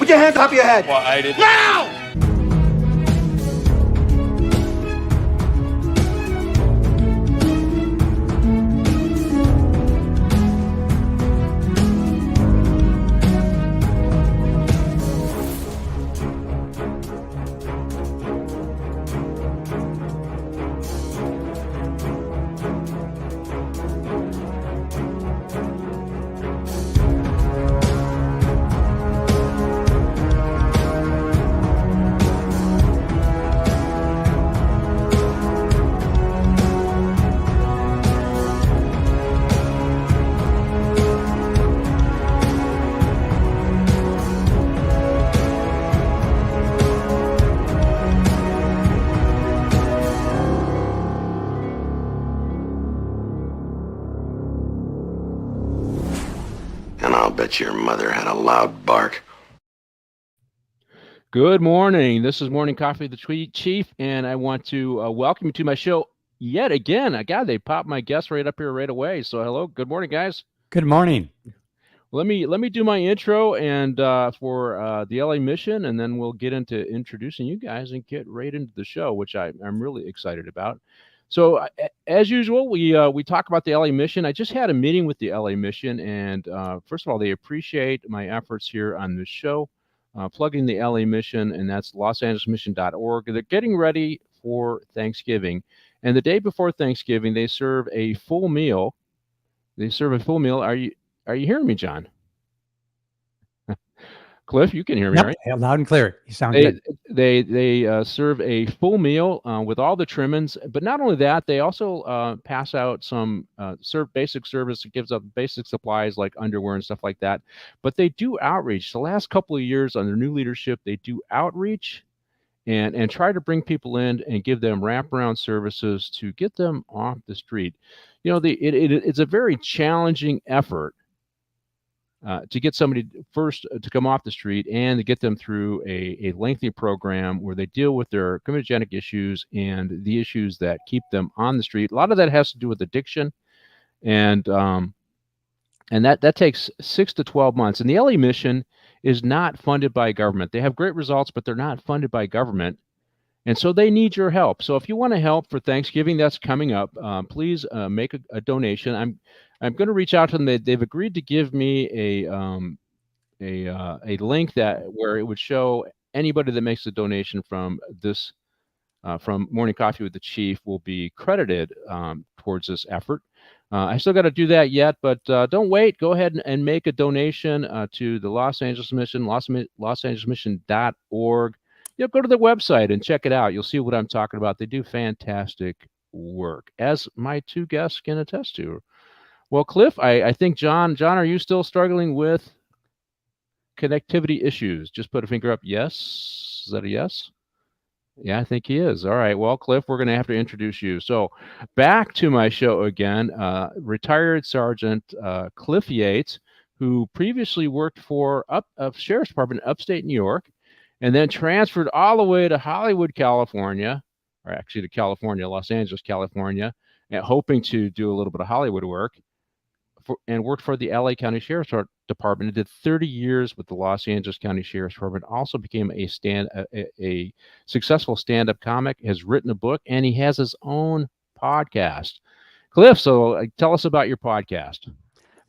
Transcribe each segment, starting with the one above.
Put your hands on top of your head. Well, I didn't. Now! Bet your mother had a loud bark. Good morning. This is Morning Coffee with the Chief, and I want to welcome you to my show yet again. God, they popped my guest right up here right away. So hello. Good morning, guys. Good morning. Let me do my intro and for the LA Mission, and then we'll get into introducing you guys and get right into the show, which I'm really excited about. So as usual, we talk about the LA Mission. I just had a meeting with the LA Mission, and first of all, they appreciate my efforts here on this show, plugging the LA Mission, and that's losangelesmission.org. They're getting ready for Thanksgiving, and the day before Thanksgiving, they serve a full meal. Are you hearing me, John? Cliff, you can hear me, yep, right? Loud and clear. You sound good. They serve a full meal with all the trimmings, but not only that, they also pass out some basic service. It gives up basic supplies like underwear and stuff like that. But they do outreach. The last couple of years under new leadership, they do outreach and try to bring people in and give them wraparound services to get them off the street. You know, it's a very challenging effort. To get somebody first to come off the street and to get them through a lengthy program where they deal with their comedogenic issues and the issues that keep them on the street. A lot of that has to do with addiction, and that takes 6 to 12 months. And the LA Mission is not funded by government. They have great results, but they're not funded by government. And so they need your help. So if you want to help for Thanksgiving, that's coming up, please make a donation. I'm going to reach out to them. They've agreed to give me a link where it would show anybody that makes a donation from this from Morning Coffee with the Chief will be credited towards this effort. I still got to do that yet, but don't wait. Go ahead and make a donation to the Los Angeles Mission, losangelesmission.org. Go to the website and check it out. You'll see what I'm talking about. They do fantastic work, as my two guests can attest to. Well, Cliff, I think John, are you still struggling with connectivity issues? Just put a finger up. Yes. Is that a yes? Yeah, I think he is. All right. Well, Cliff, we're going to have to introduce you. So back to my show again, retired Sergeant Cliff Yates, who previously worked for a Sheriff's Department in upstate New York, and then transferred all the way to Hollywood, California, or actually to California, Los Angeles, California, and hoping to do a little bit of Hollywood work, and worked for the LA County Sheriff's Department. And did 30 years with the Los Angeles County Sheriff's Department. Also became a successful stand-up comic, has written a book, and he has his own podcast. Cliff, so tell us about your podcast.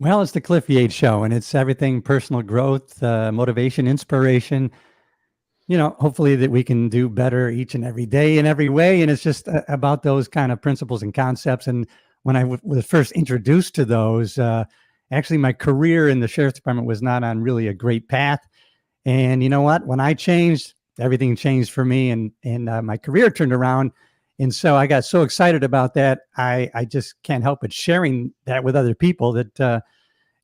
Well, it's the Cliff Yates Show, and it's everything personal growth, motivation, inspiration. Hopefully that we can do better each and every day in every way. And it's just about those kind of principles and concepts. And when I was first introduced to those, actually my career in the Sheriff's Department was not on really a great path. And you know what? When I changed, everything changed for me, and my career turned around. And so I got so excited about that. I just can't help but sharing that with other people that,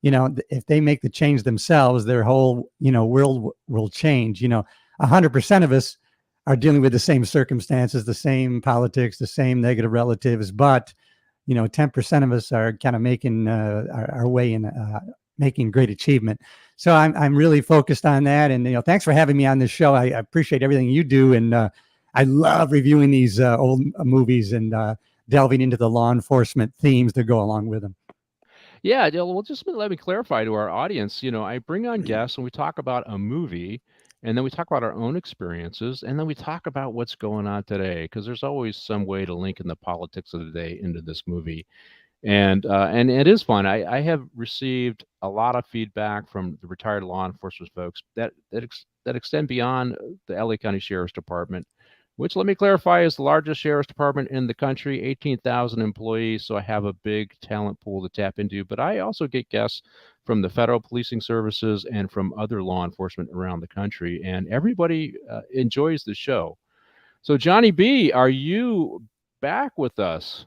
if they make the change themselves, their whole, world will change. 100% of us are dealing with the same circumstances, the same politics, the same negative relatives, but 10% of us are kind of making our way in making great achievement. So I'm really focused on that. And thanks for having me on this show. I appreciate everything you do, and I love reviewing these old movies and delving into the law enforcement themes that go along with them. Yeah, well, just let me clarify to our audience. I bring on guests and we talk about a movie. And then we talk about our own experiences, and then we talk about what's going on today, because there's always some way to link in the politics of the day into this movie. And it is fun. I have received a lot of feedback from the retired law enforcement folks that extend beyond the LA County Sheriff's Department, which, let me clarify, is the largest sheriff's department in the country, 18,000 employees. So I have a big talent pool to tap into. But I also get guests from the federal policing services and from other law enforcement around the country, and everybody enjoys the show. So Johnny B, are you back with us?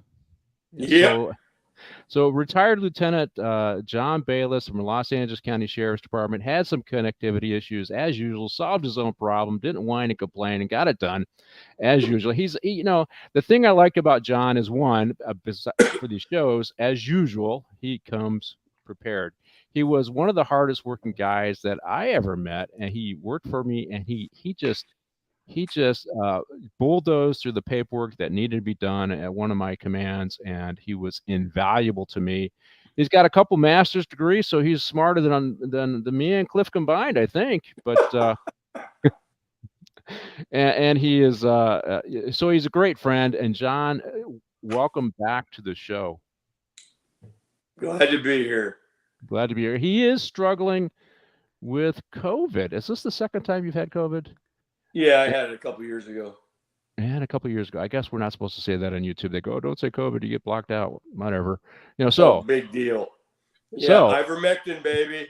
Yeah. So retired Lieutenant John Baylis from the Los Angeles County Sheriff's Department had some connectivity issues as usual, solved his own problem, didn't whine and complain, and got it done as usual. The thing I like about John is, one, for these shows, as usual, he comes prepared. He was one of the hardest working guys that I ever met, and he worked for me, and he just bulldozed through the paperwork that needed to be done at one of my commands, and he was invaluable to me. He's got a couple master's degrees, so he's smarter than me and Cliff combined, I think. But and he is so he's a great friend. And John, welcome back to the show. Glad to be here. Glad to be here. He is struggling with COVID. Is this the second time you've had COVID? Yeah, I had it a couple years ago. And a couple years ago. I guess we're not supposed to say that on YouTube. They go, "Oh, don't say COVID, you get blocked out." Whatever. So big deal. Yeah, so ivermectin, baby.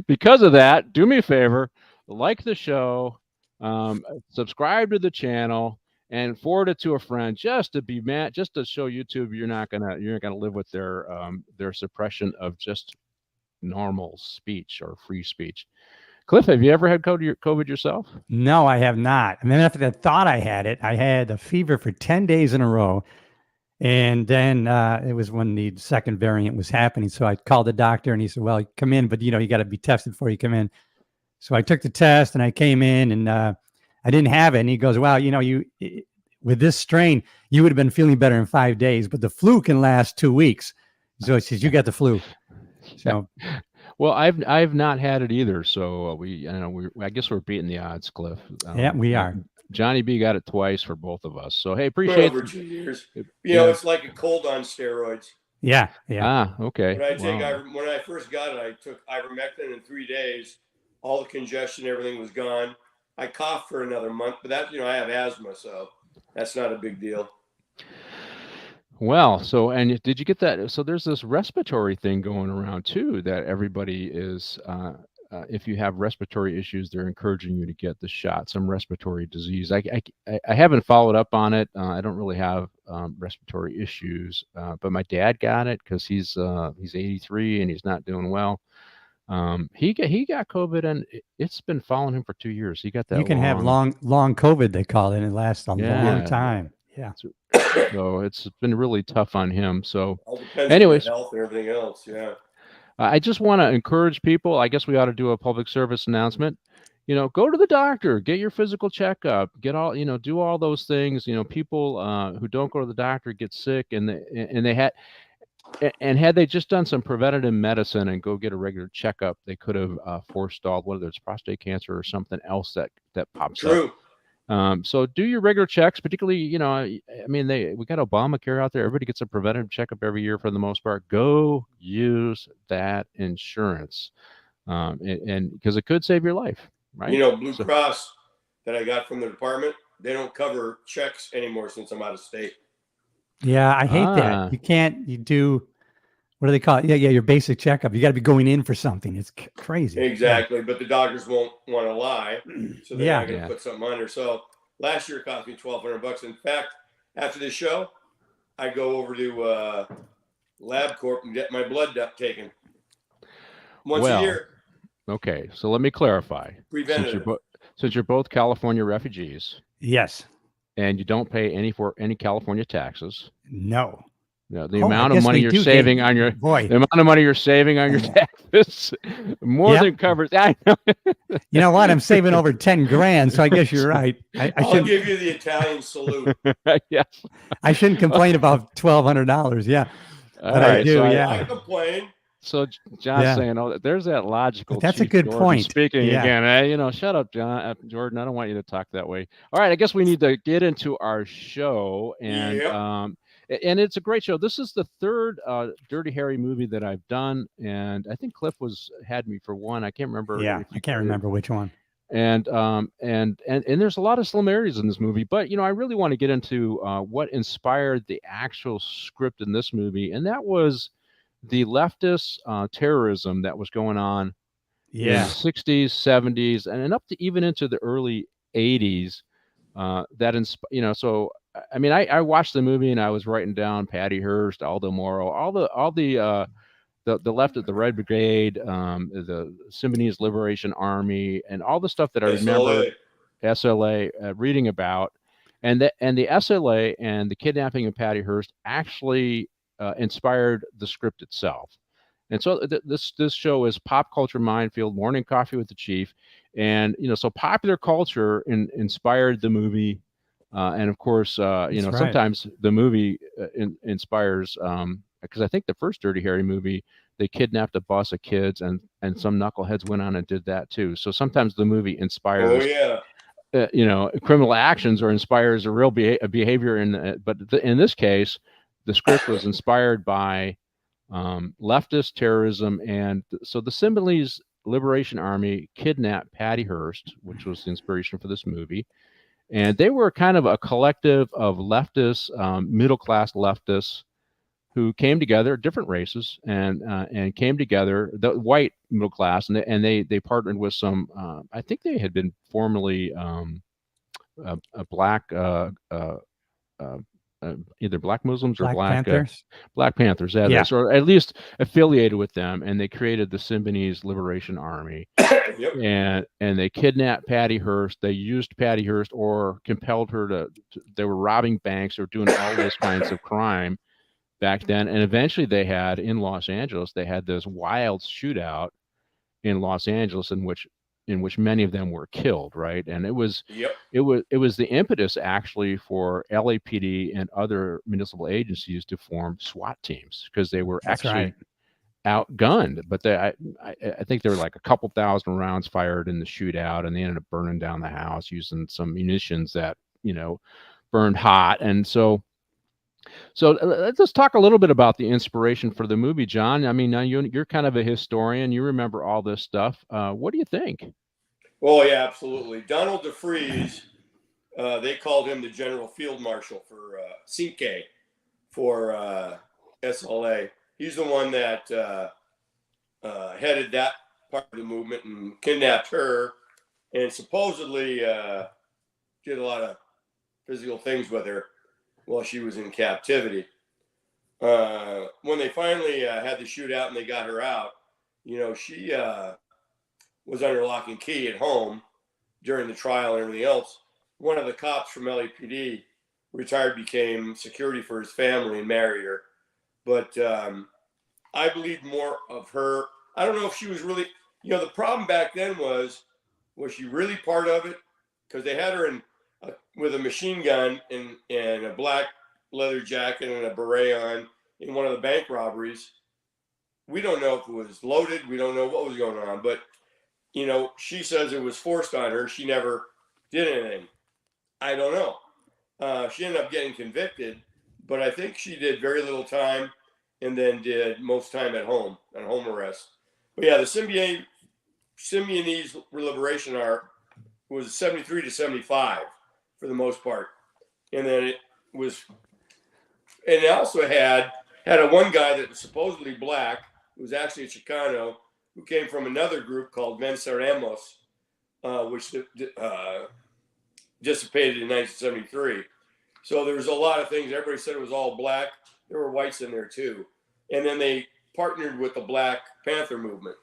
Because of that, do me a favor, like the show, subscribe to the channel, and forward it to a friend, just to show YouTube you're not gonna live with their suppression of just normal speech or free speech. Cliff, have you ever had COVID yourself? No, I have not. And then after I thought I had it, I had a fever for 10 days in a row. And then it was when the second variant was happening. So I called the doctor and he said, well, come in, but you got to be tested before you come in. So I took the test and I came in and I didn't have it. And he goes, well, with this strain, you would have been feeling better in 5 days, but the flu can last 2 weeks. So he says, you got the flu. So well, I've not had it either, so I guess we're beating the odds, Cliff. Yeah, we are. Johnny B got it twice for both of us. So hey, appreciate over 2 years. It's like a cold on steroids. Yeah. Okay. When I first got it, I took ivermectin in 3 days. All the congestion, everything was gone. I coughed for another month, but that I have asthma, so that's not a big deal. Well, and did you get that? So there's this respiratory thing going around too, that everybody is, if you have respiratory issues, they're encouraging you to get the shot, some respiratory disease. I haven't followed up on it. I don't really have respiratory issues, but my dad got it because he's 83 and he's not doing well. He got COVID and it's been following him for 2 years. He got that. You can have long COVID, they call it, and it lasts a long time. Yeah. So it's been really tough on him. So anyways, health and everything else. Yeah. I just want to encourage people. I guess we ought to do a public service announcement. Go to the doctor, get your physical checkup, get all, do all those things. People who don't go to the doctor get sick, and had they just done some preventative medicine and go get a regular checkup, they could have forestalled whether it's prostate cancer or something else that pops up. So do your regular checks, particularly, we got Obamacare out there. Everybody gets a preventative checkup every year for the most part. Go use that insurance. And because it could save your life, right? Blue Cross that I got from the department, they don't cover checks anymore since I'm out of state. Yeah, I hate that. You do, what do they call it? Yeah, your basic checkup. You got to be going in for something. It's crazy. Exactly, but the doctors won't want to lie, so they're not going to put something under. So last year it cost me $1,200. In fact, after this show, I go over to LabCorp and get my blood taken once a year. Okay, so let me clarify. Preventative. Since you're both California refugees. Yes. And you don't pay any California taxes. No. The amount of money you're saving on your taxes more than covers. I know. You know what? I'm saving over 10 grand, so I guess you're right. I'll give you the Italian salute. Yes. I shouldn't complain about $1,200. Yeah. But I do. I complain. So John's Yeah. saying, "Oh, there's that logical." But that's a Chief good Jordan point. speaking Yeah. again. Hey, shut up, Jordan. I don't want you to talk that way. All right, I guess we need to get into our show, and Yep. and it's a great show. This is the third Dirty Harry movie that I've done, and I think Cliff had me for one. I can't remember. Yeah. If I can't remember which one. And there's a lot of similarities in this movie, but I really want to get into what inspired the actual script in this movie, and that was the leftist terrorism that was going on in the 60s, 70s, and up to even into the early 80s. So I mean, I watched the movie and I was writing down Patty Hearst, Aldo Moro, all the left of the Red Brigade, the Symbionese Liberation Army, and all the stuff that I remembered SLA reading about, and the SLA and the kidnapping of Patty Hearst actually inspired the script itself. And so this show is Pop Culture Minefield, Morning Coffee with the Chief, and so popular culture inspired the movie, and of course, sometimes the movie inspires. Because I think the first Dirty Harry movie, they kidnapped a bus of kids, and some knuckleheads went on and did that too. So sometimes the movie inspires, criminal actions or inspires a real behavior. But in this case, the script was inspired by leftist terrorism, and so the Symbionese Liberation Army kidnapped Patty Hearst, which was the inspiration for this movie. And they were kind of a collective of leftists, middle-class leftists, who came together, different races, and came together, the white middle class, and they partnered with some. I think they had been formerly a black, either black Muslims or Black Panthers. Black Panthers, or at least affiliated with them, and they created the Symbionese Liberation Army. Yep. And they kidnapped Patty Hearst. They used Patty Hearst or compelled her to. They were robbing banks or doing all those kinds of crime back then, and eventually they had in Los Angeles, they had this wild shootout in Los Angeles in which many of them were killed, right? And it was the impetus actually for LAPD and other municipal agencies to form SWAT teams, because they were outgunned. But I think there were like a couple thousand rounds fired in the shootout, and they ended up burning down the house using some munitions that burned hot. And so let's talk a little bit about the inspiration for the movie, John. I mean, now you're kind of a historian. You remember all this stuff. What do you think? Oh, yeah, absolutely. Donald DeFreeze, they called him the General Field Marshal for CK for SLA. He's the one that headed that part of the movement and kidnapped her, and supposedly did a lot of physical things with her while she was in captivity. When they finally had the shootout and they got her out, she was under lock and key at home during the trial and everything else. One of the cops from LAPD, retired, became security for his family and married her. But I believe more of her. I don't know if she was really, the problem back then was she really part of it? Because they had her with a machine gun and a black leather jacket and a beret on in one of the bank robberies. We don't know if it was loaded. We don't know what was going on. But, she says it was forced on her. She never did anything. I don't know. She ended up getting convicted, but I think she did very little time and then did most time at home, on home arrest. But yeah, the Symbionese Liberation Army was 73 to 75 for the most part. And then it also had a one guy that was supposedly black, who was actually a Chicano, who came from another group called Venceremos, which dissipated in 1973. So there was a lot of things. Everybody said it was all black. There were whites in there too. And then they partnered with the Black Panther movement.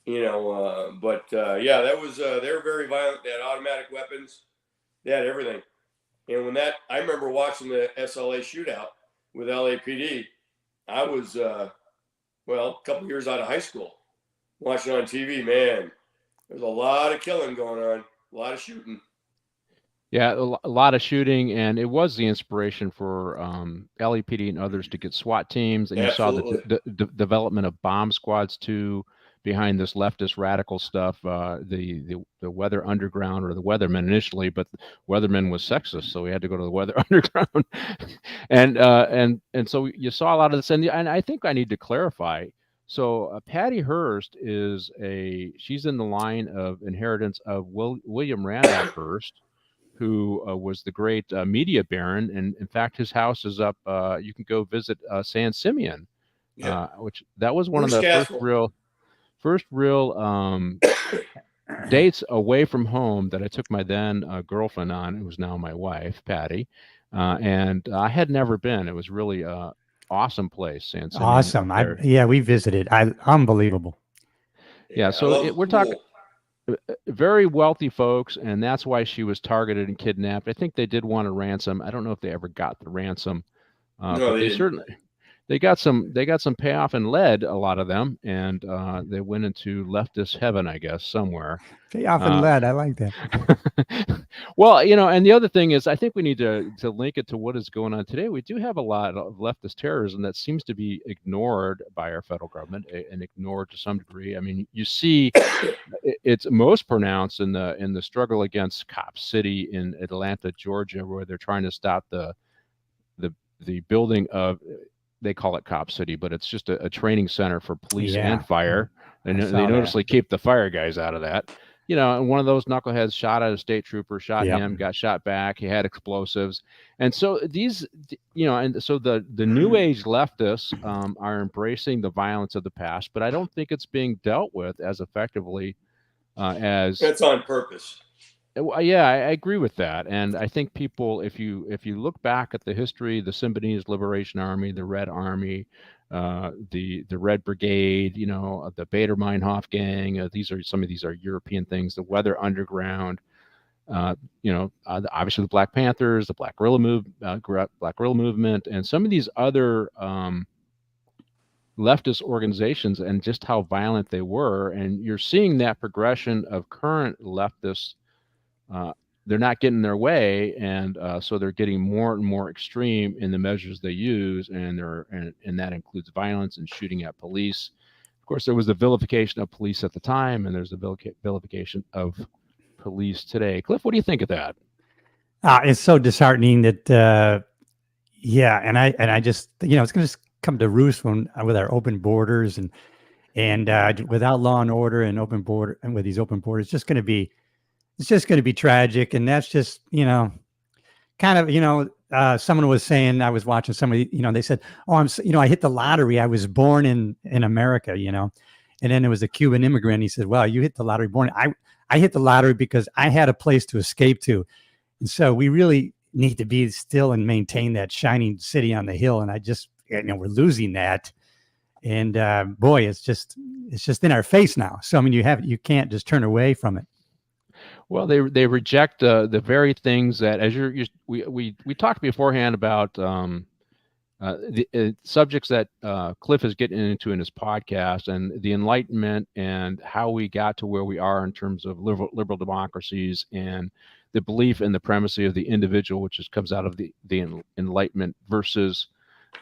Yeah, that was they were very violent. They had automatic weapons. They had everything. And I remember watching the SLA shootout with LAPD. I was, a couple years out of high school, watching on TV. Man, there's a lot of killing going on, a lot of shooting. Yeah, a lot of shooting, and it was the inspiration for LAPD and others to get SWAT teams. And you saw Absolutely. the development of bomb squads too, behind this leftist radical stuff. The Weather Underground, or the Weathermen initially, but Weathermen was sexist, so we had to go to the Weather Underground. And so you saw a lot of this, and I think I need to clarify. So Patty Hearst she's in the line of inheritance of William Randolph Hearst, who was the great media baron, and in fact, his house is up. You can go visit San Simeon, which that was one Bruce of the Castle. first real dates away from home that I took my then girlfriend on, who was now my wife, Patty, and I had never been. It was really awesome place, San Simeon. Awesome. We visited. Unbelievable. Yeah, so we're talking very wealthy folks, and that's why she was targeted and kidnapped. I think they did want a ransom. I don't know if they ever got the ransom, No, but they certainly they got some payoff and lead, a lot of them, and they went into leftist heaven, I guess, somewhere. Payoff and lead. I like that. Well, and the other thing is, I think we need to link it to what is going on today. We do have a lot of leftist terrorism that seems to be ignored by our federal government, and ignored to some degree. I mean, you see, it's most pronounced in the struggle against Cop City in Atlanta, Georgia, where they're trying to stop the building of, they call it Cop City, but it's just a training center for police and fire. And they noticeably keep the fire guys out of that. And one of those knuckleheads shot at a state trooper, shot him, got shot back. He had explosives. And so and so the new age leftists are embracing the violence of the past, but I don't think it's being dealt with as effectively as. That's on purpose. Yeah, I agree with that. And I think people, if you look back at the history, the Symbionese Liberation Army, the Red Army, the Red Brigade, the Baader-Meinhof gang, some of these are European things, the Weather Underground, obviously the Black Panthers, the Black Guerrilla Movement, and some of these other leftist organizations, and just how violent they were. And you're seeing that progression of current leftists. They're not getting their way, and so they're getting more and more extreme in the measures they use, and that includes violence and shooting at police. Of course, there was the vilification of police at the time, and there's the vilification of police today. Cliff, what do you think of that? It's so disheartening that, and I just, it's going to come to roost with our open borders and without law and order and with these open borders, it's just going to be tragic. And that's just, kind of, someone was saying, I was watching somebody, they said, I hit the lottery. I was born in America, and then there was a Cuban immigrant. He said, well, you hit the lottery I hit the lottery because I had a place to escape to. And so we really need to be still and maintain that shining city on the hill. And I just, we're losing that. And boy, it's just in our face now. So, I mean, you can't just turn away from it. Well, they reject the very things that, as we talked beforehand about the subjects that Cliff is getting into in his podcast, and the Enlightenment, and how we got to where we are in terms of liberal democracies, and the belief in the primacy of the individual, which comes out of the Enlightenment, versus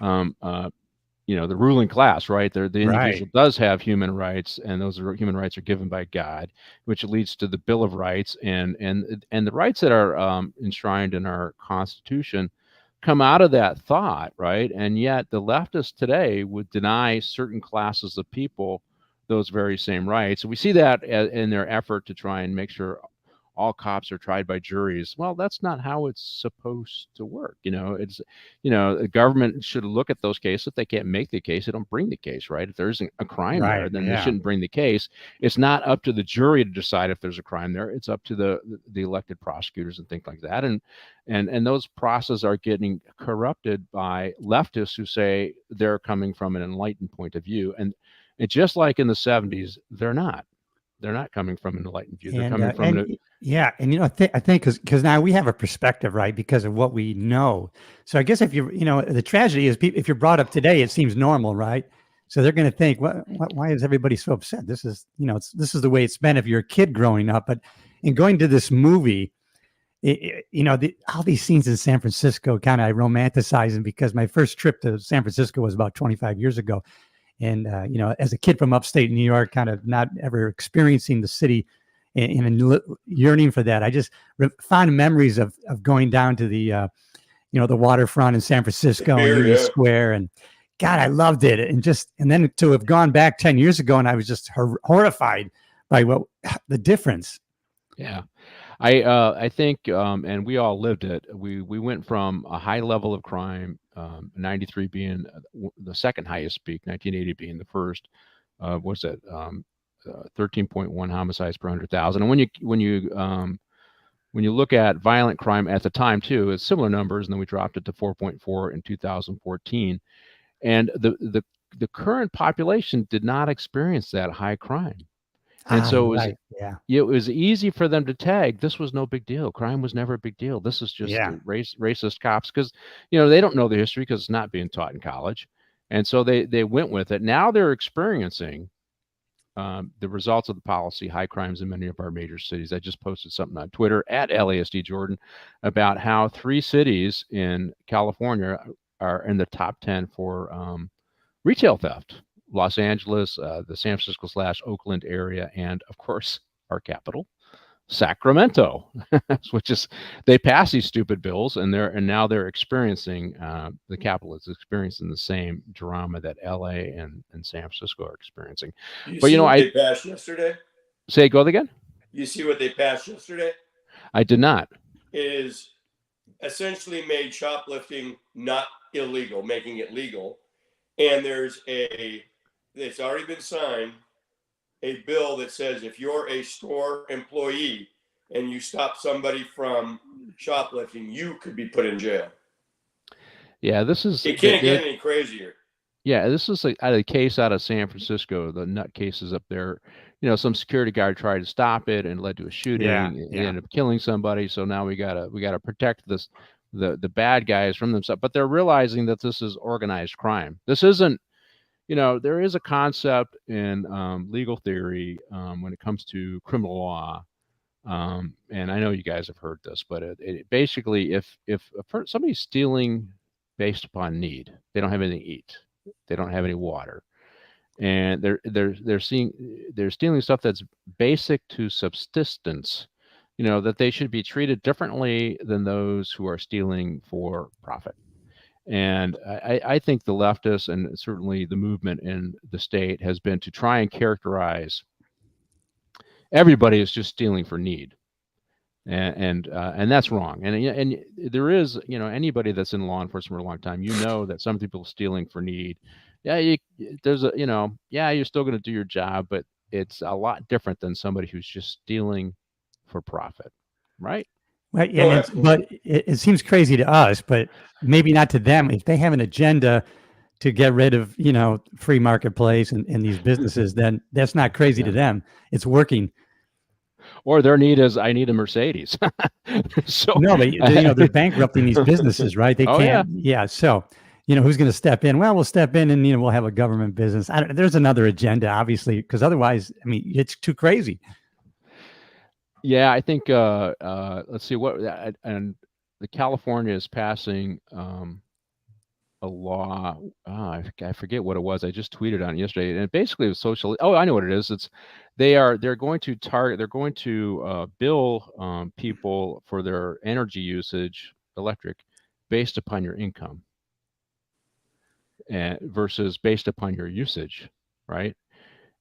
the ruling class, right? The individual does have human rights, and those human rights are given by God, which leads to the Bill of Rights, and the rights that are enshrined in our Constitution come out of that thought, right? And yet the leftists today would deny certain classes of people those very same rights. We see that in their effort to try and make sure all cops are tried by juries. Well, that's not how it's supposed to work. The government should look at those cases. If they can't make the case, they don't bring the case, right? If there isn't a crime there, then they shouldn't bring the case. It's not up to the jury to decide if there's a crime there. It's up to the elected prosecutors and things like that. And those processes are getting corrupted by leftists who say they're coming from an enlightened point of view. And just like in the 70s, they're not. They're not coming from an enlightened view. They're coming from I think because now we have a perspective, right, because of what we know. So I guess if the tragedy is if you're brought up today, it seems normal, right? So they're going to think, why is everybody so upset? This is, this is the way it's been if you're a kid growing up. But in going to this movie, all these scenes in San Francisco kind of I romanticize them because my first trip to San Francisco was about 25 years ago. And, as a kid from upstate New York, kind of not ever experiencing the city and yearning for that, I just fond memories of going down to the waterfront in San Francisco and Union Square. And God, I loved it. And then to have gone back 10 years ago and I was just horrified by the difference. Yeah. I think, and we all lived it. We went from a high level of crime, 93 being the second highest peak, 1980 being the first. What's that? 13.1 homicides per 100,000. And when you look at violent crime at the time too, it's similar numbers, and then we dropped it to 4.4 in 2014. And the current population did not experience that high crime. And so it was easy for them to tag. This was no big deal. Crime was never a big deal. This is just racist cops because, they don't know the history because it's not being taught in college. And so they went with it. Now they're experiencing the results of the policy, high crimes in many of our major cities. I just posted something on Twitter at LASD Jordan about how 3 cities in California are in the top 10 for retail theft. Los Angeles, the San Francisco/Oakland area, and of course our capital, Sacramento, which is they pass these stupid bills, and now they're experiencing the capital is experiencing the same drama that LA and San Francisco are experiencing. But they passed yesterday. Say go again. You see what they passed yesterday? I did not. It is essentially made shoplifting not illegal, making it legal, and it's already been signed, a bill that says if you're a store employee and you stop somebody from shoplifting, you could be put in jail. Yeah, it can't get any crazier. Yeah, this is a case out of San Francisco, the nut cases up there. Some security guard tried to stop it and led to a shooting. It ended up killing somebody. So now we gotta protect the bad guys from themselves. But they're realizing that this is organized crime. This isn't. There is a concept in legal theory when it comes to criminal law, and I know you guys have heard this, but it basically, if somebody's stealing based upon need, they don't have anything to eat, they don't have any water, and they're stealing stuff that's basic to subsistence, that they should be treated differently than those who are stealing for profit. And I think the leftists and certainly the movement in the state has been to try and characterize everybody as just stealing for need, and that's wrong. And there is anybody that's in law enforcement for a long time, that some people are stealing for need. Yeah, you're still going to do your job, but it's a lot different than somebody who's just stealing for profit, right? Right, but it seems crazy to us, but maybe not to them. If they have an agenda to get rid of, free marketplace and these businesses, then that's not crazy to them. It's working. Or their need is, I need a Mercedes. So no, but they're bankrupting these businesses, right? They can't. Yeah. So, who's going to step in? Well, we'll step in and we'll have a government business. There's another agenda, obviously, because otherwise, it's too crazy. Yeah, I think let's see and the California is passing a law. I forget what it was. I just tweeted on it yesterday, and basically it was social. Oh, I know what it is. They're going to target. They're going to bill people for their energy usage, electric, based upon your income, and versus based upon your usage, right?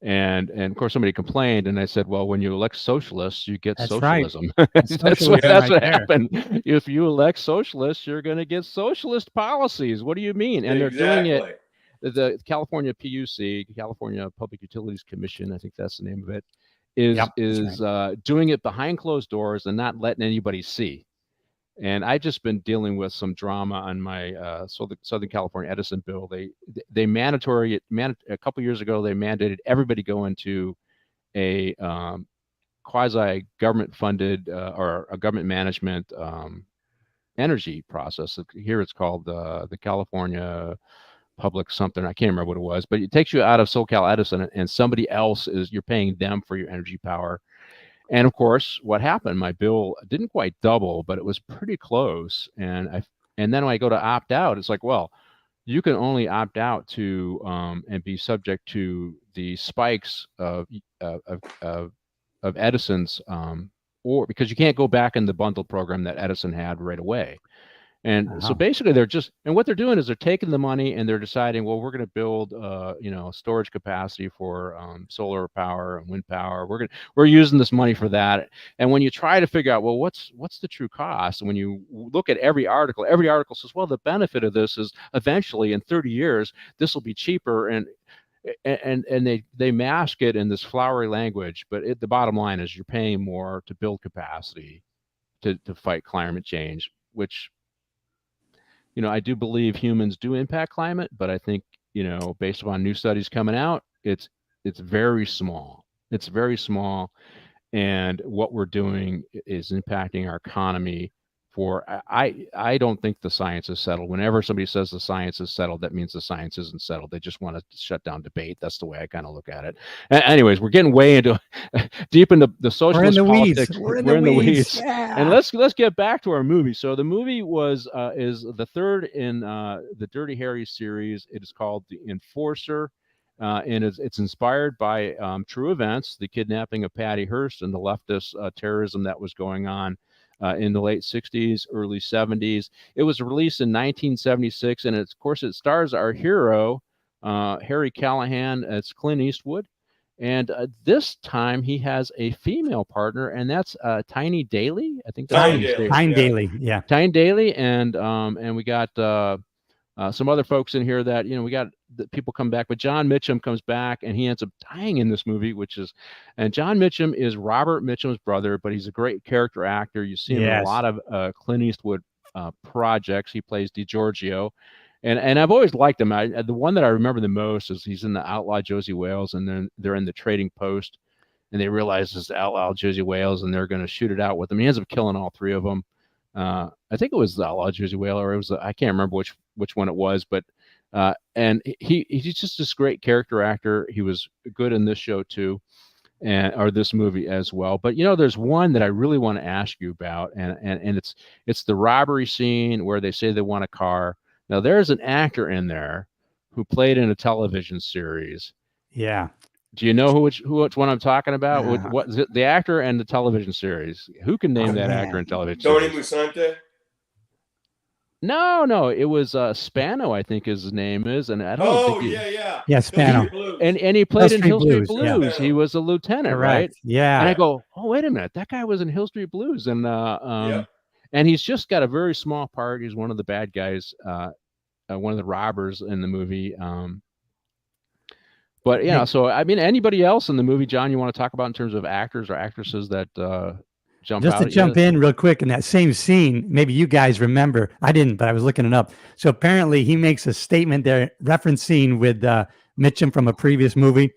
And of course somebody complained, and I said, well, when you elect socialists, you get socialism. Right. That's what happened. If you elect socialists, you're going to get socialist policies. What do you mean? And they're doing it. The California PUC, California Public Utilities Commission, I think that's the name of it, is doing it behind closed doors and not letting anybody see. And I've just been dealing with some drama on my Southern California Edison bill. They a couple years ago, they mandated everybody go into a quasi government funded or a government management energy process. Here it's called the California Public something. I can't remember what it was, but it takes you out of SoCal Edison, and somebody else you're paying them for your energy power. And of course, what happened? My bill didn't quite double, but it was pretty close. And then when I go to opt out, it's like, well, you can only opt out to and be subject to the spikes of Edison's, or because you can't go back in the bundle program that Edison had right away. And so basically what they're doing is they're taking the money and they're deciding, well, we're going to build, storage capacity for solar power and wind power. We're using this money for that. And when you try to figure out, well, what's the true cost? And when you look at every article says, well, the benefit of this is eventually in 30 years, this will be cheaper. And they mask it in this flowery language, but the bottom line is you're paying more to build capacity to fight climate change, which, I do believe humans do impact climate, but I think, based upon new studies coming out, it's very small. It's very small. And what we're doing is impacting our economy. I don't think the science is settled. Whenever somebody says the science is settled, that means the science isn't settled. They just want to shut down debate. That's the way I kind of look at it. Anyways, we're getting way into deep into the socialist politics. We're in the weeds. Yeah. And let's get back to our movie. So the movie is the third in the Dirty Harry series. It is called The Enforcer. And it's inspired by true events, the kidnapping of Patty Hearst and the leftist terrorism that was going on in the late 60s, early 70s. It was released in 1976, and of course it stars our hero, Harry Callahan, as Clint Eastwood. And this time he has a female partner, and that's Tiny Daly. I think Tyne Daly. Yeah. Tyne Daly, and we got some other folks in here that, we got the people come back, but John Mitchum comes back and he ends up dying in this movie, and John Mitchum is Robert Mitchum's brother, but he's a great character actor. You see him in a lot of Clint Eastwood projects. He plays DiGiorgio. And I've always liked him. The one that I remember the most is he's in the Outlaw Josie Wales, and then they're in the Trading Post, and they realize it's the Outlaw Josie Wales, and they're going to shoot it out with him. He ends up killing all three of them. I think it was the Outlaw Josie Wales, or it was I can't remember which one it was, but and he's just this great character actor. He was good in this show too, or this movie as well. But there's one that I really want to ask you about, and it's the robbery scene where they say they want a car. Now there's an actor in there who played in a television series. Yeah. Do you know which one I'm talking about? What the actor and the television series? Who can name that actor in television? Tony Musante? No, it was Spano, I think his name is, and I don't think yeah, Spano, and he played in Hill Street Blues. Yeah. He was a lieutenant, right? Yeah. And I go, oh, wait a minute, that guy was in Hill Street Blues, and and he's just got a very small part. He's one of the bad guys, one of the robbers in the movie. But yeah, so I mean, anybody else in the movie, John, you want to talk about in terms of actors or actresses that jump out? Just to jump in real quick, in that same scene, maybe you guys remember, I didn't, but I was looking it up. So apparently he makes a statement there referencing with Mitchum from a previous movie.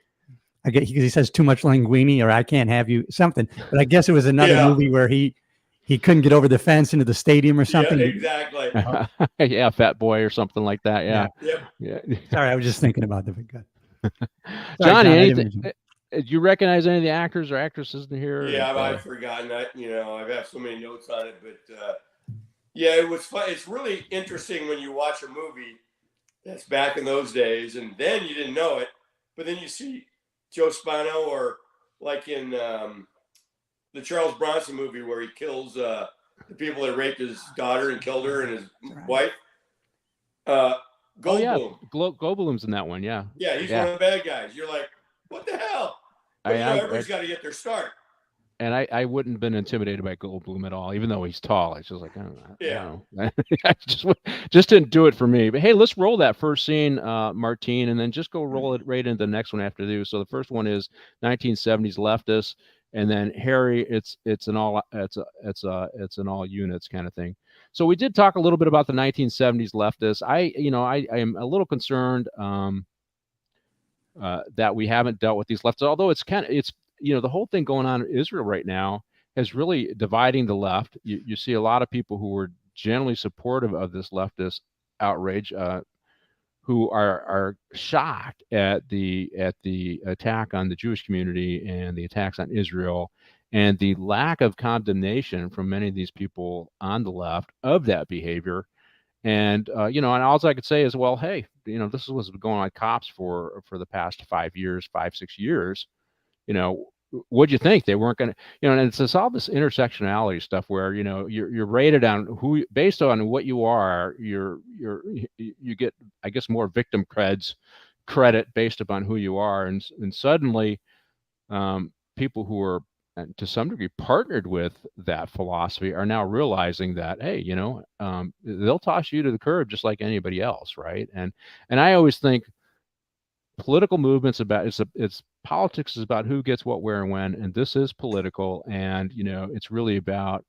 I get he says too much linguine, or I can't have you, something. But I guess it was another movie where he couldn't get over the fence into the stadium or something. Yeah, exactly. Yeah, Fat Boy or something like that. Yeah. Sorry, I was just thinking about the good. Johnny, do you recognize any of the actors or actresses in here? Yeah, I've forgotten that. I've got so many notes on it, but yeah, it was fun. It's really interesting when you watch a movie that's back in those days, and then you didn't know it, but then you see Joe Spano, or like in the Charles Bronson movie where he kills the people that raped his daughter and killed her and his wife. Goldblum. Goldblum's in that one, yeah. Yeah, he's one of the bad guys. You're like, what the hell? But everybody's got to get their start. And I wouldn't have been intimidated by Goldblum at all, even though he's tall. It's just like, I don't know. I just didn't do it for me. But hey, let's roll that first scene, Martine, and then just go roll it right into the next one after you. So the first one is 1970s leftist, and then Harry, it's an all units kind of thing. So we did talk a little bit about the 1970s leftists. I am a little concerned that we haven't dealt with these leftists, although the whole thing going on in Israel right now is really dividing the left. You see a lot of people who were generally supportive of this leftist outrage, who are shocked at the attack on the Jewish community and the attacks on Israel. and the lack of condemnation from many of these people on the left of that behavior. And and all I could say is, well, hey, this is what's been going on with cops for the past 5, 6 years. What'd you think? They weren't going to, and it's all this intersectionality stuff where, you're rated on based on what you are, you get, I guess, more victim credit based upon who you are. And suddenly people who are to some degree partnered with that philosophy are now realizing that, hey, they'll toss you to the curb just like anybody else. Right. And I always think political movements it's politics is about who gets what, where, and when, and this is political. And it's really about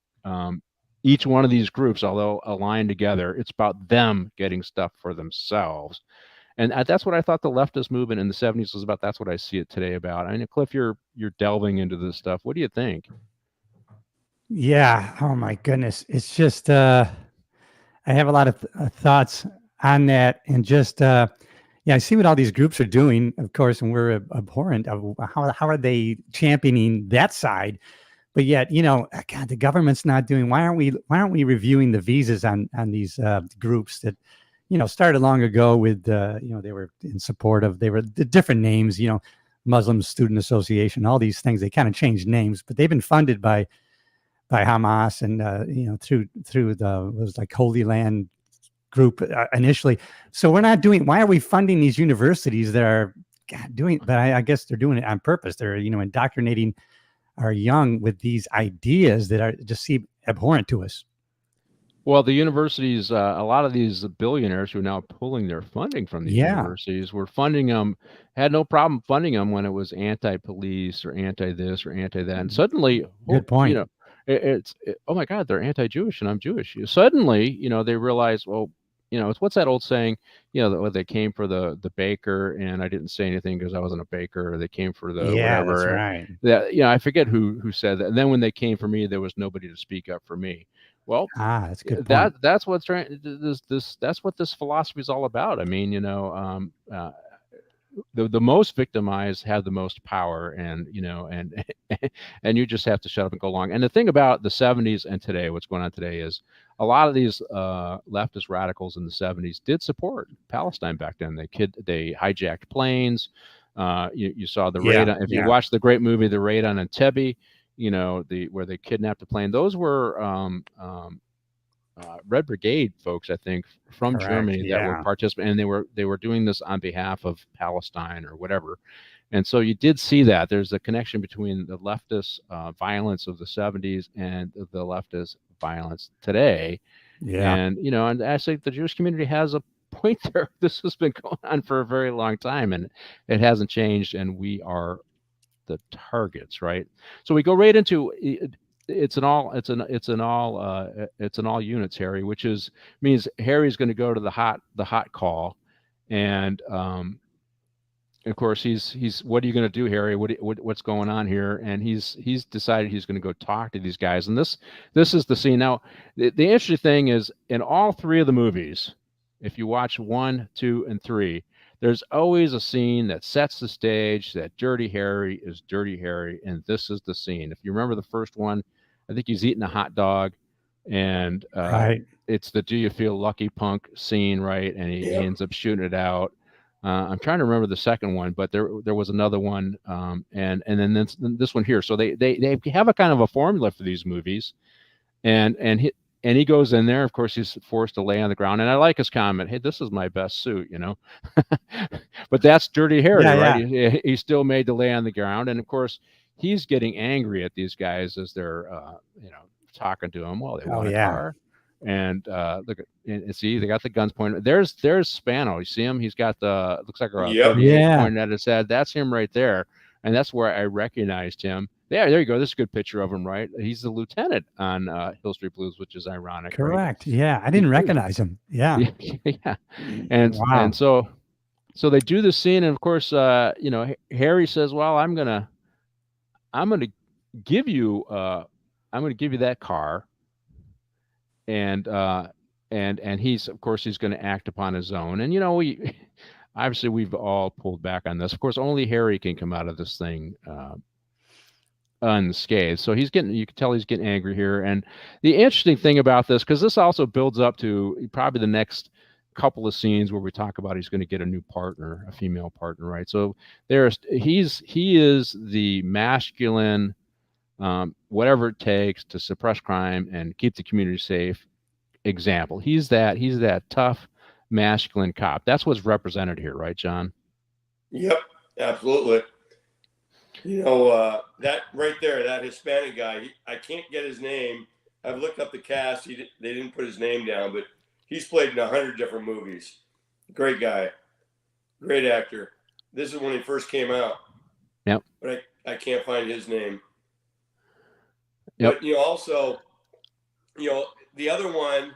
each one of these groups, although aligned together, it's about them getting stuff for themselves. And that's what I thought the leftist movement in the 70s was about. That's what I see it today about. I mean, Cliff, you're delving into this stuff. What do you think? Yeah. Oh my goodness. It's just I have a lot of thoughts on that, and just I see what all these groups are doing, of course, and we're abhorrent of how are they championing that side. But yet, God, the government's not doing. Why aren't we reviewing the visas on these groups that started long ago with they were in support of, they were the different names, Muslim Student Association, all these things. They kind of changed names, but they've been funded by Hamas and through the, it was like Holy Land group initially. So why are we funding these universities that are doing, but I guess they're doing it on purpose. They're, indoctrinating our young with these ideas that are just seem abhorrent to us. Well, the universities, a lot of these billionaires who are now pulling their funding from these universities were funding them, had no problem funding them when it was anti-police or anti-this or anti-that. And suddenly, good point. Oh my God, they're anti-Jewish and I'm Jewish. Suddenly, they realize, well, it's what's that old saying, that they came for the baker and I didn't say anything because I wasn't a baker, or they came for the whatever. That's right. That, I forget who said that. And then when they came for me, there was nobody to speak up for me. Well, that's a good point. That's what's trying that's what this philosophy is all about. I mean, the most victimized have the most power, and and you just have to shut up and go along. And the thing about the 70s and today, what's going on today, is a lot of these leftist radicals in the 70s did support Palestine back then. They hijacked planes. You saw the raid on, if you watch the great movie The Raid on Entebbe, where they kidnapped a plane. Those were Red Brigade folks, I think, from Germany that were participating, and they were doing this on behalf of Palestine or whatever. And so you did see that there's a connection between the leftist violence of the 70s and the leftist violence today. And and actually the Jewish community has a point there. This has been going on for a very long time, and it hasn't changed, and we are the targets, right? So we go right into it's an all units, Harry, which means Harry's going to go to the hot call, and of course he's what are you going to do, Harry? What's going on here? And he's decided he's going to go talk to these guys, and this is the scene. Now the interesting thing is, in all three of the movies, if you watch 1, 2, and 3, there's always a scene that sets the stage that Dirty Harry is Dirty Harry, and this is the scene. If you remember the first one, I think he's eating a hot dog, and it's the "Do you feel lucky, punk" scene, right? And he ends up shooting it out. I'm trying to remember the second one, but there was another one, and then this one here. So they have a kind of a formula for these movies, and he goes in there. Of course, he's forced to lay on the ground. And I like his comment, "Hey, this is my best suit," But that's Dirty Harry, right? Yeah. He's still made to lay on the ground. And of course, he's getting angry at these guys as they're, talking to him. Well, they want a car. And look, and see, they got the guns pointed. There's Spano. You see him? He's got looks like a pointing at his head. That's him right there. And that's where I recognized him. Yeah, there you go. This is a good picture of him, right? He's the lieutenant on Hill Street Blues, which is ironic. Correct. Right? Yeah, I didn't recognize him. Yeah. Yeah. And so they do the scene, and of course, Harry says, "Well, I'm gonna give you that car," and he's, of course, he's going to act upon his own. And we've all pulled back on this. Of course, only Harry can come out of this thing unscathed. So you can tell he's getting angry here. And the interesting thing about this, because this also builds up to probably the next couple of scenes where we talk about he's going to get a new partner, a female partner, right? So he is the masculine, whatever it takes to suppress crime and keep the community safe example. He's that tough masculine cop. That's what's represented here, right, John? Yep, absolutely. That right there, that Hispanic guy, I can't get his name. I've looked up the cast. They didn't put his name down, but he's played in 100 different movies. Great guy. Great actor. This is when he first came out. Yep. But I can't find his name. Yep. But, also, the other one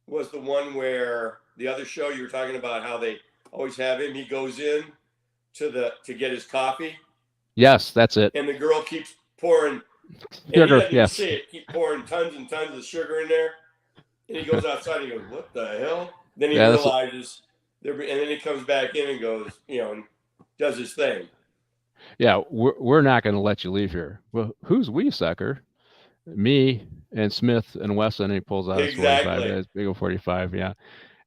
was the one where the other show you were talking about how they always have him. He goes in to get his coffee. Yes, that's it. And the girl keeps pouring sugar. Yes. See it. Keep pouring tons and tons of sugar in there. And he goes outside and he goes, "What the hell?" Then he realizes, and then he comes back in and goes, and does his thing. Yeah, we're not going to let you leave here. Well, who's we, sucker? Me and Smith and Wesson. And he pulls out his 45. His big old 45. Yeah.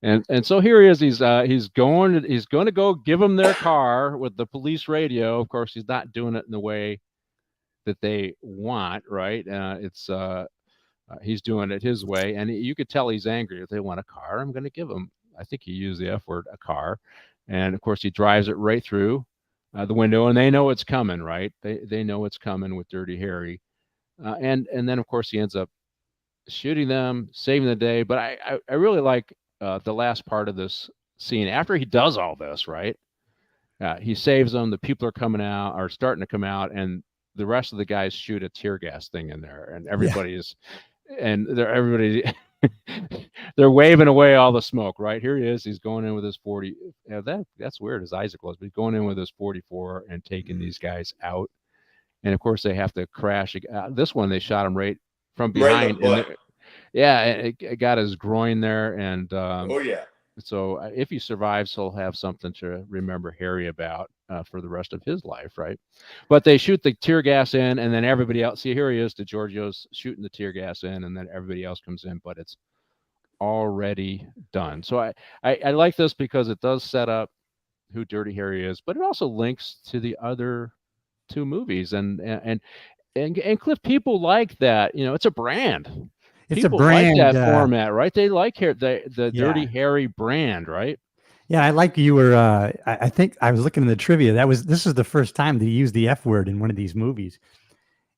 And so here he is. He's going to go give them their car with the police radio. Of course, he's not doing it in the way that they want, right? He's doing it his way, and you could tell he's angry. If they want a car, I'm going to give them. I think he used the F word, a car, and of course he drives it right through the window, and they know it's coming, right? They know it's coming with Dirty Harry, and then of course he ends up shooting them, saving the day. But I really like the last part of this scene after he does all this, right? He saves them. The people are starting to come out, and the rest of the guys shoot a tear gas thing in there, and everybody's, and they're waving away all the smoke. Right, here he is. He's going in with his 40. That's weird as Isaac was, but he's going in with his 44 and taking these guys out. And of course, they have to crash. This one, they shot him right from behind. It got his groin there, and so if he survives, he'll have something to remember Harry about for the rest of his life, right? But they shoot the tear gas in, and then everybody else. See, here he is. DeGiorgio's shooting the tear gas in, and then everybody else comes in, but it's already done. So I like this because it does set up who Dirty Harry is, but it also links to the other two movies, and Cliff, people like that. It's a brand. People like that format, right? They like the Dirty Harry brand, right? Yeah, I like you were. I think I was looking in the trivia. This is the first time they used the F word in one of these movies,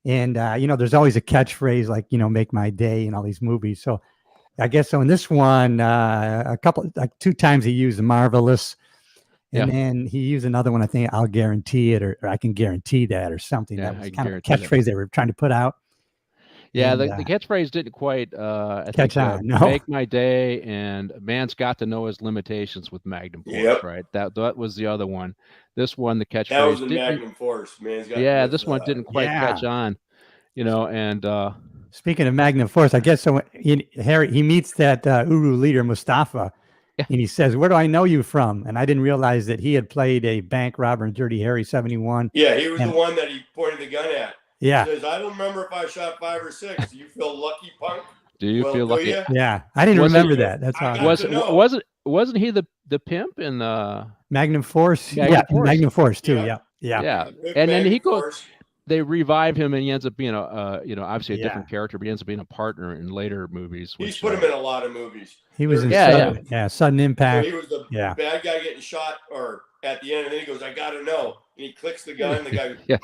and there's always a catchphrase like "make my day" in all these movies. So I guess so. In this one, two times he used marvelous, and then he used another one. I think I'll guarantee it, or I can guarantee that, or something. That was kind of a catchphrase they were trying to put out. Yeah, the catchphrase didn't quite catch on. No. Make my day, and a man's got to know his limitations with Magnum Force, right? That was the other one. This one, the catchphrase. That was the Magnum Force, man's got. Yeah, this one didn't quite catch on, And speaking of Magnum Force, I guess so. Harry he meets that Uru leader Mustafa, and he says, "Where do I know you from?" And I didn't realize that he had played a bank robber in Dirty Harry 71. Yeah, he was the one that he pointed the gun at. Yeah. He says, "I don't remember if I shot 5 or 6. Do you feel lucky, punk?" Do you feel lucky? Yeah, I didn't remember that. That's how wasn't he the pimp in the Magnum Force? Magnum Force too. Yeah. And then he goes. They revive him, and he ends up being obviously a different character, but he ends up being a partner in later movies. He's put him in a lot of movies. He was in Sudden Impact. So he was the bad guy getting shot, or at the end, and then he goes, "I gotta know." And he clicks the gun, and the guy goes,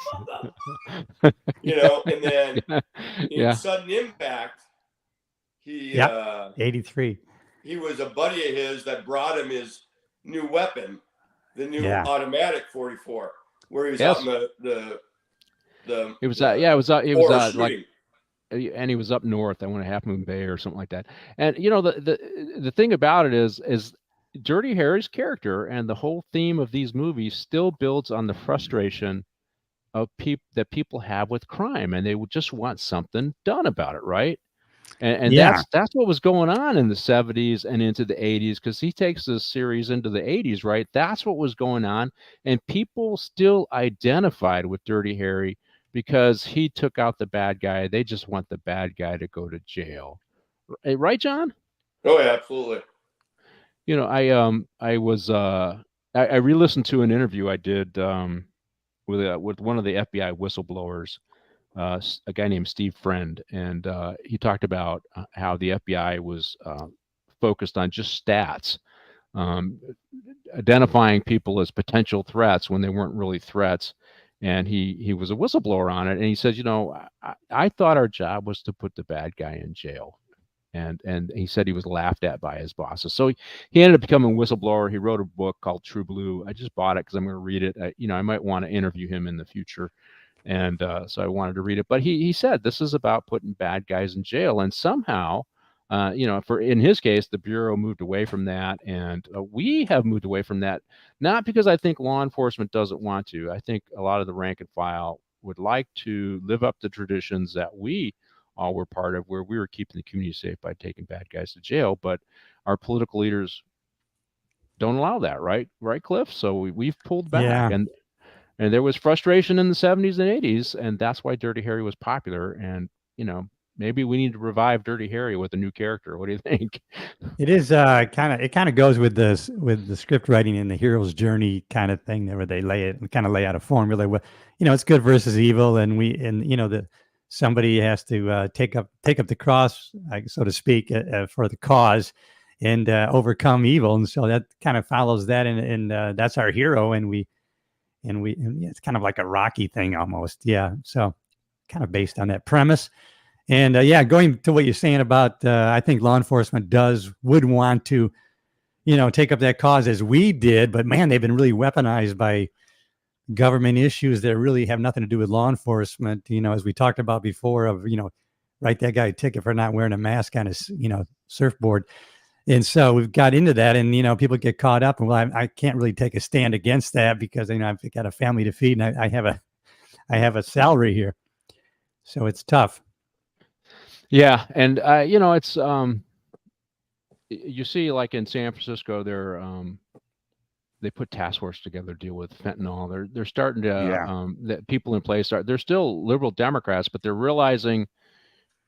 and then in Sudden Impact, he 83. He was a buddy of his that brought him his new weapon, the new automatic 44, where he was out in he was up north. I went to Half Moon Bay or something like that. And the thing about it is Dirty Harry's character and the whole theme of these movies still builds on the frustration of that people have with crime, and they would just want something done about it, right? And that's what was going on in the 70s and into the 80s, because he takes this series into the 80s, right? That's what was going on, and people still identified with Dirty Harry because he took out the bad guy. They just want the bad guy to go to jail. Right, John? Oh, yeah, absolutely. You know, I re-listened to an interview I did with one of the FBI whistleblowers, a guy named Steve Friend, and he talked about how the FBI was focused on just stats, um, identifying people as potential threats when they weren't really threats. And he was a whistleblower on it, and he says, you know, I thought our job was to put the bad guy in jail. And he said he was laughed at by his bosses. So he ended up becoming a whistleblower. He wrote a book called True Blue. I just bought it because I'm going to read it. I might want to interview him in the future, and so I wanted to read it. But he said this is about putting bad guys in jail, and somehow, in his case, the Bureau moved away from that, and we have moved away from that. Not because I think law enforcement doesn't want to. I think a lot of the rank and file would like to live up to traditions that we all were part of, where we were keeping the community safe by taking bad guys to jail. But our political leaders don't allow that, right, Cliff? So we've pulled back, and there was frustration in the 70s and 80s, and that's why Dirty Harry was popular. And maybe we need to revive Dirty Harry with a new character. What do you think? It is kind of goes with the script writing and the hero's journey kind of thing, where they lay out a formula. Where, it's good versus evil, and somebody has to take up the cross, so to speak, for the cause, and overcome evil. And so that kind of follows that, and that's our hero. And it's kind of like a Rocky thing almost. Yeah. So kind of based on that premise. And going to what you're saying about, I think law enforcement would want to, take up that cause as we did, but man, they've been really weaponized by government issues that really have nothing to do with law enforcement. As we talked about before, of write that guy a ticket for not wearing a mask on his surfboard. And so we've got into that, and people get caught up, and I can't really take a stand against that because I've got a family to feed, and I have a salary here, so it's tough. Yeah, and it's you see, like in San Francisco, they put task force together to deal with fentanyl. They're starting to that people in place they're still liberal Democrats, but they're realizing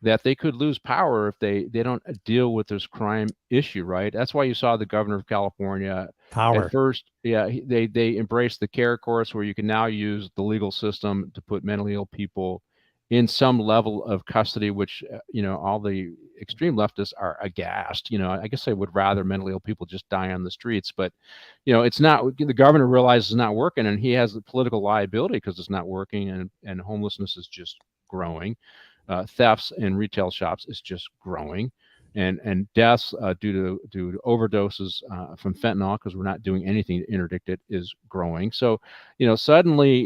that they could lose power if they don't deal with this crime issue, right? That's why you saw the governor of California power at first. Yeah, they embraced the care course, where you can now use the legal system to put mentally ill people in some level of custody, which all the extreme leftists are aghast. I guess they would rather mentally ill people just die on the streets, but it's not. The governor realizes it's not working, and he has the political liability because it's not working, and homelessness is just growing. Thefts in retail shops is just growing, and deaths due to overdoses from fentanyl, because we're not doing anything to interdict it, is growing. So, suddenly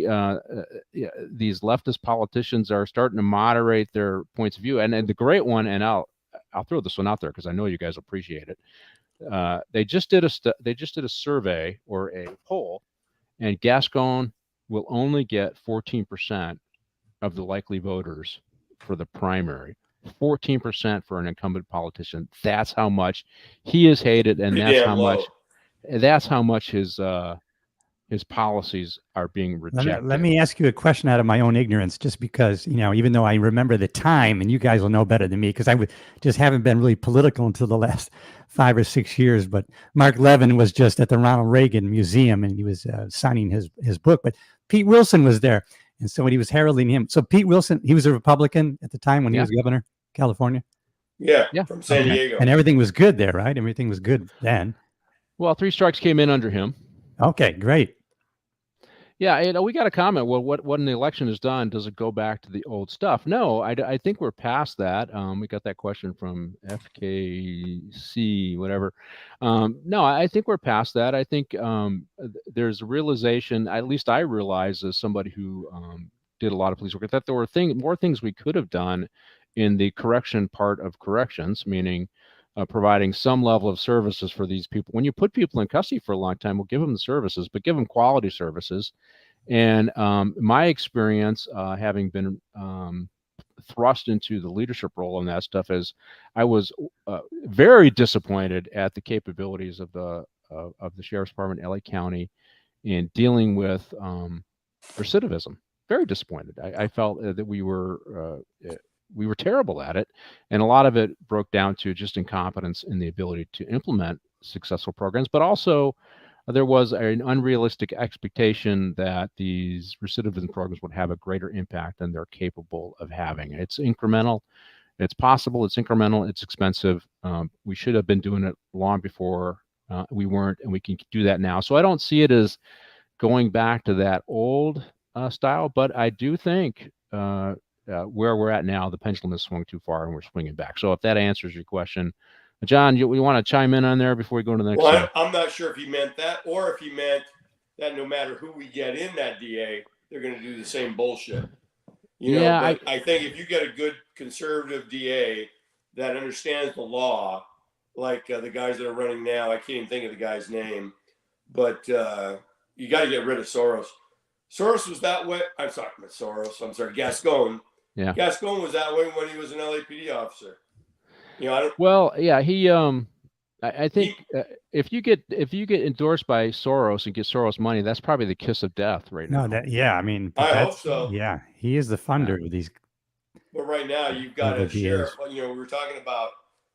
these leftist politicians are starting to moderate their points of view. And the great one, and I'll throw this one out there because I know you guys appreciate it. They just did a survey or a poll, and Gascon will only get 14% of the likely voters for the primary. 14% for an incumbent politician. That's how much he is hated, and that's how much his policies are being rejected. Let me ask you a question out of my own ignorance, just because, even though I remember the time, and you guys will know better than me, because just haven't been really political until the last 5 or 6 years. But Mark Levin was just at the Ronald Reagan Museum, and he was signing his book. But Pete Wilson was there. And so when he was heralding him, so Pete Wilson, he was a Republican at the time when he was governor of California. Yeah, from San Diego. And everything was good there, right? Everything was good then. Well, 3 strikes came in under him. Okay, great. Yeah, we got a comment. Well, when the election is done, does it go back to the old stuff? No, I think we're past that. We got that question from FKC, whatever. No, I think we're past that. I think there's a realization, at least I realize as somebody who did a lot of police work, that there were more things we could have done in the correction part of corrections, meaning providing some level of services for these people. When you put people in custody for a long time, we'll give them the services, but give them quality services. And my experience, having been thrust into the leadership role in that stuff, is I was very disappointed at the capabilities of the Sheriff's Department, LA County, in dealing with recidivism. very disappointed. I felt that we were terrible at it, and a lot of it broke down to just incompetence in the ability to implement successful programs, but also there was an unrealistic expectation that these recidivism programs would have a greater impact than they're capable of having. It's incremental, it's possible, it's incremental, it's expensive. We should have been doing it long before we weren't, and we can do that now. So I don't see it as going back to that old style, but I do think where we're at now, the pendulum has swung too far and we're swinging back. So if that answers your question, John, we want to chime in on there before we go to the next one? Well, I'm not sure if he meant that or if he meant that no matter who we get in that DA, they're going to do the same bullshit. You know, I think if you get a good conservative DA that understands the law, like the guys that are running now, I can't even think of the guy's name, but you got to get rid of Soros. Soros was that way. I'm sorry, Gascon. Yeah. Gascon was that way when he was an LAPD officer. You know, I think if you get endorsed by Soros and get Soros money, that's probably the kiss of death right now. I mean, I hope so. Yeah, he is the funder of these. But right now, you've got a sheriff. You know, we were talking about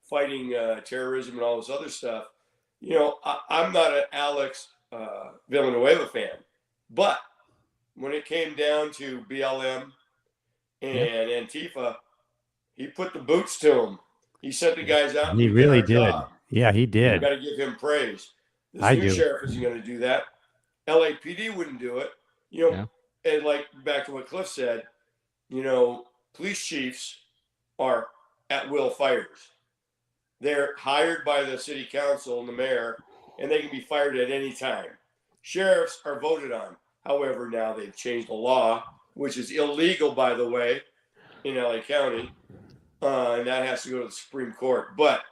fighting terrorism and all this other stuff. You know, I'm not an Alex Villanueva fan, but when it came down to BLM and Antifa, he put the boots to them. He sent the guys out. He really did. Job. Yeah, he did. You got to give him praise. This new sheriff isn't going to do that. LAPD wouldn't do it. You know, and like back to what Cliff said, you know, police chiefs are at will fires. They're hired by the city council and the mayor, and they can be fired at any time. Sheriffs are voted on. However, now they've changed the law, which is illegal, by the way, in LA County. And that has to go to the Supreme Court. But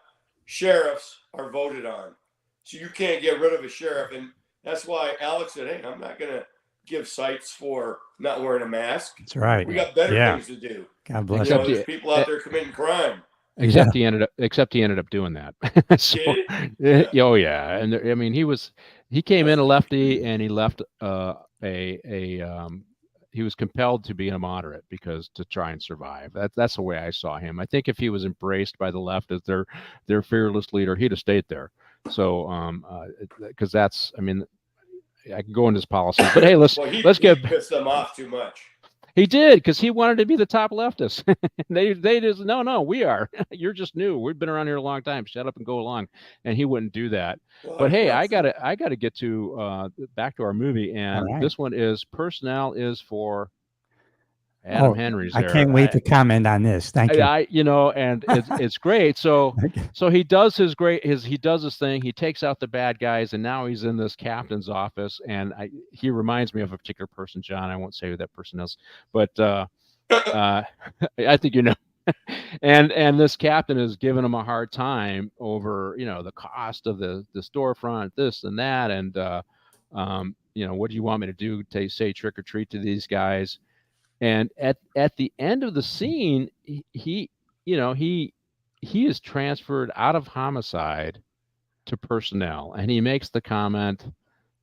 sheriffs are voted on. So you can't get rid of a sheriff. And that's why Alex said, hey, I'm not going to give cites for not wearing a mask. That's right. We got better things to do. God bless you. There's people out there committing crime. Except he ended up doing that. Oh yeah. And I mean, he came in a lefty and he left he was compelled to be a moderate to try and survive. That's the way I saw him. I think if he was embraced by the left as their fearless leader, he'd have stayed there. So, because that's, I mean, I can go into his policy, but hey, let's get pissed them off too much. He did, because he wanted to be the top leftist. they just no, we are. You're just new. We've been around here a long time. Shut up and go along. And he wouldn't do that. Well, but hey, I gotta get to back to our movie, and this one is personnel is for Adam Henry's. I can't wait to comment on this. Thank you. And it's great. So he does his thing. He takes out the bad guys, and now he's in this captain's office. And he reminds me of a particular person, John. I won't say who that person is, but I think you know. And this captain is giving him a hard time over the cost of the storefront, this and that, and what do you want me to do? To say trick or treat to these guys? And at the end of the scene, he is transferred out of homicide to personnel, and he makes the comment,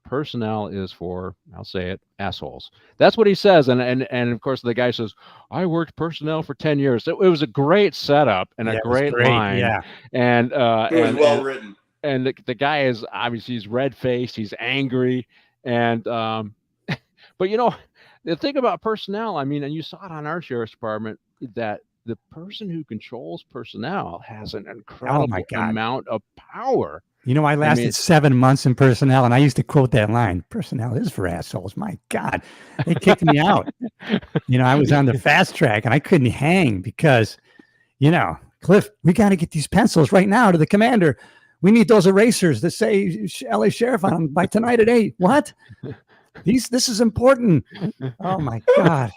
personnel is for, I'll say it, assholes. That's what he says. And of course the guy says, I worked personnel for 10 years. It was a great setup and a great line. Yeah. And it was well written. And the guy is obviously, he's red-faced, he's angry. And but the thing about personnel, I mean, and you saw it on our sheriff's department, that the person who controls personnel has an incredible amount of power. I lasted 7 months in personnel, and I used to quote that line, personnel is for assholes. My God, they kicked me out. I was on the fast track, and I couldn't hang because, Cliff, we got to get these pencils right now to the commander. We need those erasers that say LA Sheriff on them by tonight at 8. What? This is important. Oh my God.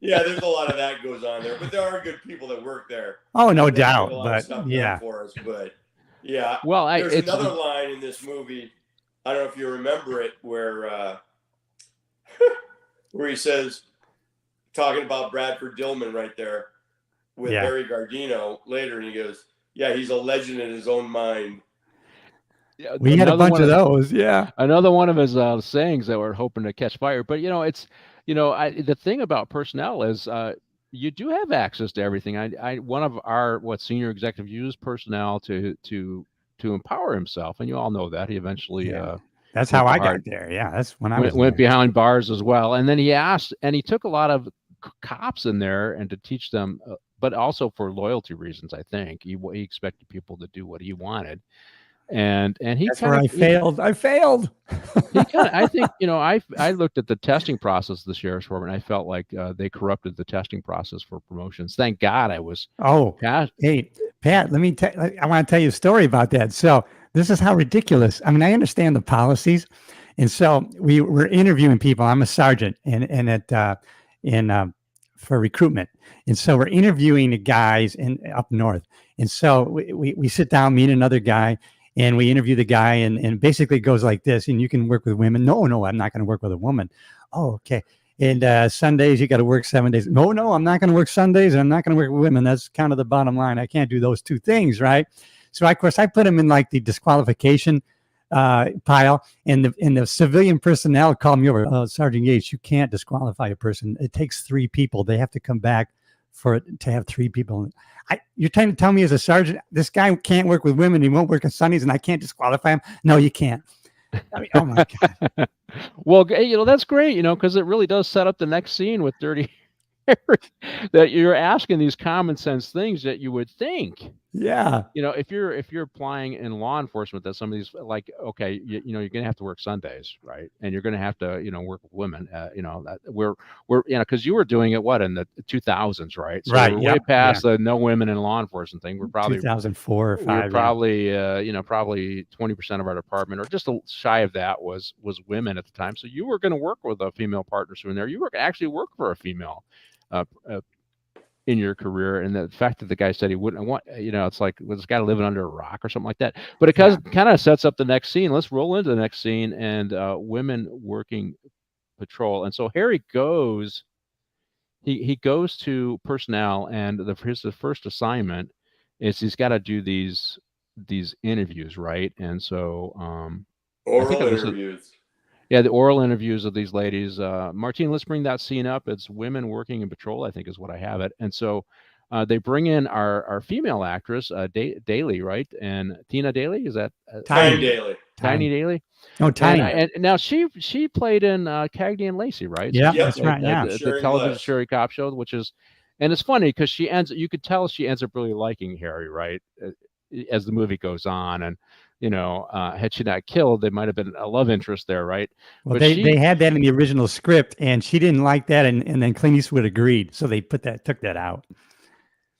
Yeah, there's a lot of that goes on there, but there are good people that work there. Oh, no doubt. But yeah. For us, but yeah. Well, there's another line in this movie. I don't know if you remember it, where he says, talking about Bradford Dillman right there with Harry Gardino later, and he goes, "Yeah, he's a legend in his own mind." Yeah, we had a bunch of those. Yeah, another one of his sayings that we're hoping to catch fire. But The thing about personnel is you do have access to everything. One of our senior executives used personnel to empower himself, and you all know that he eventually that's went how I behind, got there. Yeah, that's when I was went there. behind bars as well. And then he took a lot of cops in there and to teach them, but also for loyalty reasons. I think he expected people to do what he wanted, and he That's where I failed. I failed. I think, I looked at the testing process of the sheriff's department. I felt like they corrupted the testing process for promotions. Thank God I was. Oh, hey, Pat, I want to tell you a story about that. So this is how ridiculous. I mean, I understand the policies. And so we were interviewing people. I'm a sergeant for recruitment. And so we're interviewing the guys up north. And so we sit down, meet another guy, and we interview the guy, and basically it goes like this: and you can work with women. No, I'm not going to work with a woman. Oh, okay. And Sundays, you got to work 7 days. No, I'm not going to work Sundays, and I'm not going to work with women. That's kind of the bottom line. I can't do those two things, right? So, of course, I put him in like the disqualification pile, and the civilian personnel called me over. Sergeant Yates, you can't disqualify a person. It takes 3 people. They have to come back to have 3 people. You're trying to tell me as a sergeant, this guy can't work with women. He won't work on Sundays, and I can't disqualify him? No, you can't. I mean, oh my God. Well, that's great, because it really does set up the next scene with Dirty Harry, that you're asking these common sense things that you would think. Yeah. If you're applying in law enforcement, that some of these, like, okay, you're going to have to work Sundays, right? And you're going to have to, work with women, that we're, because you were doing it, in the 2000s, right? So right. We're way past the no women in law enforcement thing. We're probably 2004 or 5. We're probably, probably 20% of our department, or just shy of that, was women at the time. So you were going to work with a female partner soon there. You were actually work for a female in your career, and the fact that the guy said he wouldn't want, it's like, was this guy living under a rock or something like that? But it kind of sets up the next scene. Let's roll into the next scene, and women working patrol. And so Harry goes, he goes to personnel, and the first assignment is he's got to do these interviews, right? And so oral interviews. The oral interviews of these ladies. Martine, let's bring that scene up. It's women working in patrol, I think is what I have it. And so they bring in our female actress, Daly, right? And Tina Daly, is that? Tiny Daly. Tiny Daly? Oh, Tiny. And now she played in Cagney and Lacey, right? Yeah, so that's right. Yeah. The television Sherry Cop show, which is, and it's funny because you could tell she ends up really liking Harry, right? As the movie goes on. And, had she not killed, there might have been a love interest there, right? Well, they had that in the original script, and she didn't like that, and then Clint Eastwood agreed, so they took that out.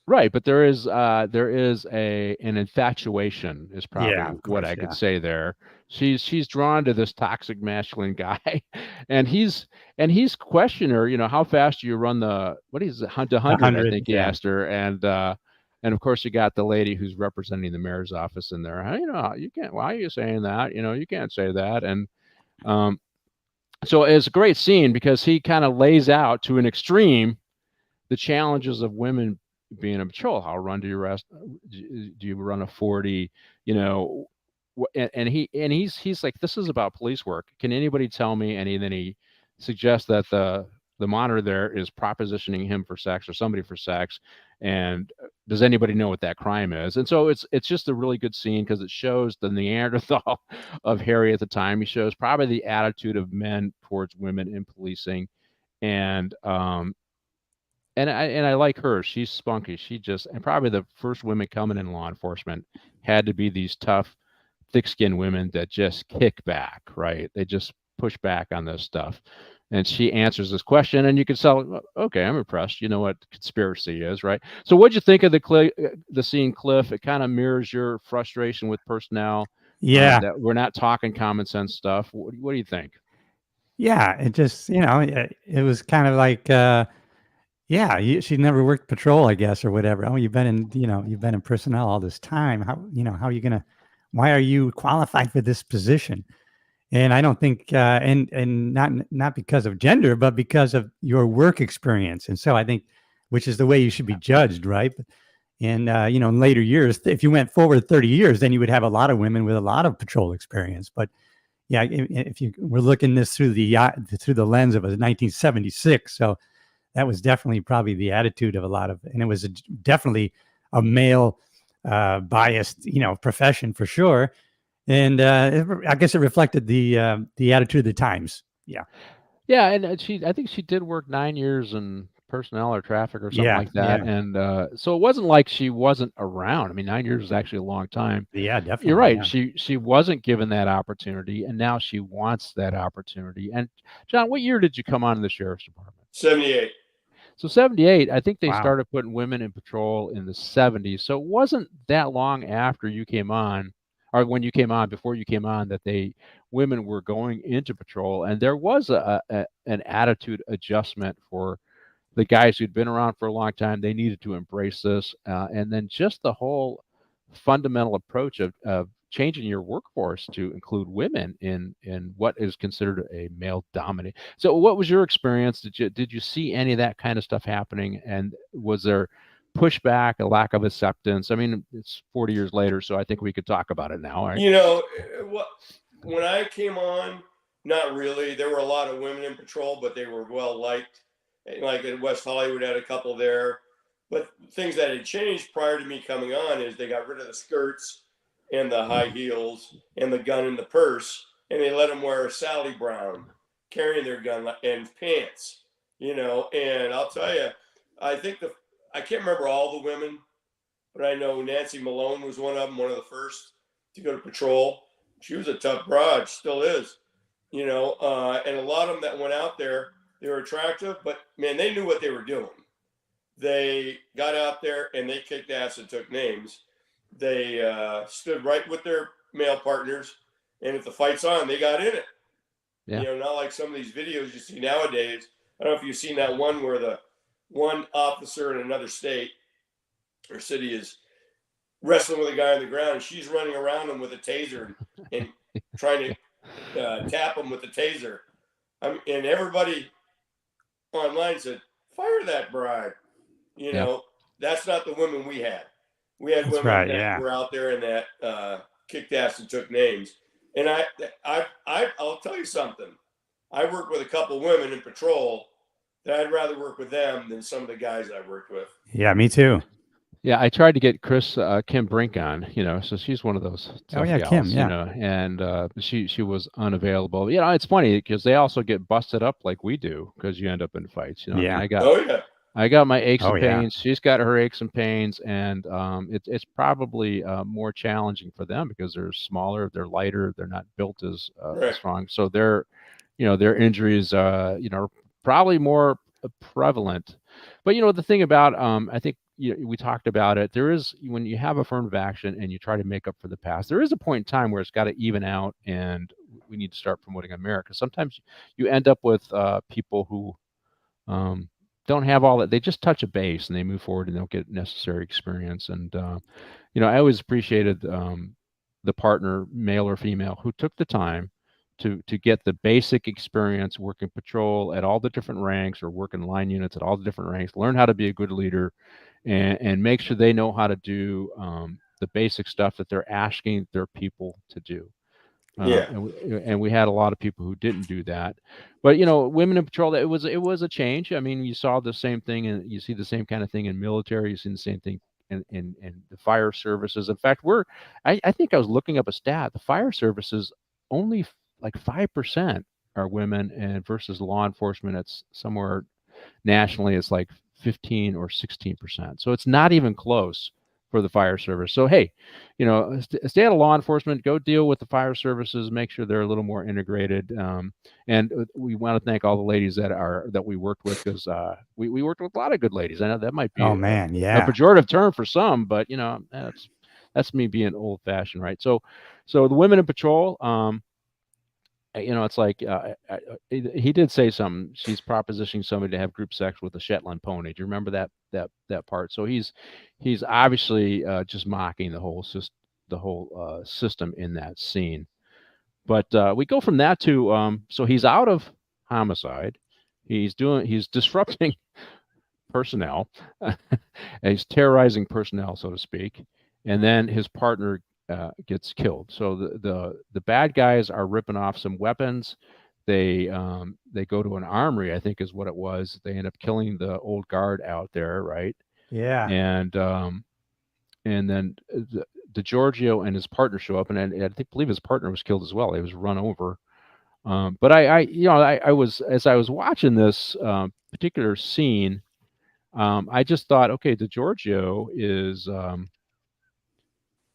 Right, but there is an infatuation is probably what I could say there. She's drawn to this toxic masculine guy, and he's questioning her. How fast do you run the 100? I think he asked her, and of course you got the lady who's representing the mayor's office in there. You can't. Why are you saying that? You can't say that. And so it's a great scene because he kind of lays out to an extreme the challenges of women being a patrol. How do you run a 40? And he's like, this is about police work. Can anybody tell me? And then he suggests that the monitor there is propositioning him for sex or somebody for sex. And does anybody know what that crime is? And so it's just a really good scene because it shows the Neanderthal of Harry at the time. He shows probably the attitude of men towards women in policing. And I like her. She's spunky. And probably the first women coming in law enforcement had to be these tough, thick-skinned women that just kick back, right? They just push back on this stuff. And she answers this question, and you can tell, okay, I'm impressed. You know what conspiracy is, right? So what'd you think of the scene, Cliff? It kind of mirrors your frustration with personnel. Yeah. That we're not talking common sense stuff. What do you think? Yeah, it just, it was kind of like, she never worked patrol, I guess, or whatever. Oh, you've been in personnel all this time. Why are you qualified for this position? And I don't think, and not because of gender, but because of your work experience. And so I think, which is the way you should be judged, right? And, in later years, if you went forward 30 years, then you would have a lot of women with a lot of patrol experience. But, yeah, if you we're looking this through the lens of a 1976, so that was definitely probably the attitude of a lot of, and it was definitely a male biased, profession for sure. And I guess it reflected the attitude of the times. Yeah. Yeah, and I think she did work 9 years in personnel or traffic or something Yeah. like that, Yeah. and so it wasn't like she wasn't around. I mean, 9 years is actually a long time. Yeah. You're Definitely. right. Yeah. She wasn't given that opportunity, and now she wants that opportunity. And John, what year did you come on in the sheriff's department? 78. So 78, I think they Wow. started putting women in patrol in the 70s. So it wasn't that long after you came on, or when you came on, before you came on, that women were going into patrol, and there was an attitude adjustment for the guys who'd been around for a long time. They needed to embrace this, and then just the whole fundamental approach of changing your workforce to include women in what is considered a male dominant. So what was your experience? Did you see any of that kind of stuff happening, and was there pushback, a lack of acceptance? I mean, it's 40 years later, so I think we could talk about it now, right? When I came on, not really. There were a lot of women in patrol, but they were well liked. Like in West Hollywood, had a couple there. But things that had changed prior to me coming on is they got rid of the skirts and the high heels and the gun in the purse, and they let them wear a Sally Brown carrying their gun and pants. And I'll tell you, I think I can't remember all the women, but I know Nancy Malone was one of them, one of the first to go to patrol. She was a tough broad, still is, and a lot of them that went out there, they were attractive, but man, they knew what they were doing. They got out there and they kicked ass and took names. They stood right with their male partners, and if the fight's on, they got in it. Yeah. Not like some of these videos you see nowadays. I don't know if you've seen that one where the one officer in another state or city is wrestling with a guy on the ground, and she's running around him with a taser and trying to tap him with the taser. And everybody online said, "Fire that bride." That's not the women we had. We had That's women right, that yeah. were out there and that kicked ass and took names. And I'll tell you something. I worked with a couple women in patrol that I'd rather work with them than some of the guys I worked with. Yeah, me too. Yeah, I tried to get Kim Brink on, so she's one of those Oh tough yeah, Kim. gals, Yeah. and she was unavailable. It's funny because they also get busted up like we do because you end up in fights. I mean, Yeah. I got my aches Oh and yeah. pains. She's got her aches and pains, and it's probably more challenging for them because they're smaller, they're lighter, they're not built as Right. strong. So their injuries, are probably more prevalent. But the thing about I think we talked about it. There is, when you have affirmative action and you try to make up for the past, there is a point in time where it's got to even out, and we need to start promoting America. Sometimes you end up with people who don't have all that. They just touch a base and they move forward and don't get necessary experience. And I always appreciated the partner, male or female, who took the time to get the basic experience working patrol at all the different ranks, or working line units at all the different ranks, learn how to be a good leader, and make sure they know how to do the basic stuff that they're asking their people to do. And we had a lot of people who didn't do that, but women in patrol, it was a change. I mean, you saw the same thing, and you see the same kind of thing in military. You see the same thing in the fire services. In fact, I think I was looking up a stat. The fire services, only like 5% are women, and versus law enforcement, it's somewhere nationally, it's like 15 or 16%. So it's not even close for the fire service. So hey, stay out of law enforcement, go deal with the fire services, make sure they're a little more integrated. And we want to thank all the ladies that we worked with, because we worked with a lot of good ladies. I know that might be Oh man, a yeah. pejorative term for some, but that's me being old fashioned, right? So the women in patrol, it's like he did say something. She's propositioning somebody to have group sex with a Shetland pony. Do you remember that part? So he's obviously just mocking the whole system in that scene. But we go from that to so he's out of homicide. He's disrupting personnel. He's terrorizing personnel, so to speak. And then his partner gets killed. So the bad guys are ripping off some weapons. They go to an armory, I think is what it was. They end up killing the old guard out there, right? Yeah. And then DiGiorgio and his partner show up, and I believe his partner was killed as well. He was run over. But I was, as I was watching this particular scene, I just thought, okay, DiGiorgio is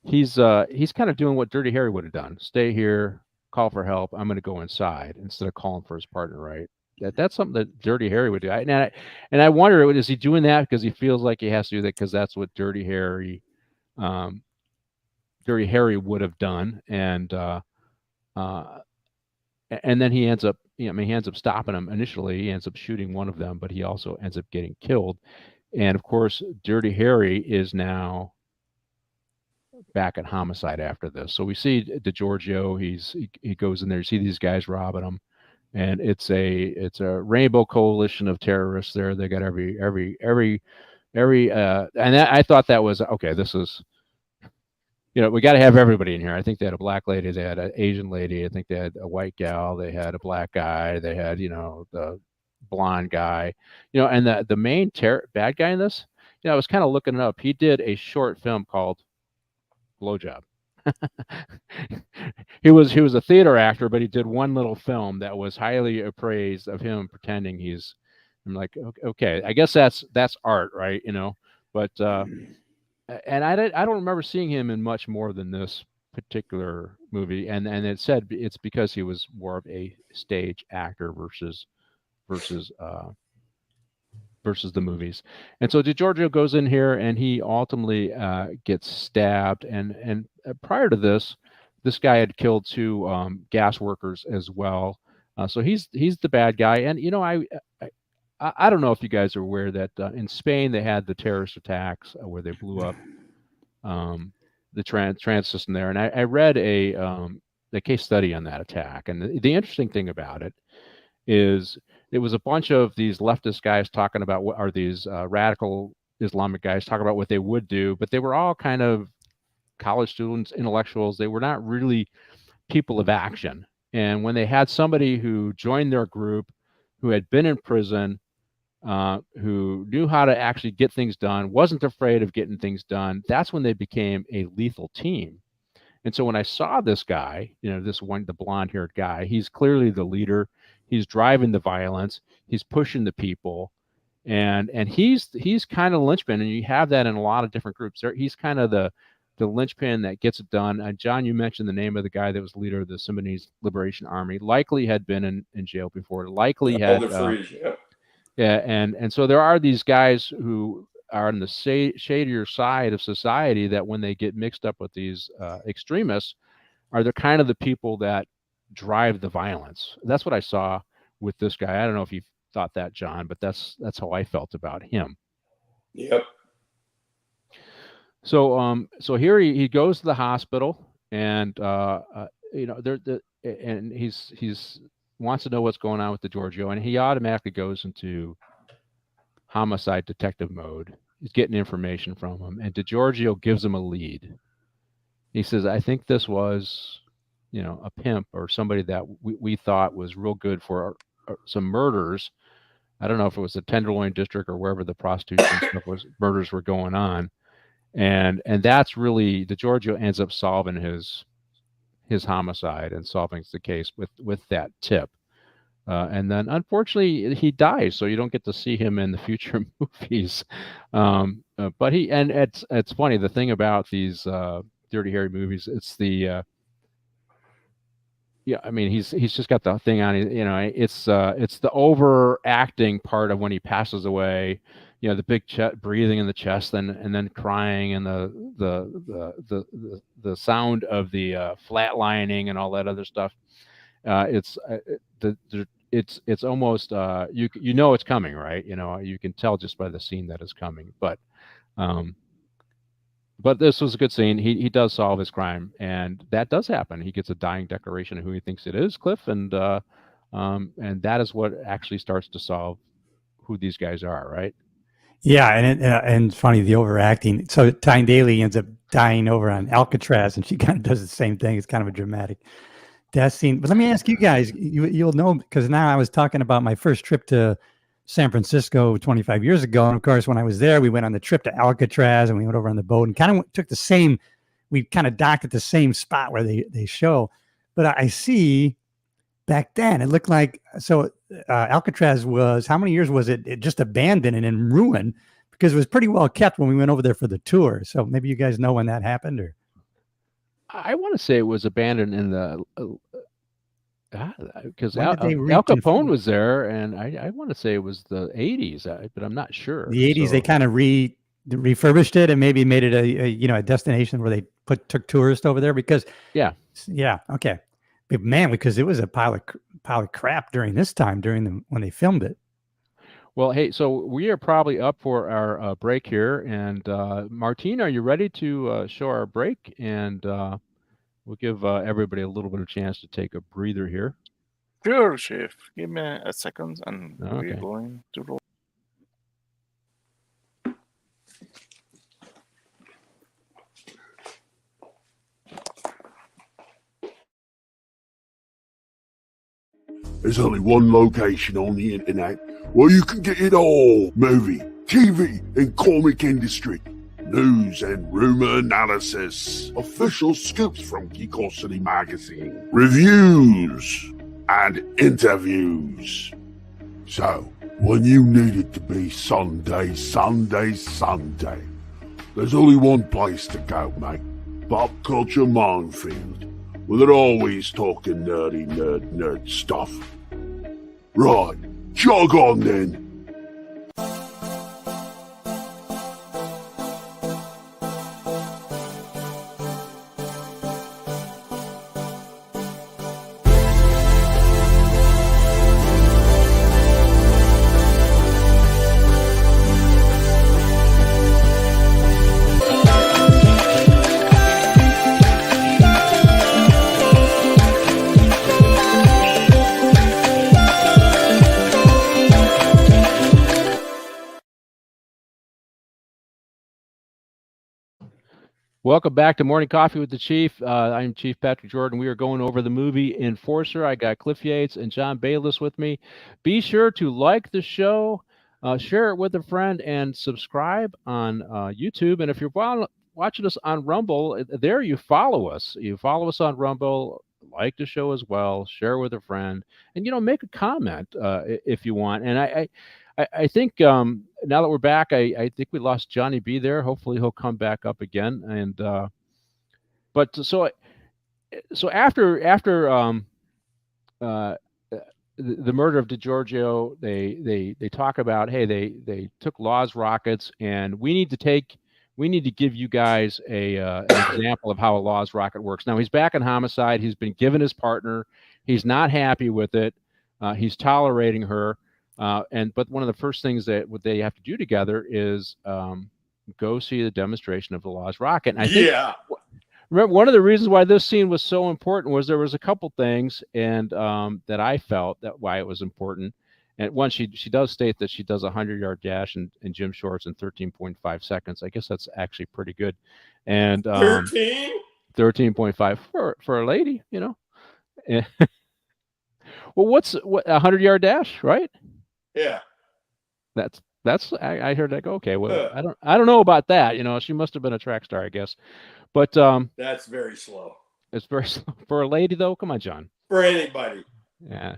he's kind of doing what Dirty Harry would have done. Stay here, call for help. I'm going to go inside instead of calling for his partner, right? That's something that Dirty Harry would do. And I wonder, is he doing that because he feels like he has to do that because that's what Dirty Harry would have done, and then he ends up, he ends up stopping him initially. He ends up shooting one of them, but he also ends up getting killed. And of course, Dirty Harry is now back at homicide after this. So we see DiGiorgio. He goes in there. You see these guys robbing him, and it's a rainbow coalition of terrorists there. They got every and I thought that was okay. This is, we got to have everybody in here. I think they had a black lady, they had an Asian lady, I think they had a white gal, they had a black guy, they had the blonde guy, and the main bad guy in this. I was kind of looking it up. He did a short film called Blowjob. He was a theater actor, but he did one little film that was highly appraised of him pretending he's. I'm like, okay, I guess that's art, right? But and I don't remember seeing him in much more than this particular movie. And it said it's because he was more of a stage actor versus the movies. And so DiGiorgio goes in here and he ultimately gets stabbed. And prior to this guy had killed 2 gas workers as well. So he's the bad guy. And I don't know if you guys are aware that in Spain they had the terrorist attacks where they blew up the trans system there. And I read a case study on that attack. And the interesting thing about it is it was a bunch of these leftist guys talking about what are these radical Islamic guys talking about what they would do, but they were all kind of college students, intellectuals. They were not really people of action. And when they had somebody who joined their group, who had been in prison, who knew how to actually get things done, wasn't afraid of getting things done, that's when they became a lethal team. And so when I saw this guy, the blonde-haired guy, he's clearly the leader. He's driving the violence. He's pushing the people, and he's kind of linchpin. And you have that in a lot of different groups. He's kind of the linchpin that gets it done. John, you mentioned the name of the guy that was leader of the Sudanese Liberation Army. Likely had been in jail before. Likely had. Yeah, and so there are these guys who are on the shadier side of society that when they get mixed up with these extremists, are the kind of the people that drive the violence. That's what I saw with this guy. I don't know if you thought that, John, but that's how I felt about him. Yep. So here he goes to the hospital, and and he's wants to know what's going on with DiGiorgio, and he automatically goes into homicide detective mode. He's getting information from him, and DiGiorgio gives him a lead. He says, I think this was, a pimp or somebody that we thought was real good for some murders. I don't know if it was the Tenderloin district or wherever the prostitution stuff was, murders were going on. And that's really, DiGiorgio ends up solving his homicide and solving the case with that tip. And then unfortunately he dies, so you don't get to see him in the future movies. But it's funny, the thing about these Dirty Harry movies, it's the he's just got the thing on. It's the overacting part of when he passes away. The big breathing in the chest, and then crying, and the sound of the flatlining and all that other stuff. It's almost it's coming, right? You can tell just by the scene that is coming. But this was a good scene. He does solve his crime, and that does happen. He gets a dying declaration of who he thinks it is, Cliff, and that is what actually starts to solve who these guys are, right? Yeah, and it's funny, the overacting. So Tyne Daly ends up dying over on Alcatraz, and she kind of does the same thing. It's kind of a dramatic death scene. But let me ask you guys, you'll know, because now I was talking about my first trip to San Francisco 25 years ago. And of course, when I was there, we went on the trip to Alcatraz and we went over on the boat and kind of took the same, we kind of docked at the same spot where they show. But I see back then, it looked like, so Alcatraz was, how many years was it just abandoned and in ruin? Because it was pretty well kept when we went over there for the tour. So maybe you guys know when that happened, or? I want to say it was abandoned in the because Al Capone was there, and I want to say it was the 80s, but I'm not sure. The 80s, they kind of refurbished it and maybe made it a destination where they took tourists over there because okay, but man, because it was a pile of crap during this time when they filmed it. Well, hey, so we are probably up for our break here, and Martine, are you ready to show our break? And we'll give everybody a little bit of chance to take a breather here. Sure, Chef. Give me a second, and we're going to roll. There's only one location on the internet where you can get it all. Movie, TV, and comic industry. News and rumor analysis. Official scoops from Geekosity magazine. Reviews and interviews. So, when you need it to be Sunday, there's only one place to go, mate. Pop Culture Minefield. Well, they're always talking nerdy nerd stuff. Right, jog on then. Welcome back to Morning Coffee with the Chief. I'm Chief Patrick Jordan. We are going over the movie Enforcer. I got Cliff Yates and John Baylis with me. Be sure to like the show, share it with a friend, and subscribe on YouTube. And if you're watching us on Rumble, there you follow us. You follow us on Rumble, like the show as well, share with a friend, and make a comment if you want. And I think now that we're back, I think we lost Johnny B there. Hopefully he'll come back up again. And but so after the murder of DiGiorgio, they talk about, hey, they took Law's rockets, and we need to give you guys an example of how a Law's rocket works. Now he's back in homicide. He's been given his partner. He's not happy with it. He's tolerating her. But one of the first things that they have to do together is go see the demonstration of the Law's rocket. And I think remember, one of the reasons why this scene was so important was there was a couple things and that I felt that why it was important. And one, she does state that she does a 100-yard dash in gym shorts in 13.5 seconds. I guess that's actually pretty good. And 13.5 for a lady, Well, what a 100-yard dash, right? Yeah. That's I heard that go, okay. Well, I don't know about that. She must have been a track star, I guess. But that's very slow. It's very slow for a lady, though. Come on, John. For anybody. Yeah.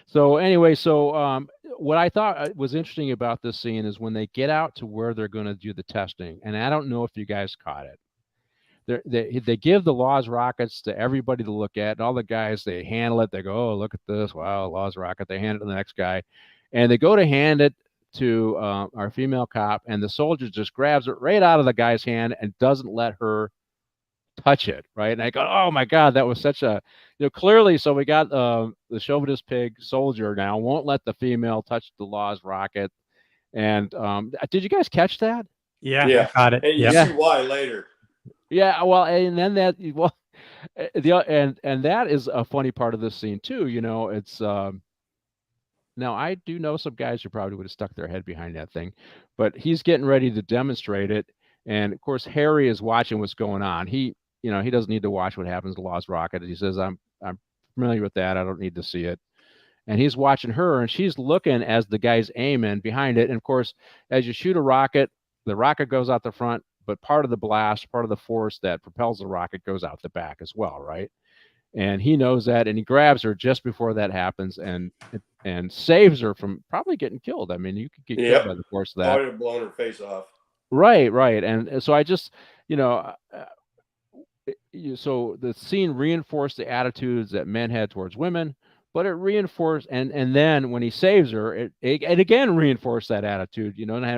So anyway, what I thought was interesting about this scene is when they get out to where they're going to do the testing, and I don't know if you guys caught it. They give the Law's rockets to everybody to look at, and all the guys, they handle it. They go, oh, look at this. Wow, Law's rocket. They hand it to the next guy. And they go to hand it to our female cop, and the soldier just grabs it right out of the guy's hand and doesn't let her touch it, right? And I go, oh, my God, that was such a, clearly, so we got the chauvinist pig soldier now won't let the female touch the Law's rocket. And did you guys catch that? Yeah, I caught it. And you see why later. Yeah, well, and then that, and that is a funny part of this scene, too. It's... Now, I do know some guys who probably would have stuck their head behind that thing, but he's getting ready to demonstrate it. And of course, Harry is watching what's going on. He doesn't need to watch what happens to Lost Rocket. He says, I'm familiar with that. I don't need to see it. And he's watching her, and she's looking as the guy's aiming behind it. And of course, as you shoot a rocket, the rocket goes out the front, but part of the blast, part of the force that propels the rocket goes out the back as well, right? And he knows that, and he grabs her just before that happens and saves her from probably getting killed. I mean, you could get killed by the force of that. Probably blown her face off. Right. And so I just, so the scene reinforced the attitudes that men had towards women, but it reinforced, and then when he saves her, it again reinforced that attitude.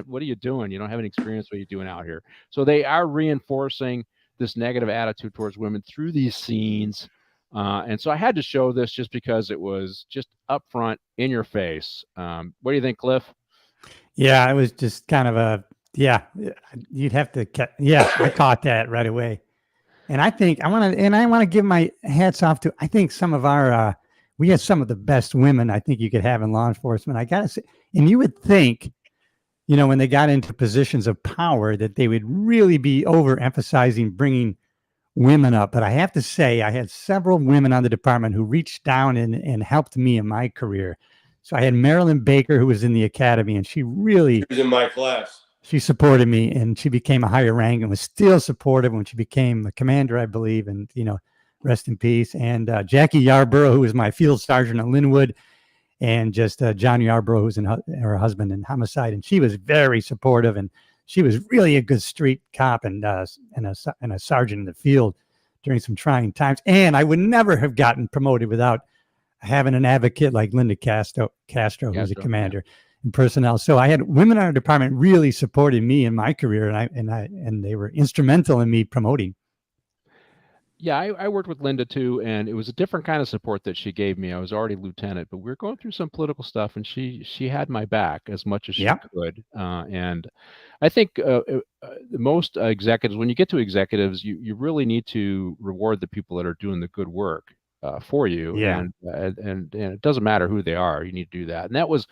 What are you doing? You don't have any experience. What are you doing out here? So they are reinforcing this negative attitude towards women through these scenes. And so I had to show this just because it was just up front in your face. What do you think, Cliff? Yeah, it was just kind of you'd have to, I caught that right away. And I think I want to give my hats off to, I think some of our, we have some of the best women I think you could have in law enforcement. I got to say, and you would think, when they got into positions of power that they would really be overemphasizing bringing women up. But I have to say, I had several women on the department who reached down and helped me in my career. So I had Marilyn Baker, who was in the academy, and she was in my class. She supported me, and she became a higher rank and was still supportive when she became a commander, I believe, and, rest in peace. And Jackie Yarborough, who was my field sergeant at Linwood, and just John Yarborough, who's her husband in homicide. And she was very supportive, and she was really a good street cop and a sergeant in the field during some trying times. And I would never have gotten promoted without having an advocate like Linda Castro, who's a commander in personnel. So I had women in our department really supported me in my career, and they were instrumental in me promoting. Yeah, I worked with Linda too, and it was a different kind of support that she gave me. I was already lieutenant, but we were going through some political stuff, and she had my back as much as she could. And I think most executives, when you get to executives, you really need to reward the people that are doing the good work for you. Yeah. And it doesn't matter who they are. You need to do that. And that was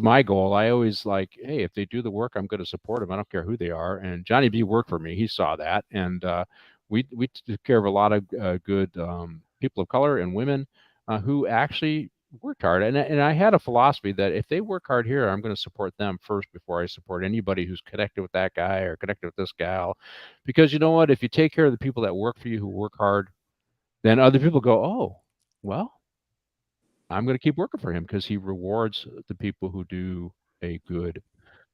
my goal. I always hey, if they do the work, I'm going to support them. I don't care who they are. And Johnny B worked for me. He saw that. And we took care of a lot of good people of color and women who actually worked hard. And I had a philosophy that if they work hard here, I'm going to support them first before I support anybody who's connected with that guy or connected with this gal. Because you know what? If you take care of the people that work for you, who work hard, then other people go, oh, well, I'm going to keep working for him because he rewards the people who do a good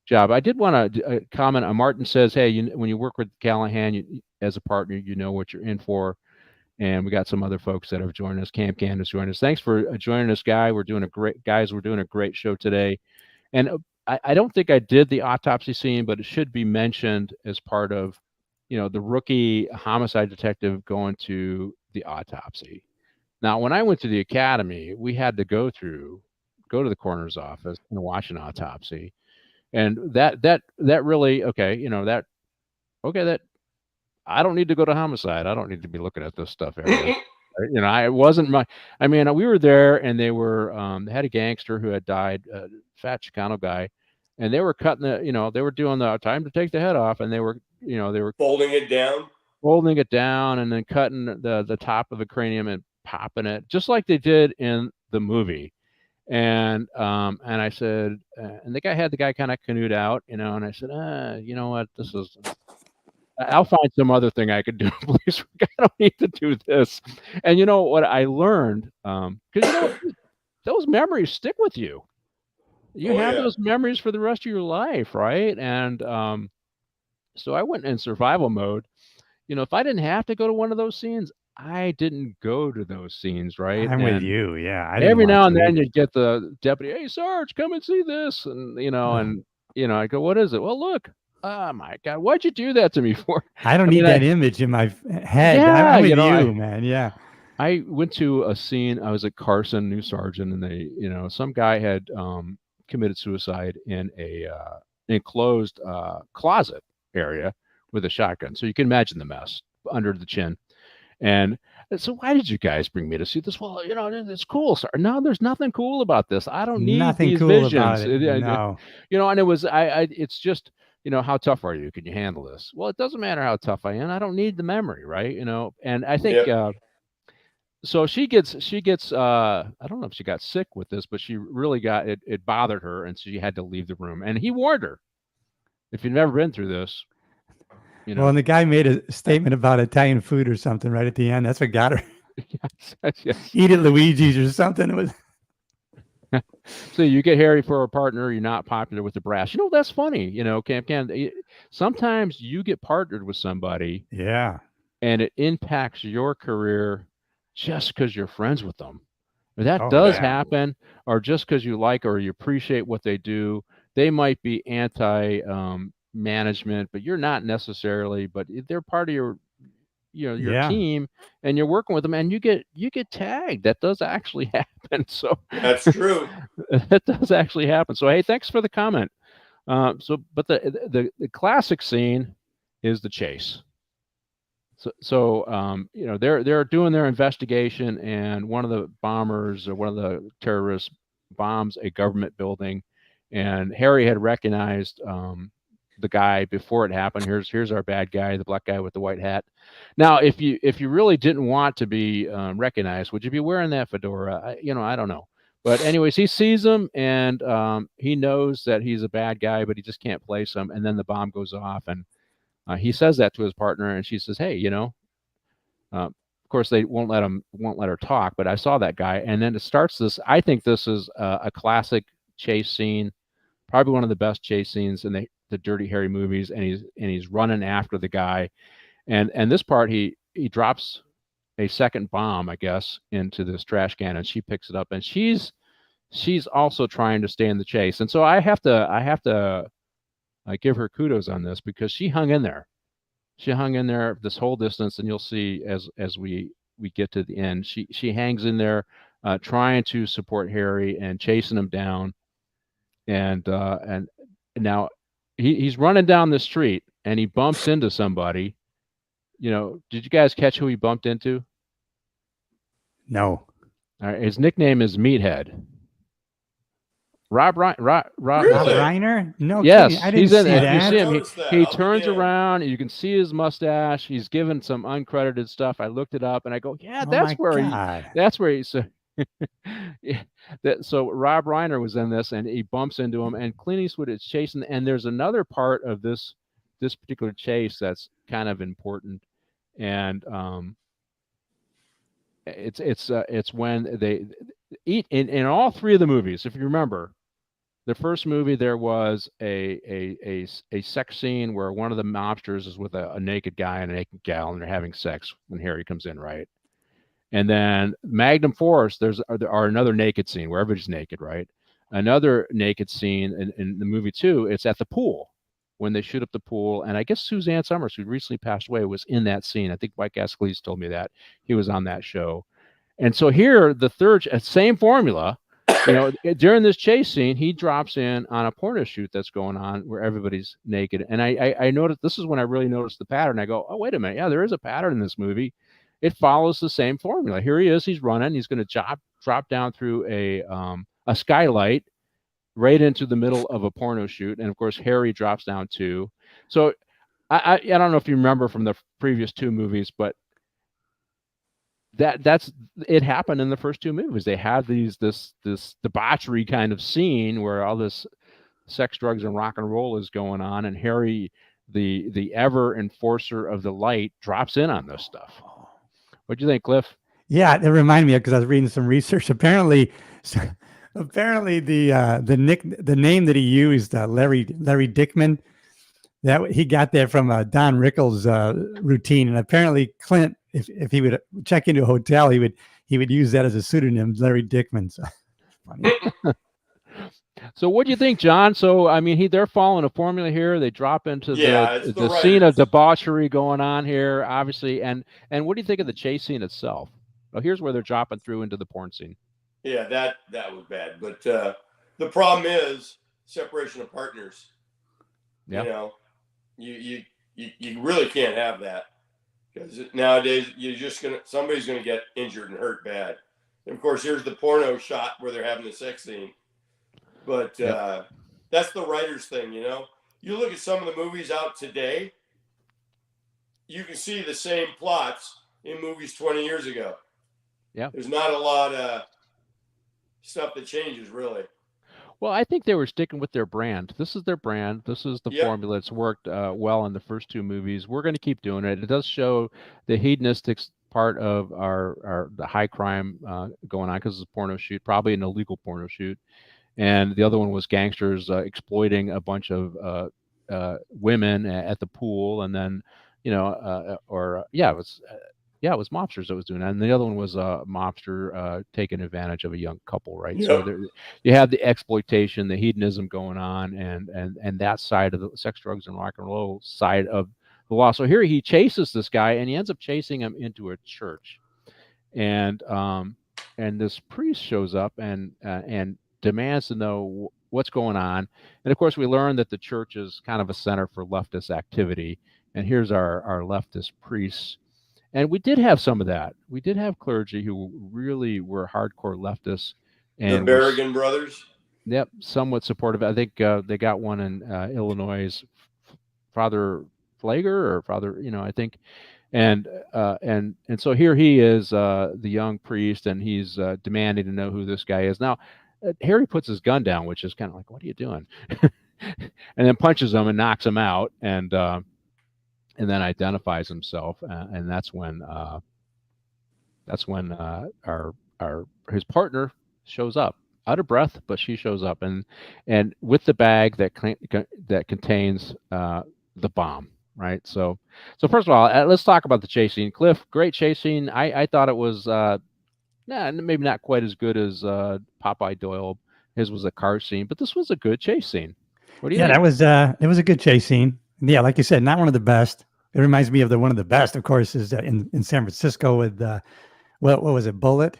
job. I did want to comment on Martin says, hey, when you work with Callahan as a partner, you know what you're in for. And we got some other folks that have joined us. Camp Candace joined us. Thanks for joining us, We're doing a great show today. And I don't think I did the autopsy scene, but it should be mentioned as part of, the rookie homicide detective going to the autopsy. Now, when I went to the academy, we had to go to the coroner's office and watch an autopsy. And that really, that I don't need to go to homicide. I don't need to be looking at this stuff every day. It wasn't we were there, and they had a gangster who had died, fat Chicano guy, and they were cutting they were doing the time to take the head off, and they were folding it down and then cutting the top of the cranium and popping it just like they did in the movie. And I said, and the guy had the guy kind of canoed out, and I said, you know what, I'll find some other thing I could do, please. I don't need to do this. And you know what I learned, because those memories stick with you. You have those memories for the rest of your life, right? And so I went in survival mode. If I didn't have to go to one of those scenes, I didn't go to those scenes, right? I'm with you, yeah. Every now and then you'd get the deputy, hey, Sarge, come and see this. And, I go, what is it? Well, look, oh my God, what'd you do that to me for? I don't need that image in my head. Yeah, I'm with you, man, yeah. I went to a scene, I was at Carson, new sergeant, and they, some guy had committed suicide in a enclosed closet area with a shotgun. So you can imagine the mess under the chin. And so why did you guys bring me to see this? Well, it's cool, sir. No, there's nothing cool about this. I don't need nothing these cool visions. about it. No. And it was, it's just, how tough are you? Can you handle this? Well, it doesn't matter how tough I am. I don't need the memory, right? And I think so she gets I don't know if she got sick with this, but she really got it bothered her, and she had to leave the room. And he warned her, if you've never been through this, Well, and the guy made a statement about Italian food or something right at the end. That's what got her. Yes. Eat at Luigi's or something. It was. So you get Harry for a partner, you're not popular with the brass. That's funny. Camp Can. Sometimes you get partnered with somebody, and it impacts your career just because you're friends with them. That does happen, or just because you like or you appreciate what they do. They might be anti management, but you're not necessarily. But they're part of your team, and you're working with them, and you get tagged. That does actually happen. So that's true. That does actually happen. So hey, thanks for the comment. But the classic scene is the chase. So they're doing their investigation, and one of the bombers or one of the terrorists bombs a government building, and Harry had recognized the guy before it happened. Here's our bad guy, the black guy with the white hat. Now, if you really didn't want to be recognized, would you be wearing that fedora? I don't know. But anyways, he sees him, and he knows that he's a bad guy, but he just can't place him. And then the bomb goes off, and he says that to his partner, and she says, "Hey, of course they won't let her talk, but I saw that guy." And then it starts this. I think this is a classic chase scene, probably one of the best chase scenes in the Dirty Harry movies. And he's running after the guy, and this part he drops a second bomb, I guess, into this trash can, and she picks it up, and she's also trying to stay in the chase. And so I have to give her kudos on this, because she hung in there. She hung in there this whole distance, and you'll see as we get to the end, she hangs in there, trying to support Harry and chasing him down. And now he's running down the street, and he bumps into somebody. Did you guys catch who he bumped into? No. All right, his nickname is Meathead. Rob Reiner? No, yes, kidding. I didn't he's see in it. that. You see him. He turns around, and you can see his mustache. He's given some uncredited stuff. I looked it up, and I go, yeah, that's where he. So, so Rob Reiner was in this, and he bumps into him, and Clint Eastwood is chasing. And there's another part of this particular chase that's kind of important, and it's when they eat in all three of the movies. If you remember, the first movie, there was a sex scene where one of the mobsters is with a naked guy and a naked gal, and they're having sex when Harry comes in, right? And then Magnum Force, there are another naked scene where everybody's naked, right? Another naked scene in the movie 2, it's at the pool when they shoot up the pool. And I guess Suzanne Summers, who recently passed away, was in that scene. I think Mike Ascalese told me that. He was on that show. And so here, the third, same formula, during this chase scene, he drops in on a porno shoot that's going on where everybody's naked. And I noticed, this is when I really noticed the pattern. I go, oh, wait a minute. Yeah, there is a pattern in this movie. It follows the same formula. Here he is. He's running. He's going to drop down through a skylight right into the middle of a porno shoot. And of course, Harry drops down too. So I don't know if you remember from the previous 2 movies, but that's it happened in the first 2 movies. They had this debauchery kind of scene where all this sex, drugs, and rock and roll is going on, and Harry, the ever enforcer of the light, drops in on this stuff. What do you think, Cliff? Yeah, it reminded me, because I was reading some research. Apparently the name that he used, Larry Dickman, that he got that from Don Rickles' routine. And apparently Clint, if he would check into a hotel, he would use that as a pseudonym, Larry Dickman. So funny. So what do you think, John? So I mean, they're following a formula here. They drop into the scene of debauchery going on here, obviously. And what do you think of the chase scene itself? Well, here's where they're dropping through into the porn scene. Yeah, that was bad. But the problem is separation of partners. Yeah. You really can't have that, because nowadays somebody's gonna get injured and hurt bad. And of course, here's the porno shot where they're having the sex scene. But that's the writer's thing, You you look at some of the movies out today, you can see the same plots in movies 20 years ago. Yeah. There's not a lot of stuff that changes, really. Well, I think they were sticking with their brand. This is their brand. This is the formula. It's worked well in the first two movies. We're going to keep doing it. It does show the hedonistic part of the high crime going on, because it's a porno shoot, probably an illegal porno shoot. And the other one was gangsters exploiting a bunch of women at the pool, and then it was mobsters that was doing that, and the other one was a mobster taking advantage of a young couple, right? Yep. So there, you have the exploitation, the hedonism going on, and that side of the sex, drugs, and rock and roll side of the law. So here he chases this guy, and he ends up chasing him into a church, and this priest shows up and demands to know what's going on. And of course, we learn that the church is kind of a center for leftist activity. And here's our leftist priests. And we did have some of that. We did have clergy who really were hardcore leftists. And the Berrigan brothers. Yep, somewhat supportive. I think they got one in Illinois, Father Flager or Father, I think. And so here he is, the young priest, and he's demanding to know who this guy is. Now, Harry puts his gun down, which is kind of like, what are you doing? And then punches him and knocks him out, and then identifies himself, and that's when his partner shows up, out of breath, but she shows up, and with the bag that contains the bomb, right? So first of all, let's talk about the chase scene. Cliff, great chase scene. I thought it was maybe not quite as good as Popeye Doyle. His was a car scene, but this was a good chase scene. What do you think? It was a good chase scene. Yeah, like you said, not one of the best. It reminds me of one of the best, of course, is in San Francisco with what was it, Bullet?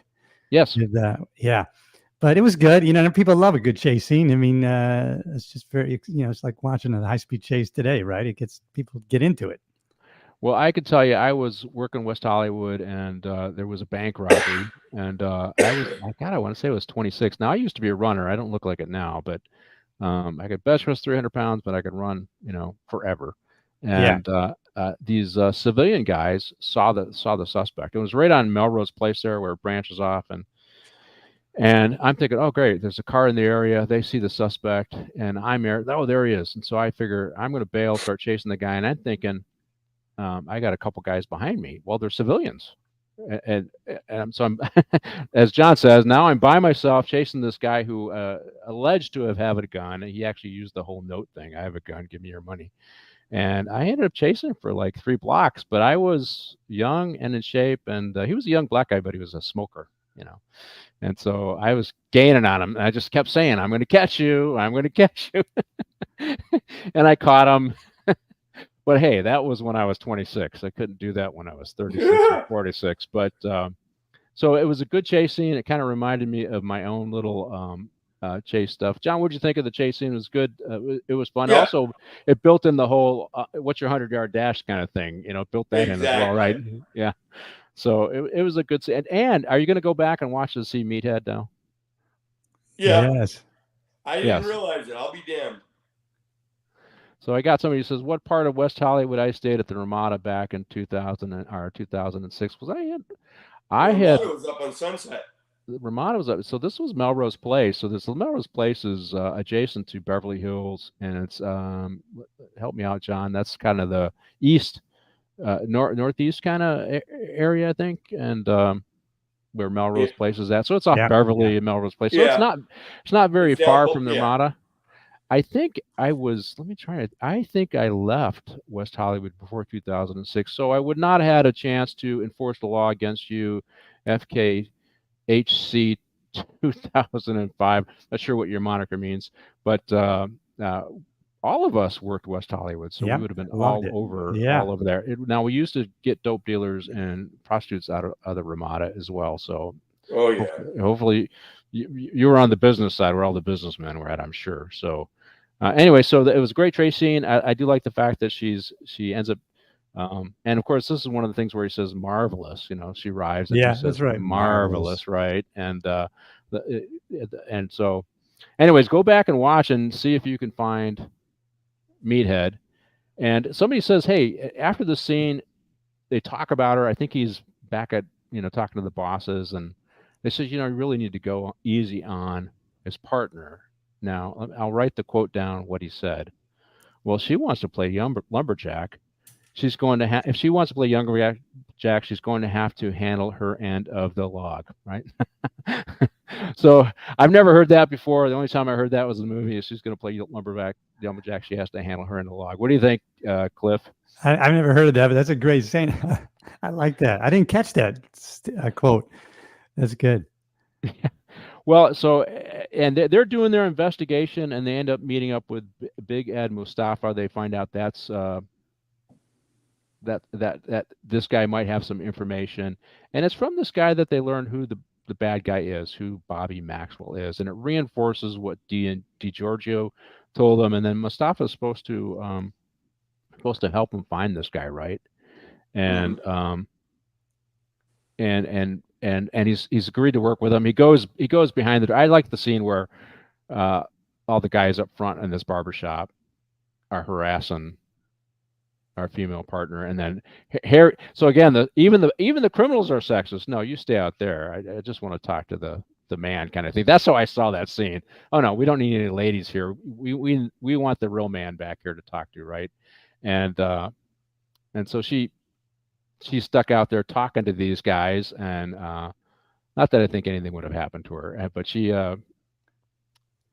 Yes. With, but it was good. People love a good chase scene. I mean, it's just very, it's like watching a high-speed chase today, right? It gets people get into it. Well, I could tell you, I was working West Hollywood, and there was a bank robbery, and I want to say it was 26. Now, I used to be a runner. I don't look like it now, but I could bench press 300 pounds, but I could run, forever. And these civilian guys saw the suspect. It was right on Melrose Place there, where it branches off, and I'm thinking, oh great, there's a car in the area. They see the suspect, and I'm there. Oh, there he is. And so I figure I'm going to bail, start chasing the guy, and I'm thinking, I got a couple guys behind me. Well, they're civilians, and so I'm, as John says, now I'm by myself chasing this guy who alleged to have had a gun. He actually used the whole note thing. I have a gun. Give me your money. And I ended up chasing him for like 3 blocks, but I was young and in shape, and he was a young black guy, but he was a smoker, And so I was gaining on him. And I just kept saying, I'm going to catch you. I'm going to catch you. And I caught him. But hey, that was when I was 26. I couldn't do that when I was 36 or 46. But so it was a good chase scene. It kind of reminded me of my own little chase stuff. John, what'd you think of the chase scene? It was good. It was fun. Yeah. Also, it built in the whole what's your 100-yard dash kind of thing. Built that in as well, right? Yeah. So it was a good scene. And are you going to go back and watch to see Meathead now? Yeah. Yes. I didn't realize it. I'll be damned. So I got somebody who says, what part of West Hollywood I stayed at the Ramada back in 2006? Was I had Ramada was up on Sunset. The Ramada was up. So this was Melrose Place. So this Melrose Place is adjacent to Beverly Hills, and it's help me out, John. That's kind of the east, northeast kind of area, I think, and where Melrose Place is at. So it's off Beverly and Melrose Place. So it's not very far from the Ramada. I think I was. Let me try it. I think I left West Hollywood before 2006, so I would not have had a chance to enforce the law against you, FKHC 2005. Not sure what your moniker means, but all of us worked West Hollywood, so we would have been all over there. Now we used to get dope dealers and prostitutes out of the Ramada as well. So, hopefully, you were on the business side where all the businessmen were at, I'm sure. So, anyway, so it was a great trace scene. I do like the fact that she ends up, and of course, this is one of the things where he says marvelous. She arrives. And she says, that's right. Marvelous, right? And so, anyways, go back and watch and see if you can find meathead. And somebody says, hey, after the scene, they talk about her. I think he's back at, talking to the bosses, and they said, you really need to go easy on his partner. Now, I'll write the quote down what he said. Well, she wants to play lumberjack. She's going to if she wants to play lumberjack, she's going to have to handle her end of the log, right? So I've never heard that before. The only time I heard that was in the movie. Is she's going to play lumberjack. She has to handle her end of the log. What do you think, Cliff? I've never heard of that, but that's a great saying. I like that. I didn't catch that quote. That's good. Well, so, and they're doing their investigation, and they end up meeting up with Big Ed Mustafa. They find out that's that this guy might have some information, and it's from this guy that they learn who the bad guy is, who Bobby Maxwell is, and it reinforces what DiGiorgio told them. And then Mustafa is supposed to help him find this guy, right? And and he's agreed to work with him. He goes behind the door. I like the scene where all the guys up front in this barbershop are harassing our female partner, and then Harry. So again, even the criminals are sexist. No, you stay out there. I just want to talk to the man, kind of thing. That's how I saw that scene. Oh no, we don't need any ladies here. We want the real man back here to talk to, right? And so she's stuck out there talking to these guys, and not that I think anything would have happened to her, but she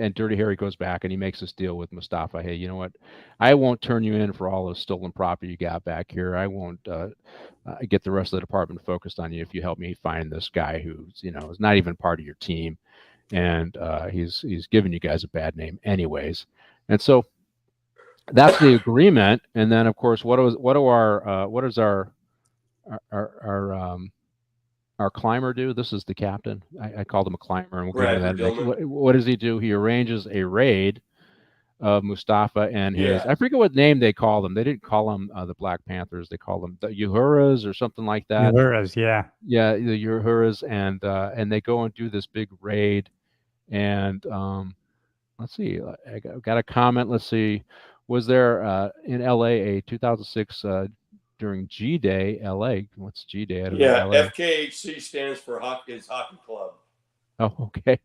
and Dirty Harry goes back and he makes this deal with Mustafa. Hey, you know what? I won't turn you in for all the stolen property you got back here. I won't get the rest of the department focused on you if you help me find this guy who's, is not even part of your team, and he's giving you guys a bad name anyways. And so that's the agreement. And then of course, what does our climber do? This is the captain. I called him a climber, and we'll get into that. What does he do? He arranges a raid of Mustafa and his. I forget what name they call them. They didn't call them the Black Panthers. They call them the Uhuras or something like that. Uhuras, yeah. Yeah, the Uhuras, and they go and do this big raid. And let's see. I got a comment. Let's see. Was there in L.A. a 2006 during G-Day, L.A.? What's G-Day? FKHC stands for Hockey Club. Oh, okay.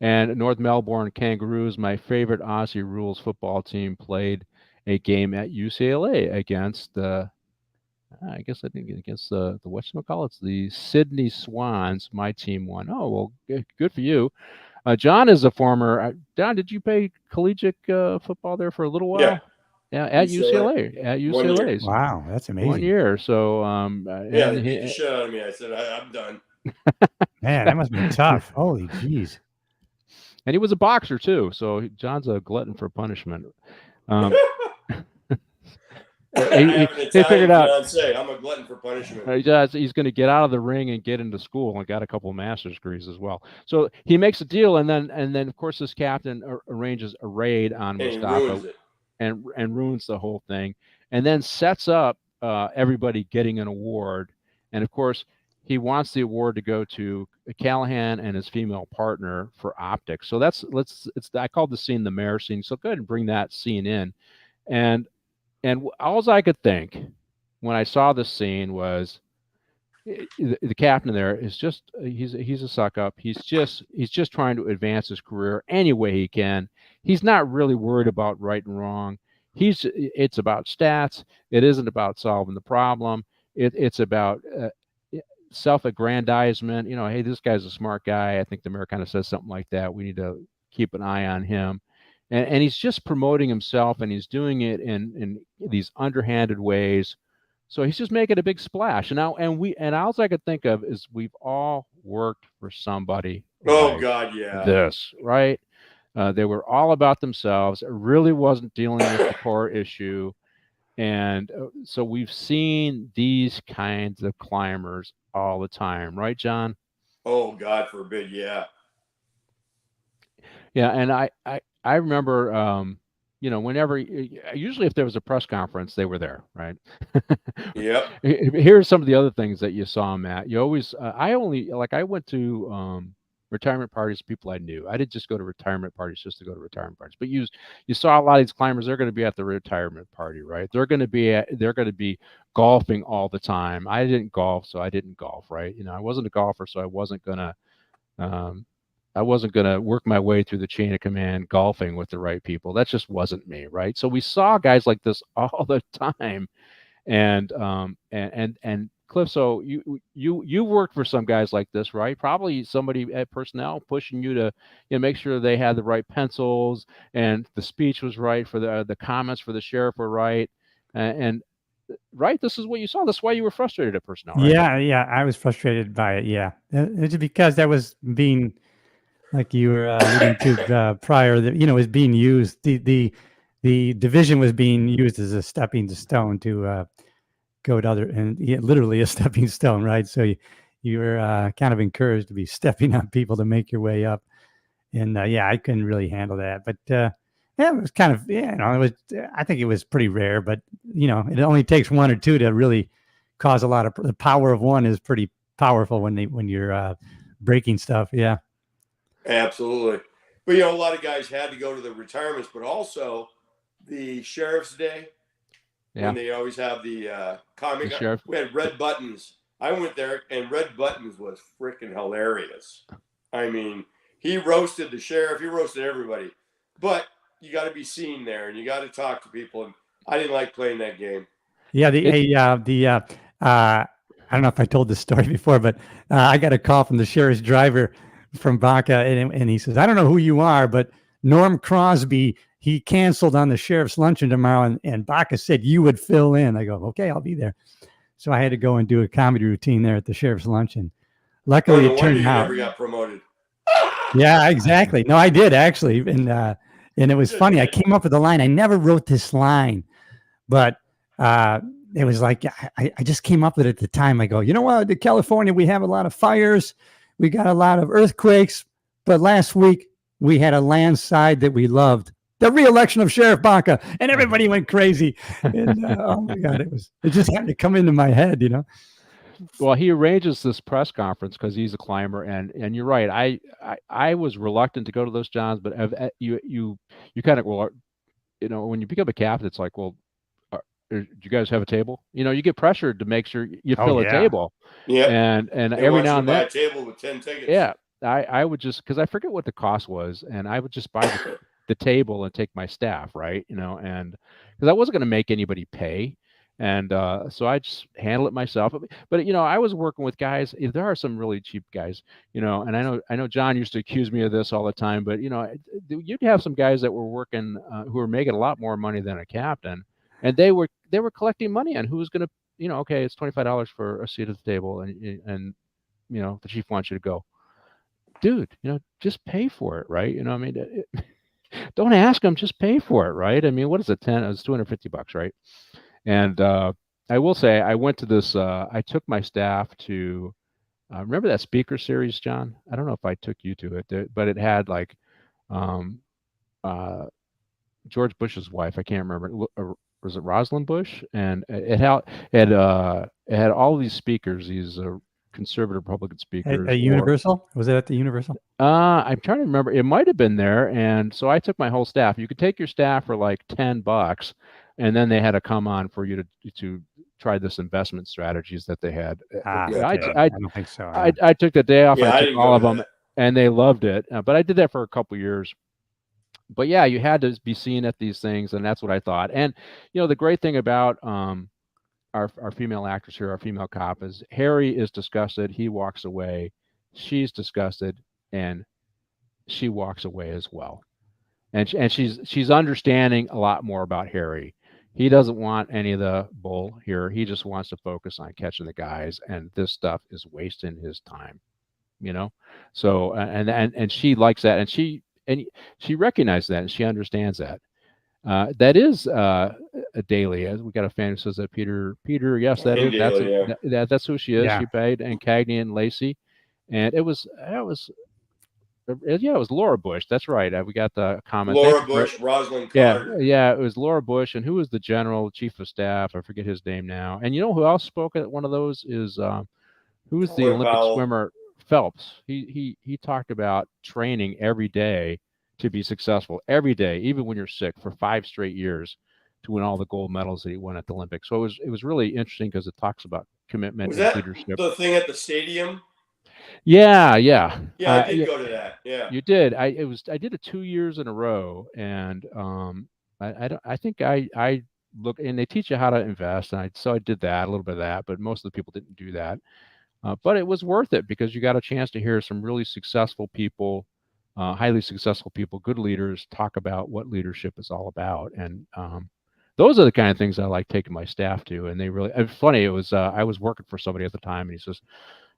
And North Melbourne Kangaroos, my favorite Aussie rules football team, played a game at UCLA against the whatchamacallits, the Sydney Swans. My team won. Oh, well, good for you. John is a former. John, did you play collegiate football there for a little while? Yeah, at UCLA. At UCLA. Wow, that's amazing. 1 year. So they beat the shit out of me. I said, I'm done. Man, that must be tough. Holy jeez. And he was a boxer too. So John's a glutton for punishment. He figured out. I'm a glutton for punishment. He's going to get out of the ring and get into school, and got a couple of master's degrees as well. So he makes a deal, and then of course this captain arranges a raid on Mustafa and ruins the whole thing, and then sets up everybody getting an award. And of course he wants the award to go to Callahan and his female partner for optics. So I called the scene the mayor scene. So go ahead and bring that scene in. And all I could think when I saw this scene was the captain there is just he's a suck up. He's just trying to advance his career any way he can. He's not really worried about right and wrong. It's about stats. It isn't about solving the problem. It's about self-aggrandizement. Hey, this guy's a smart guy. I think the mayor kind of says something like that. We need to keep an eye on him. And he's just promoting himself, and he's doing it in these underhanded ways. So he's just making a big splash. And all I could think of is we've all worked for somebody. Oh God, yeah. This, right? They were all about themselves. It really wasn't dealing with the core issue. And so we've seen these kinds of climbers all the time, right, John? Oh, God forbid, yeah. Yeah, and I remember, whenever, usually if there was a press conference, they were there, right? Yep. Here's some of the other things that you saw, Matt. You always, I went to retirement parties, people I knew. I didn't just go to retirement parties just to go to retirement parties. But you saw a lot of these climbers. They're going to be at the retirement party, right? They're going to be golfing all the time. I didn't golf, so I didn't golf, right? I wasn't a golfer, so I wasn't gonna work my way through the chain of command golfing with the right people. That just wasn't me, right? So we saw guys like this all the time, and Cliff, so you worked for some guys like this, right? Probably somebody at personnel pushing you to make sure they had the right pencils and the speech was right, for the comments for the sheriff were right, and right. This is what you saw. That's why you were frustrated at personnel, right? Yeah, I was frustrated by it. Yeah, it's because that was being, like you were alluding to prior, that was being used. The division was being used as a stepping stone to go to other, and literally a stepping stone, right? So you were kind of encouraged to be stepping on people to make your way up, and I couldn't really handle that. But it was kind of it was. I think it was pretty rare, but it only takes one or two to really cause a lot of. The power of one is pretty powerful when you're breaking stuff. Yeah. Absolutely. But, a lot of guys had to go to the retirements, but also the Sheriff's Day, when they always have the comic. We had Red Buttons. I went there, and Red Buttons was freaking hilarious. I mean, he roasted the sheriff. He roasted everybody. But you got to be seen there, and you got to talk to people. And I didn't like playing that game. Yeah, I don't know if I told this story before, but I got a call from the sheriff's driver from Baca, and he says, I don't know who you are, but Norm Crosby, he canceled on the sheriff's luncheon tomorrow, and Baca said you would fill in. I go, okay, I'll be there. So I had to go and do a comedy routine there at the sheriff's luncheon. Luckily, it turned out. Never got promoted. Yeah, exactly. No, I did actually, and it was funny. I came up with a line. I never wrote this line, but it was like I just came up with it at the time. I go, you know what? In California, we have a lot of fires. We got a lot of earthquakes, but last week we had a landslide that we loved. The re-election of Sheriff Baca, and everybody went crazy. And, oh my God, it just had to come into my head, Well, he arranges this press conference because he's a climber, and you're right. I was reluctant to go to those, Johns, but you kind of, well, when you become a captain, it's like, well, do you guys have a table? You get pressured to make sure you fill a table. Yeah. And every now and then, buy a table with 10 tickets. Yeah. I would just, because I forget what the cost was, and I would just buy the table and take my staff, right? And because I wasn't going to make anybody pay. And so I just handle it myself. But I was working with guys. There are some really cheap guys, and I know John used to accuse me of this all the time. But you'd have some guys that were working who were making a lot more money than a captain, and they were collecting money on who's going to, okay, it's $25 for a seat at the table, and the chief wants you to go, dude. Just pay for it, right? I mean, don't ask them, just pay for it, right? I mean, what is it? It's $250, right? And I will say, I went to this. I took my staff to remember that speaker series, John. I don't know if I took you to it, but it had like George Bush's wife. I can't remember. Was it Rosalind Bush? And it had all these speakers, these conservative Republican speakers. At Universal? Was it at the Universal? I'm trying to remember. It might have been there. And so I took my whole staff. You could take your staff for like $10. And then they had to come on for you to try this investment strategies that they had. I don't think so. I took the day off. Yeah, I took all of them, and they loved it. But I did that for a couple years. But yeah, you had to be seen at these things, and that's what I thought. And the great thing about our female actress here, our female cop, is Harry is disgusted. He walks away. She's disgusted, and she walks away as well. And she's understanding a lot more about Harry. He doesn't want any of the bull here. He just wants to focus on catching the guys, and this stuff is wasting his time, So and she likes that, and she recognizes that, and she understands that. That is a Daly. We got a fan who says that Peter. Yes, that is. Daly, That's who she is. Yeah. She paid, and Cagney and Lacey, and it was. Yeah, it was Laura Bush. That's right. We got the comment. Laura Bush, Rosalind Carter. Yeah, it was Laura Bush, and who was the general chief of staff? I forget his name now. And who else spoke at one of those is who's the Olympic swimmer Phelps, he talked about training every day to be successful every day, even when you're sick, for 5 straight years to win all the gold medals that he won at the Olympics. So it was really interesting because it talks about commitment Was and that leadership. the thing at the stadium? Yeah. I did go to that. Yeah, you did. I did it 2 years in a row, and I think I look, and they teach you how to invest, and so I did that, a little bit of that, but most of the people didn't do that. But it was worth it because you got a chance to hear some really successful people, highly successful people, good leaders talk about what leadership is all about. And those are the kind of things I like taking my staff to. And they really, it's funny, it was, I was working for somebody at the time, and he says,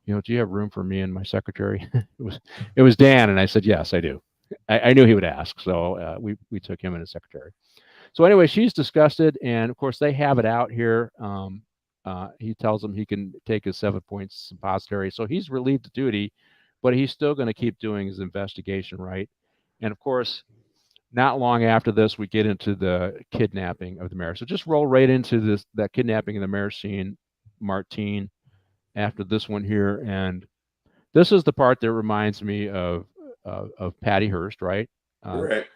do you have room for me and my secretary? it was Dan. And I said, yes, I do. I knew he would ask. So we took him and his secretary. So anyway, she's disgusted. And of course they have it out here. He tells him he can take his 7-point suppository. So he's relieved of duty, but he's still going to keep doing his investigation, right? And of course, not long after this, we get into the kidnapping of the mayor. So just roll right into that kidnapping of the mayor scene, Martine, after this one here. And this is the part that reminds me of Patty Hearst, right? right.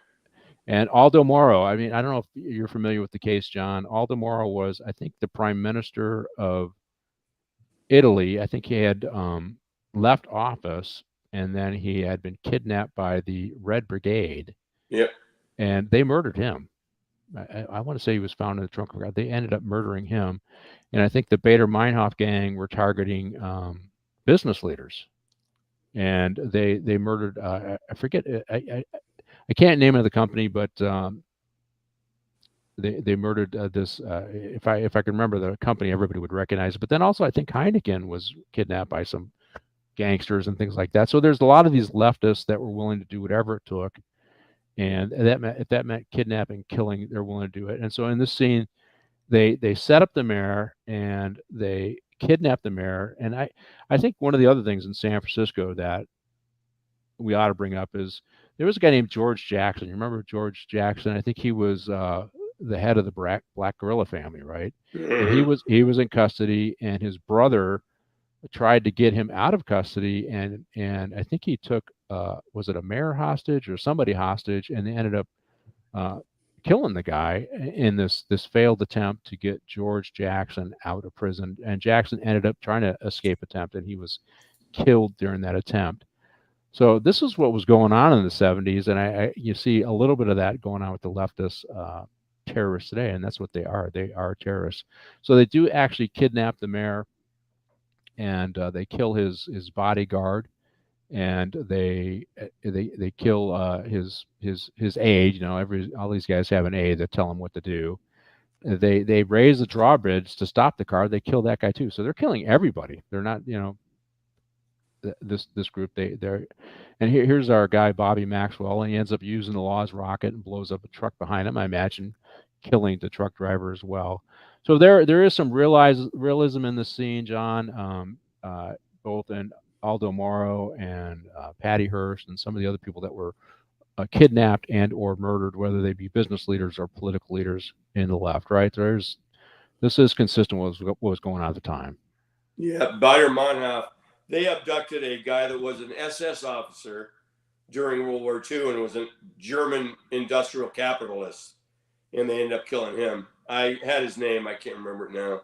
And Aldo Moro, I mean, I don't know if you're familiar with the case, John. Aldo Moro was, I think, the prime minister of Italy. I think he had left office, and then he had been kidnapped by the Red Brigade. Yep. And they murdered him. I want to say he was found in the trunk of a car. They ended up murdering him. And I think the Bader Meinhof gang were targeting business leaders. And they murdered, I forget, I can't name it the company, but they murdered this. If I can remember the company, everybody would recognize it. But then also, I think Heineken was kidnapped by some gangsters and things like that. So there's a lot of these leftists that were willing to do whatever it took, and if that meant kidnapping, killing, they're willing to do it. And so in this scene, they set up the mayor and they kidnap the mayor. And I think one of the other things in San Francisco that we ought to bring up is there was a guy named George Jackson. You remember George Jackson? I think he was the head of the Black Gorilla family, right? And he was in custody, and his brother tried to get him out of custody, and I think he took was it a mayor hostage or somebody hostage, and they ended up killing the guy in this failed attempt to get George Jackson out of prison. And Jackson ended up trying to escape attempt, and he was killed during that attempt. So this is what was going on in the 70s, and you see a little bit of that going on with the leftist terrorists today, and that's what they are. They are terrorists. So they do actually kidnap the mayor, and they kill his bodyguard, and they kill his aide. All these guys have an aide that tell them what to do. They raise the drawbridge to stop the car. They kill that guy too. So they're killing everybody. They're not, this group. And here's our guy Bobby Maxwell, and he ends up using the law's rocket and blows up a truck behind him. I imagine killing the truck driver as well. So there is some realism in the scene, John, both in Aldo Moro and Patty Hearst and some of the other people that were kidnapped and or murdered, whether they be business leaders or political leaders in the left, right? This is consistent with what was going on at the time. Yeah, Bader Meinhof, they abducted a guy that was an SS officer during World War II and was a German industrial capitalist, and they ended up killing him. I had his name. I can't remember it now.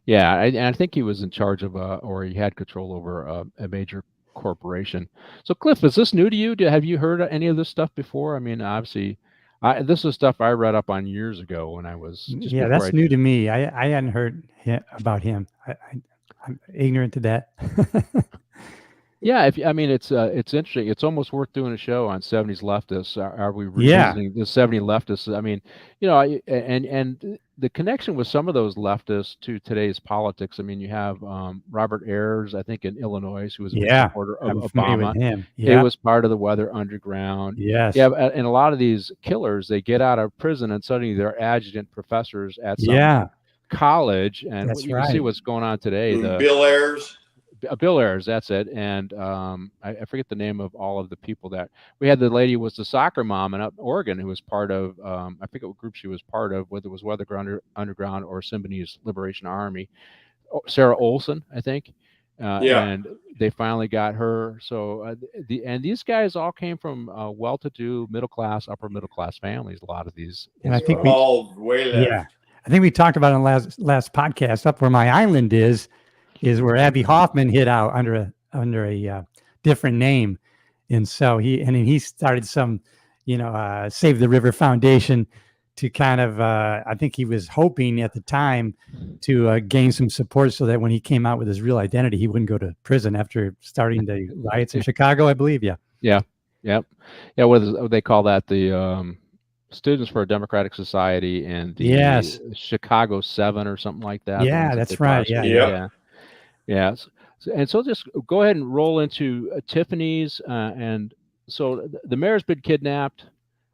Yeah, I think he was in charge of, or he had control over a major corporation. So, Cliff, is this new to you? Have you heard any of this stuff before? I mean, obviously, this is stuff I read up on years ago when I was. Yeah, that's new to me. I hadn't heard about him. I'm ignorant to that. Yeah, it's interesting. It's almost worth doing a show on 70s leftists. Are we revisiting the 70s leftists? I mean, and the connection with some of those leftists to today's politics. I mean, you have Robert Ayers, I think, in Illinois, who was a big supporter of Obama. With him. He was part of the Weather Underground. Yes. Yeah, and a lot of these killers, they get out of prison and suddenly they're adjunct professors at some college. And you can see what's going on today. Bill Ayers. Bill Ayers, that's it. And I forget the name of all of the people that we had. The lady was the soccer mom in Oregon who was part of, I forget what group she was part of, whether it was Weather Underground or Symbionese Liberation Army. Sarah Olson, I think. and they finally got her. So these guys all came from well-to-do, middle-class, upper-middle-class families. A lot of these, and I think all way left. Yeah, I think we talked about in last podcast. Up where my island is where Abby Hoffman hid out under a different name, and so he started some, Save the River Foundation to kind of I think he was hoping at the time to gain some support so that when he came out with his real identity, he wouldn't go to prison after starting the riots in Chicago, I believe. Yeah. What they call that? The Students for a Democratic Society and the Chicago 7 or something like that. Yeah, that's right. Yeah. So just go ahead and roll into Tiffany's. And so the mayor's been kidnapped.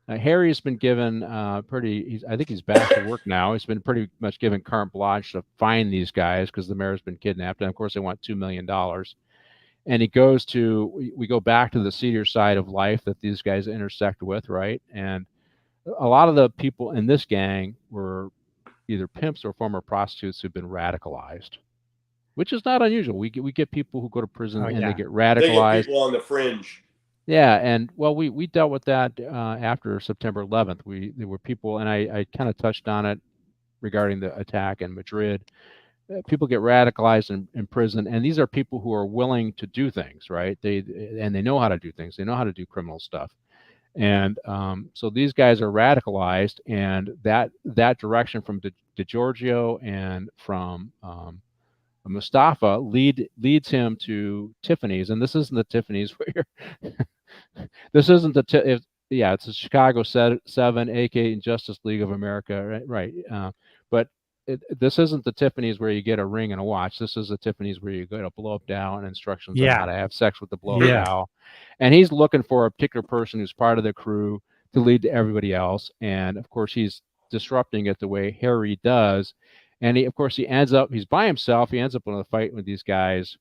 Harry's been given I think he's back to work now. He's been pretty much given carte blanche to find these guys because the mayor's been kidnapped. And of course, they want $2 million. And he goes we go back to the seedier side of life that these guys intersect with, right? And a lot of the people in this gang were either pimps or former prostitutes who've been radicalized, which is not unusual. We get people who go to prison and they get radicalized. They get people on the fringe. Yeah, and well, we dealt with that after September 11th. There were people, and I kind of touched on it regarding the attack in Madrid. People get radicalized in prison, and these are people who are willing to do things, right? They know how to do things. They know how to do criminal stuff. And so these guys are radicalized, and that direction from DiGiorgio and from Mustafa leads him to Tiffany's. And this isn't the Tiffany's where this isn't it's a Chicago 7, aka Justice League of America, right? But this isn't the Tiffany's where you get a ring and a watch. This is the Tiffany's where you get a blow-up doll and instructions on how to have sex with the blow-up doll. And he's looking for a particular person who's part of the crew to lead to everybody else. And of course, he's disrupting it the way Harry does. And he ends up, he's by himself. He ends up in a fight with these guys.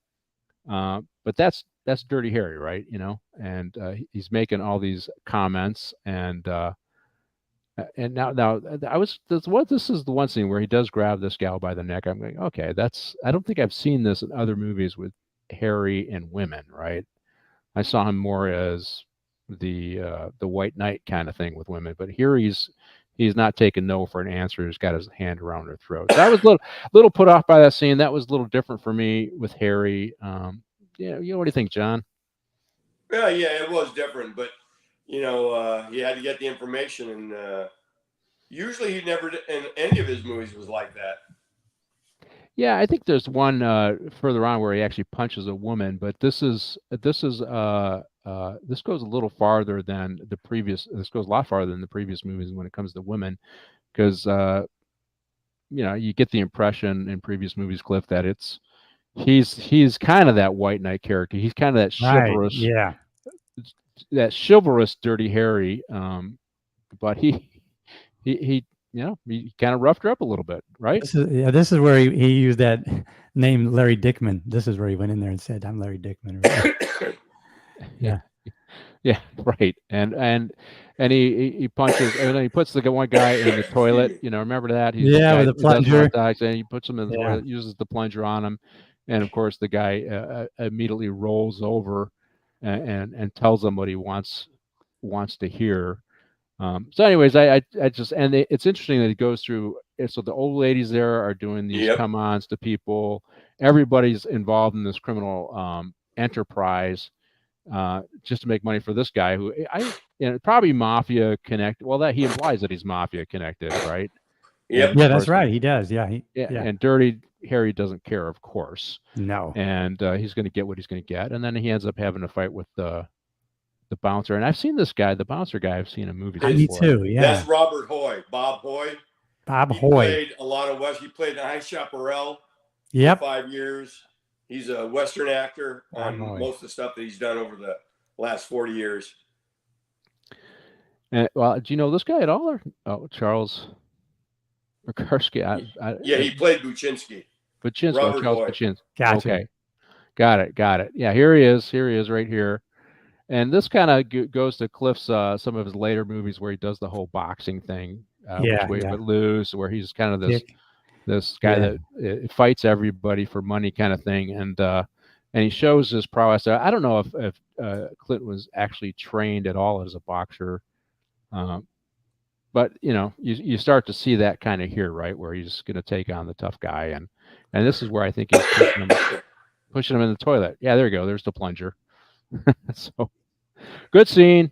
But that's Dirty Harry, right? And he's making all these comments and now this is the one scene where he does grab this gal by the neck. I'm going, okay, I don't think I've seen this in other movies with Harry and women, right? I saw him more as the white knight kind of thing with women, but here he's not taking no for an answer. He's got his hand around her throat. So I was a little put off by that scene. That was a little different for me with Harry. What do you think, John? Yeah, it was different, but he had to get the information, and usually he never in any of his movies was like that. Yeah, I think there's one further on where he actually punches a woman, but this goes a little farther than the previous. This goes a lot farther than the previous movies when it comes to women, because you get the impression in previous movies, Cliff, that he's kind of that white knight character. He's kind of that chivalrous, that chivalrous Dirty Harry. But he kind of roughed her up a little bit, right? This is where he used that name, Larry Dickman. This is where he went in there and said, "I'm Larry Dickman." Yeah, right. And he punches, and then he puts the one guy in the toilet. Remember that? He's with the plunger. And he puts him in the toilet, uses the plunger on him, and of course the guy immediately rolls over and tells him what he wants to hear. So anyways, it's interesting that he goes through. So the old ladies there are doing these come-ons to people. Everybody's involved in this criminal enterprise just to make money for this guy who probably mafia connected. Well, that he implies that he's mafia connected, right? Yeah, that's right. He does. Yeah. And Dirty Harry doesn't care, of course. No. And he's going to get what he's going to get, and then he ends up having a fight with the bouncer. And I've seen this guy, the bouncer guy. I've seen in movies before. Me too. Yeah. That's Robert Hoy, Bob Hoy. He played a lot of He played in High Chaparral. For 5 years. He's a Western actor on most of the stuff that he's done over the last 40 years. Well, do you know this guy at all? Or Charles Makarsky? He played Buczynski. Charles Hoy. Buczynski. Gotcha. Okay. Got it. Yeah, here he is. Right here. And this kind of goes to Cliff's some of his later movies where he does the whole boxing thing. Which would lose, where he's kind of this guy that fights everybody for money kind of thing. And and he shows his prowess. I don't know if Clint was actually trained at all as a boxer, but you start to see that kind of here, right, where he's going to take on the tough guy, and this is where I think he's pushing him in the toilet. Yeah, there you go. There's the plunger. So good scene.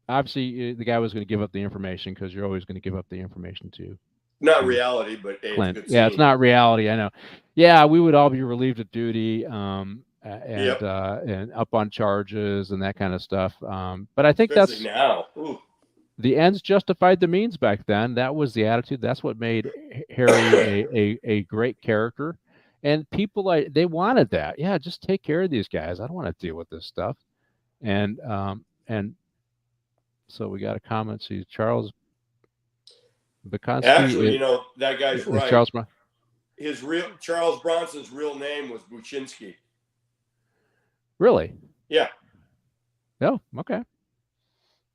Obviously, the guy was going to give up the information because you're always going to give up the information to. Not reality, but Clint. it's it's not reality. I know. Yeah, we would all be relieved of duty, and up on charges and that kind of stuff. But I think especially that's now. Ooh. The ends justified the means back then. That was the attitude. That's what made Harry a great character, and people they wanted that. Yeah, just take care of these guys. I don't want to deal with this stuff. And so we got a comment. See, Charles Bukowski. Actually, that guy's right. Charles Charles Bronson's real name was Buczynski. Really? Yeah. Oh, okay.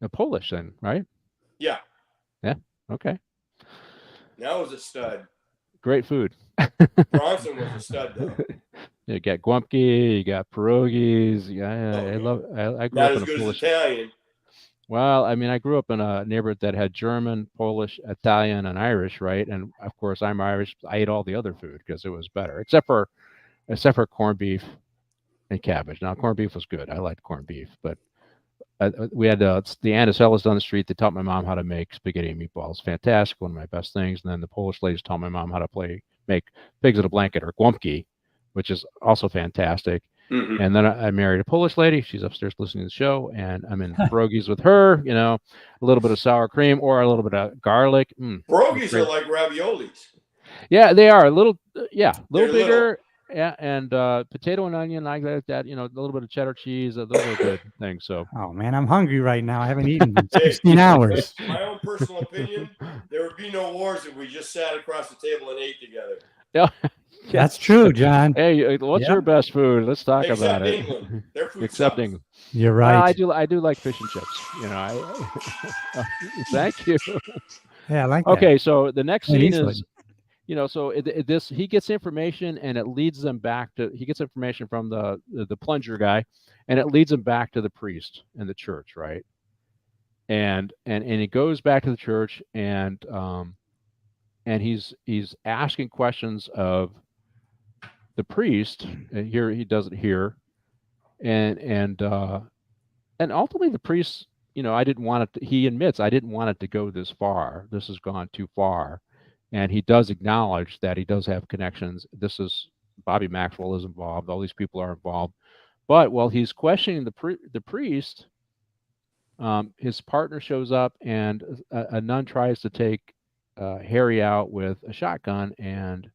A Polish then, right? Yeah. Yeah. Okay. That was a stud. Great food. Bronson was a stud, though. You got Gumpki, you got pierogies. I grew Not up as in good a Polish. as Italian. Well, I mean, I grew up in a neighborhood that had German, Polish, Italian, and Irish, right? And of course, I'm Irish. I ate all the other food because it was better, except for corned beef and cabbage. Now, corned beef was good. I liked corned beef, but we had the Anticellas down the street. They taught my mom how to make spaghetti and meatballs. Fantastic, one of my best things. And then the Polish ladies taught my mom how to make pigs in a blanket, or gumpki, which is also fantastic. Mm-hmm. And then I married a Polish lady. She's upstairs listening to the show, and I'm in pierogies with her. A little bit of sour cream or a little bit of garlic. Pierogies are like raviolis. Yeah, they are a little bigger. Little. Yeah, and potato and onion, like that. A little bit of cheddar cheese. Those are good things. So. Oh man, I'm hungry right now. I haven't eaten in 16 hours. My own personal opinion: there would be no wars if we just sat across the table and ate together. Yeah, that's true, John. Hey, what's your best food? Let's talk about it. England. Their food Except England. You're right. Well, I do like fish and chips. Thank you. Yeah, I like that. Okay, so the next scene Eastwood. is. So he gets information, and it leads them back to. He gets information from the plunger guy, and it leads him back to the priest and the church, right? And he goes back to the church, and he's asking questions of the priest. And here he does it here, and ultimately the priest. I didn't want it. He admits I didn't want it to go this far. This has gone too far. And he does acknowledge that he does have connections. This is Bobby Maxwell is involved. All these people are involved. But while he's questioning the priest, his partner shows up, and a nun tries to take Harry out with a shotgun, and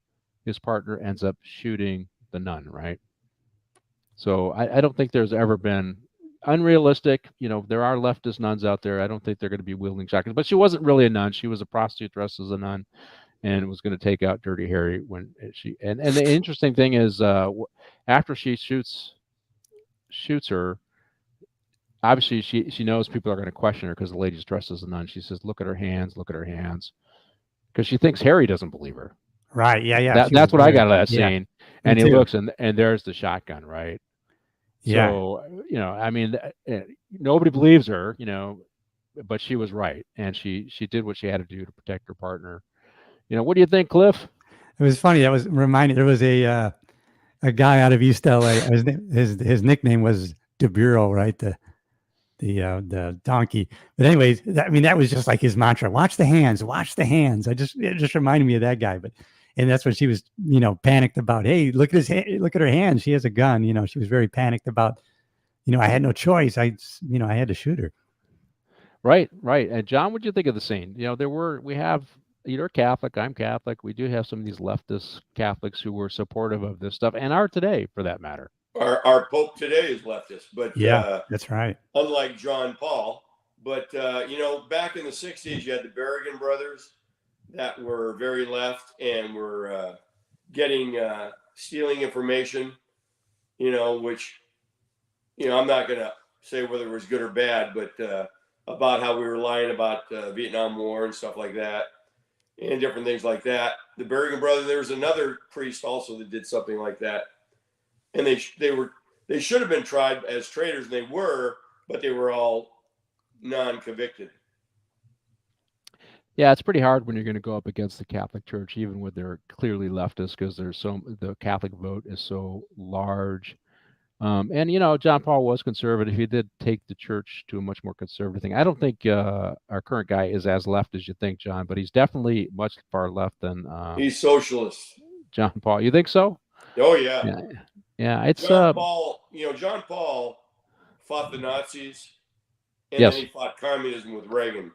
his partner ends up shooting the nun, right? So I don't think there's ever been unrealistic. There are leftist nuns out there. I don't think they're going to be wielding shotguns. But she wasn't really a nun. She was a prostitute dressed as a nun, and was going to take out Dirty Harry when she. And the interesting thing is, after she shoots her, obviously she knows people are going to question her because the lady's dressed as a nun. She says, "Look at her hands. Look at her hands," because she thinks Harry doesn't believe her. Right. Yeah. That's what I got out of that scene. And he too. looks, and there's the shotgun, right? Yeah. So, I mean, nobody believes her, but she was right. And she did what she had to do to protect her partner. What do you think, Cliff? It was funny. That was reminded. There was a guy out of East LA. His nickname was De Bureau, right? The donkey. But anyways, that was just like his mantra. Watch the hands. Watch the hands. It just reminded me of that guy. And that's what she was, panicked about. Hey, look at look at her hands. She has a gun. She was very panicked about. I had no choice. I had to shoot her. Right. And John, what do you think of the scene? We have. You're Catholic. I'm Catholic. We do have some of these leftist Catholics who were supportive of this stuff, and are today, for that matter. Our Pope today is leftist, but yeah, that's right. Unlike John Paul, but back in the '60s, you had the Berrigan brothers that were very left and were stealing information. Which I'm not going to say whether it was good or bad, but about how we were lying about Vietnam War and stuff like that. And different things like that. The Berrigan brothers, there was another priest also that did something like that. and they should have been tried as traitors. They were, but they were all non-convicted. Yeah, it's pretty hard when you're going to go up against the Catholic Church, even when they're clearly leftist, because the Catholic vote is so large. And John Paul was conservative. He did take the church to a much more conservative thing. I don't think our current guy is as left as you think, John, but he's definitely much far left than he's socialist. John Paul. You think so? Oh yeah. Yeah. It's John Paul. John Paul fought the Nazis, and then he fought communism with Reagan.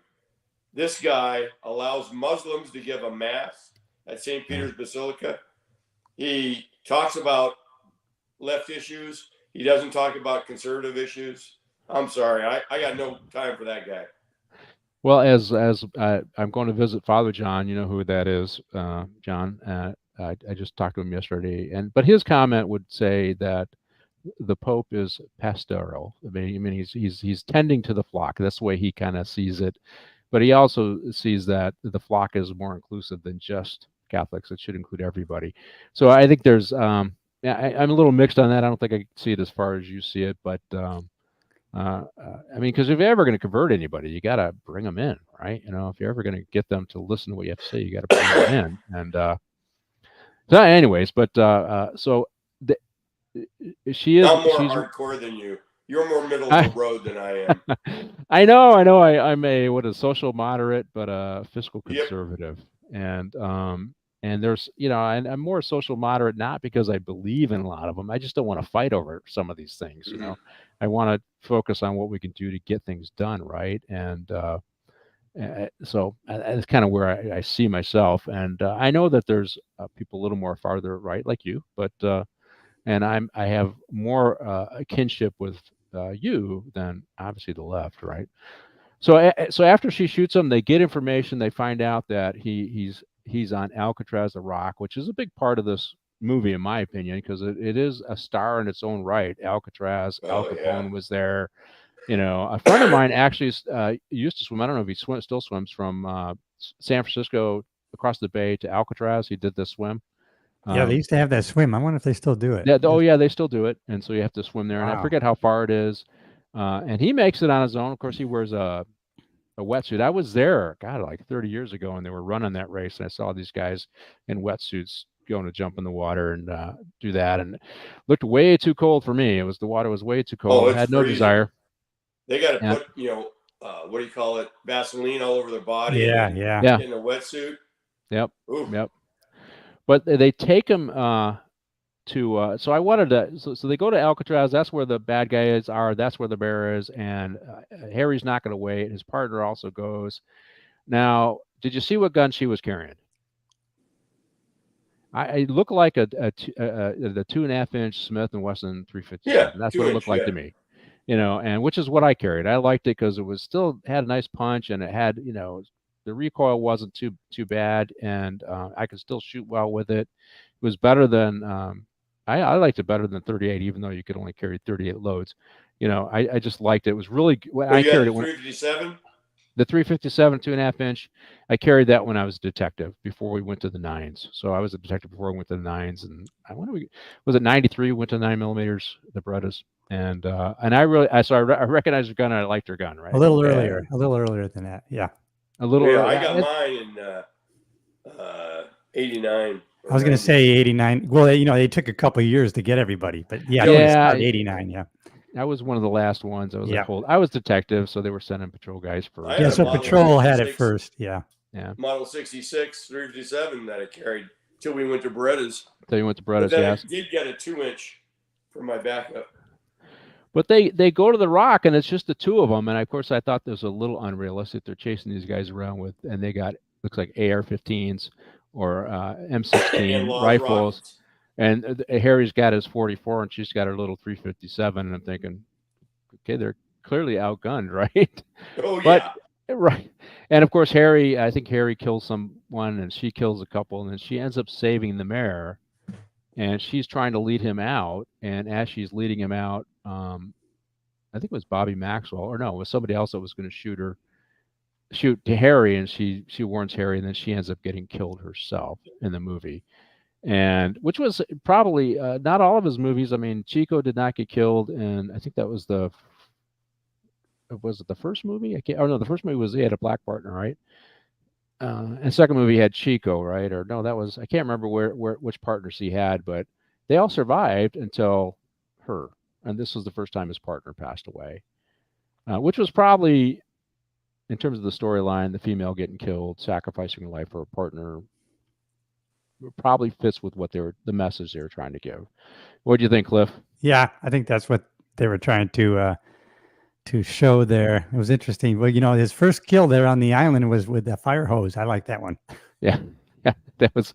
This guy allows Muslims to give a mass at St. Peter's Basilica. He talks about left issues. He doesn't talk about conservative issues. I'm sorry. I got no time for that guy. Well, as I'm going to visit Father John, you know who that is, John. I just talked to him yesterday, but his comment would say that the Pope is pastoral. I mean he's tending to the flock. That's the way he kind of sees it. But he also sees that the flock is more inclusive than just Catholics. It should include everybody. So I think there's I'm a little mixed on that. I don't think I see it as far as you see it, but I mean, because if you're ever going to convert anybody, you got to bring them in, right? If you're ever going to get them to listen to what you have to say, you got to bring them in. And so, anyways, but she is. I'm more hardcore than you. You're more middle of the road than I am. I know. I'm a social moderate, but a fiscal conservative, and there's and I'm more social moderate not because I believe in a lot of them. I just don't want to fight over some of these things. I want to focus on what we can do to get things done right, and so that's kind of where I see myself. And I know that there's people a little more farther right like you, but and I have more kinship with you than obviously the left, right? So after she shoots him, they get information. They find out that he's on Alcatraz, the Rock, which is a big part of this movie, in my opinion, because it is a star in its own right. Alcatraz, Al Capone was there. A friend of mine actually used to swim. I don't know if he still swims from San Francisco across the bay to Alcatraz. He did this swim. Yeah, they used to have that swim. I wonder if they still do it. Yeah, they still do it, and so you have to swim there. And I forget how far it is. And he makes it on his own. Of course, he wears a wetsuit. I was there, God, like 30 years ago, and they were running that race, and I saw these guys in wetsuits going to jump in the water and do that, and it looked way too cold for me. The water was way too cold. I had no desire. They got to put, what do you call it, Vaseline all over their body. Yeah. In a wetsuit. Yep. Ooh. Yep. But they take him to. So I wanted to. So they go to Alcatraz. That's where the bad guys are. That's where the bear is. And Harry's not going to wait. His partner also goes. Now, did you see what gun she was carrying? I looked like the 2.5-inch Smith & Wesson 357. Yeah, that's what it looked like to me. And which is what I carried. I liked it because it was still had a nice punch, and it had, the recoil wasn't too bad, and I could still shoot well with it. It was better than I liked it better than 38, even though you could only carry 38 loads. I just liked it. It was really. I carried it. 357. The 357 2.5-inch. I carried that when I was a detective before we went to the 9s. So I was a detective before we went to the 9s, and was it 93? Went to 9mm, the Berettas. And I recognized her gun, and I liked her gun, right? A little earlier than that. Yeah. A little. Yeah, I got mine in 89. I was going to say 89. Well, they took a couple of years to get everybody, but yeah, 89. Yeah. I was one of the last ones. I was detective, so they were sending patrol guys first. Yeah, so patrol had it first. Yeah. Model 66 357 that I carried till we went to Berettas. Till you went to Berettas, yes. I did get a 2-inch for my backup. But they go to the Rock, and it's just the two of them. And of course, I thought this was a little unrealistic. They're chasing these guys around and they got, looks like AR-15s or M16 rifles. Rockets. And Harry's got his 44, and she's got her little 357. And I'm thinking, okay, they're clearly outgunned, right? Oh, yeah. Right. And of course, I think Harry kills someone, and she kills a couple, and then she ends up saving the mayor. And she's trying to lead him out. And as she's leading him out, I think it was Bobby Maxwell, or no, it was somebody else that was going to shoot to Harry, and she warns Harry, and then she ends up getting killed herself in the movie. and which was probably not all of his movies. I mean, Chico did not get killed, and I think that was the first movie? I can't. Oh no, the first movie was he had a black partner, right? And second movie had Chico, right? Or no, that was I can't remember which partners he had, but they all survived until her, and this was the first time his partner passed away, which was probably, in terms of the storyline, the female getting killed, sacrificing her life for a partner, probably fits with what the message they were trying to give. What do you think, Cliff? Yeah, I think that's what they were trying to show there. It was interesting. Well, his first kill there on the island was with the fire hose. I like that one. Yeah, that was,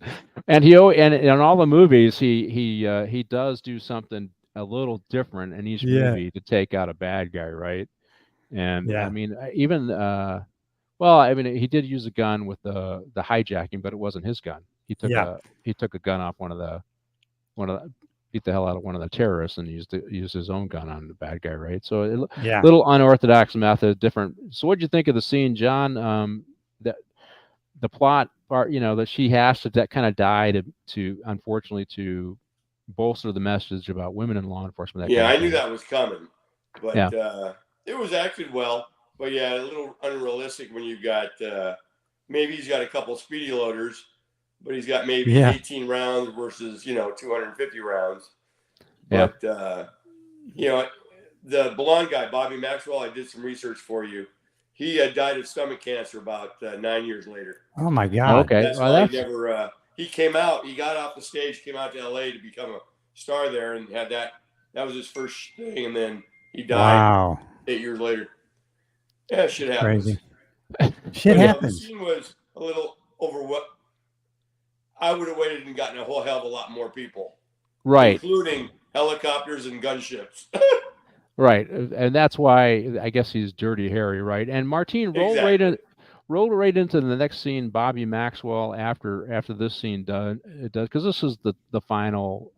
and and in all the movies he does do something a little different in each movie to take out a bad guy, right? And I mean, even well, I mean, he did use a gun with the hijacking, but it wasn't his gun. He took a gun off beat the hell out of one of the terrorists and used his own gun on the bad guy, right? So little unorthodox method, different. So what did you think of the scene, John? That the plot part, that she has to that kind of die to unfortunately to bolster the message about women in law enforcement. I knew that was coming, but it was acted well. But a little unrealistic when you've got maybe he's got a couple speedy loaders, but he's got maybe 18 rounds versus 250 rounds. But the blonde guy, Bobby Maxwell, I did some research for you. He had died of stomach cancer about 9 years later. Oh my God! Okay, that's why he never. He came out. He got off the stage, came out to L.A. to become a star there, and had that. That was his first thing, and then he died 8 years later. Yeah, shit happens. Crazy. Shit happens. The scene was a little over what I would have waited and gotten a whole hell of a lot more people, right? Including helicopters and gunships. Right, and that's why I guess he's Dirty Harry, right? And Martine rolled right into the next scene. Bobby Maxwell after this scene does because this is the final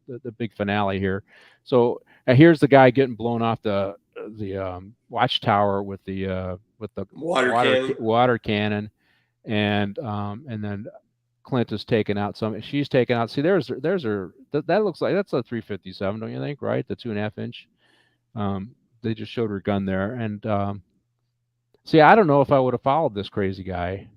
the big finale here. So here's the guy getting blown off the watchtower with the water cannon, and then Clint is taken out. She's taken out. See, there's her. That looks like that's a 357, don't you think? Right, the 2.5 inch. They just showed her gun there, and see, I don't know if I would have followed this crazy guy.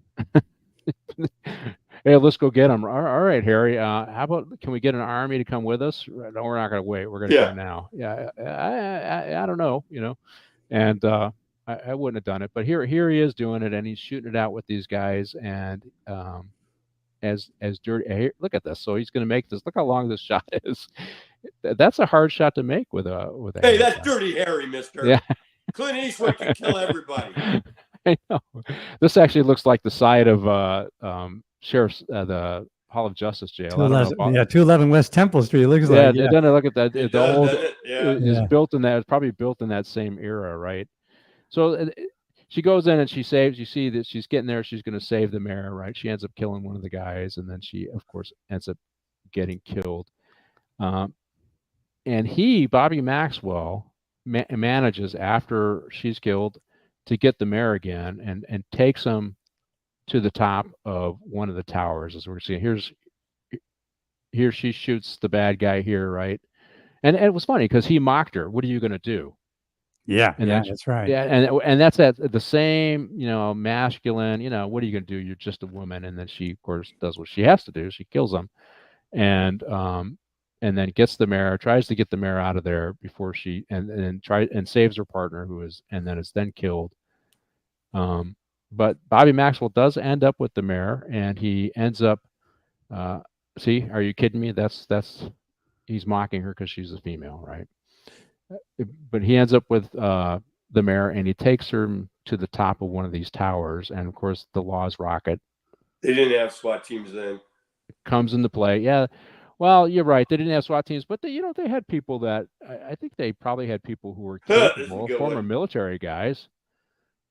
Hey, let's go get him. All right, Harry. How about can we get an army to come with us? No, we're not going to wait. We're going to go now. Yeah, I don't know, and I wouldn't have done it, but here he is doing it, and he's shooting it out with these guys, and as Dirty. Look at this. So he's going to make this. Look how long this shot is. That's a hard shot to make with a. Hey, that's shot. Dirty Harry, mister. Yeah. Clint Eastwood can kill everybody. I know. This actually looks like the side of Sheriff's the Hall of Justice jail. 211 West Temple Street. It looks like. Yeah, doesn't it look at that? The old is built in that. It's probably built in that same era, right? So she goes in and she saves. You see that she's getting there. She's going to save the mayor, right? She ends up killing one of the guys, and then she, of course, ends up getting killed. And Bobby Maxwell, manages after she's killed to get the mayor again and takes him to the top of one of the towers, as we're seeing. Here she shoots the bad guy here, right? And it was funny because he mocked her. What are you going to do? Yeah, and that's right. Yeah, and that's the same, masculine. What are you going to do? You're just a woman. And then she, of course, does what she has to do. She kills him, and then gets the mayor, tries to get the mayor out of there before she, and saves her partner, is then killed. But Bobby Maxwell does end up with the mayor, and he ends up. See, are you kidding me? He's mocking her because she's a female, right? But he ends up with the mayor, and he takes her to the top of one of these towers, and of course the Laws rocket. They didn't have SWAT teams then. Comes into play, yeah. Well, you're right. They didn't have SWAT teams, but they had people that I think they probably had people who were capable, former military guys,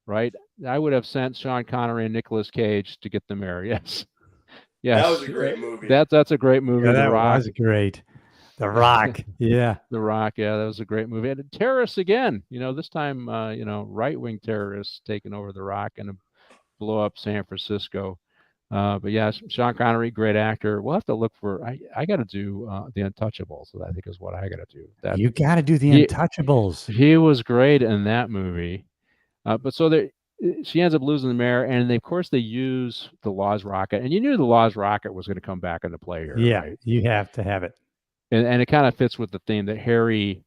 right? I would have sent Sean Connery and Nicolas Cage to get the mayor. Yes. That was a great movie. That's a great movie. Yeah, that was great. The Rock. Yeah. The Rock. Yeah, that was a great movie. And terrorists again. This time, right-wing terrorists taking over the Rock and blow up San Francisco. But yeah, Sean Connery, great actor. We'll have to look for. I got to do The Untouchables. I think is what I got to do. You got to do The Untouchables. He was great in that movie. But so she ends up losing the mayor, and of course they use the Laws rocket, and you knew the Laws rocket was going to come back into play here. Yeah, right? You have to have it, and it kind of fits with the theme that Harry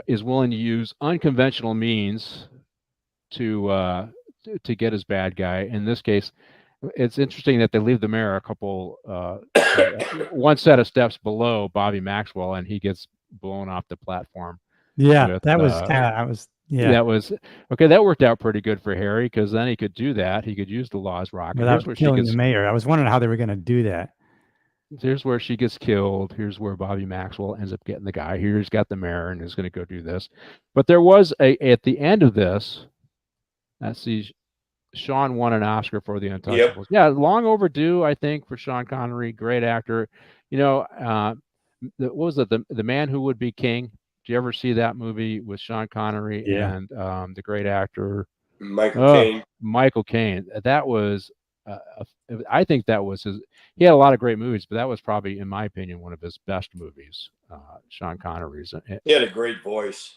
is willing to use unconventional means to get his bad guy. In this case, it's interesting that they leave the mayor a couple one set of steps below Bobby Maxwell, and he gets blown off the platform. Yeah, that was yeah. That was okay. That worked out pretty good for Harry because then he could do that. He could use the Laws rocket without killing the mayor. I was wondering how they were going to do that. Here's where she gets killed. Here's where Bobby Maxwell ends up getting the guy. Here's got the mayor and is going to go do this. But there was at the end of this, let's see, Sean won an Oscar for The Untouchables. Yep. Yeah, long overdue, I think, for Sean Connery. Great actor. You know, what was it? The Man Who Would Be King. Did you ever see that movie with Sean Connery and the great actor Michael Caine? Michael Caine. That was, I think that was his. He had a lot of great movies, but that was probably, in my opinion, one of his best movies. Sean Connery's. He had a great voice.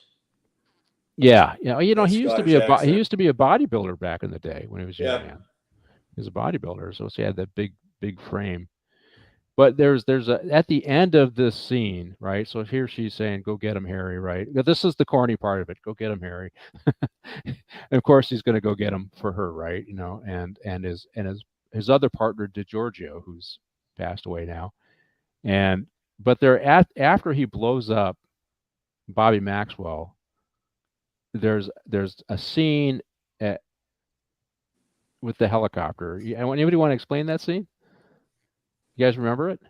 Yeah, you know, he used to be a bodybuilder back in the day when he was a young man. He was a bodybuilder, so he had that big frame. But there's at the end of this scene, right? So here she's saying, "Go get him, Harry." Right? This is the corny part of it. Go get him, Harry. And of course, he's going to go get him for her, right? You know, and his other partner, DiGiorgio, who's passed away now, but they're after he blows up Bobby Maxwell. There's a scene with the helicopter. Anybody want to explain that scene? You guys remember it?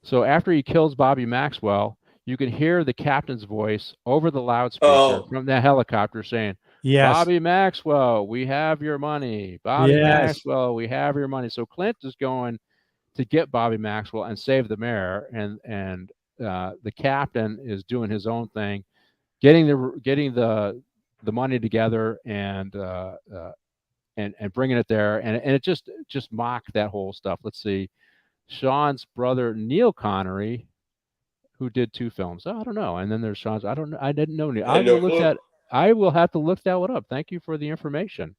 So after he kills Bobby Maxwell, you can hear the captain's voice over the loudspeaker from the helicopter saying, "Yes, Bobby Maxwell, we have your money. Bobby Maxwell, we have your money." So Clint is going to get Bobby Maxwell and save the mayor, and the captain is doing his own thing, getting the money together and bringing it there, and it just mocked that whole stuff. Let's see, Sean's brother Neil Connery, who did 2 films. Oh, I don't know. And then there's Sean's. I didn't know. I will have to look that one up. Thank you for the information.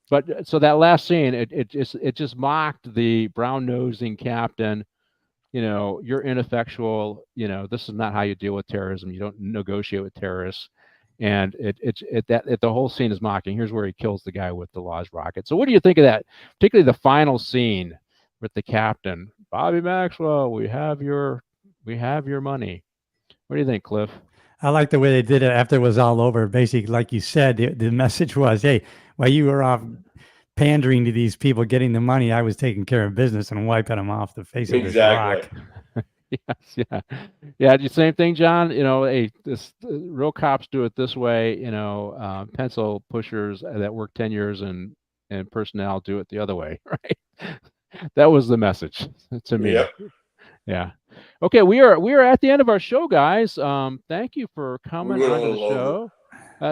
But so that last scene, it just mocked the brown-nosing captain. You know, you're ineffectual. You know, this is not how you deal with terrorism. You don't negotiate with terrorists. And the whole scene is mocking. Here's where he kills the guy with the Laws rocket. So what do you think of that? Particularly the final scene with the captain, Bobby Maxwell. We have your money. What do you think, Cliff? I like the way they did it after it was all over. Basically, like you said, the message was, "Hey, while you were off pandering to these people getting the money, I was taking care of business and wiping them off the face of this rock." Yes, yeah. The same thing, John. You know, hey, real cops do it this way. You know, pencil pushers that work 10 years and personnel do it the other way, right? That was the message to me. Yep. Yeah. Okay, we are at the end of our show, guys. Thank you for coming on the show.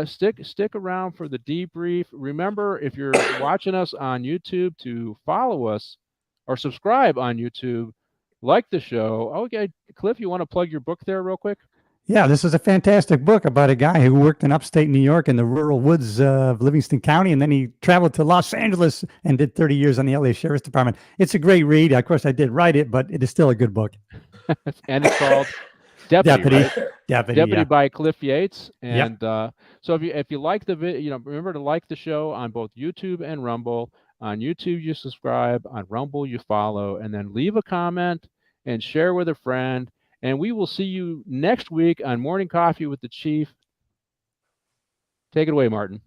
Stick around for the debrief. Remember, if you're watching us on YouTube, to follow us or subscribe on YouTube. Like the show. Okay, Cliff, you want to plug your book there real quick? Yeah, this is a fantastic book about a guy who worked in upstate New York in the rural woods of Livingston County, and then he traveled to Los Angeles and did 30 years on the LA Sheriff's Department. It's a great read. Of course, I did write it, but it is still a good book. And it's called Deputy. Right? Deputy by Cliff Yates. And so if you like the video, remember to like the show on both YouTube and Rumble. On YouTube, you subscribe. On Rumble, you follow, and then leave a comment and share with a friend. And we will see you next week on Morning Coffee with the Chief. Take it away, Martin.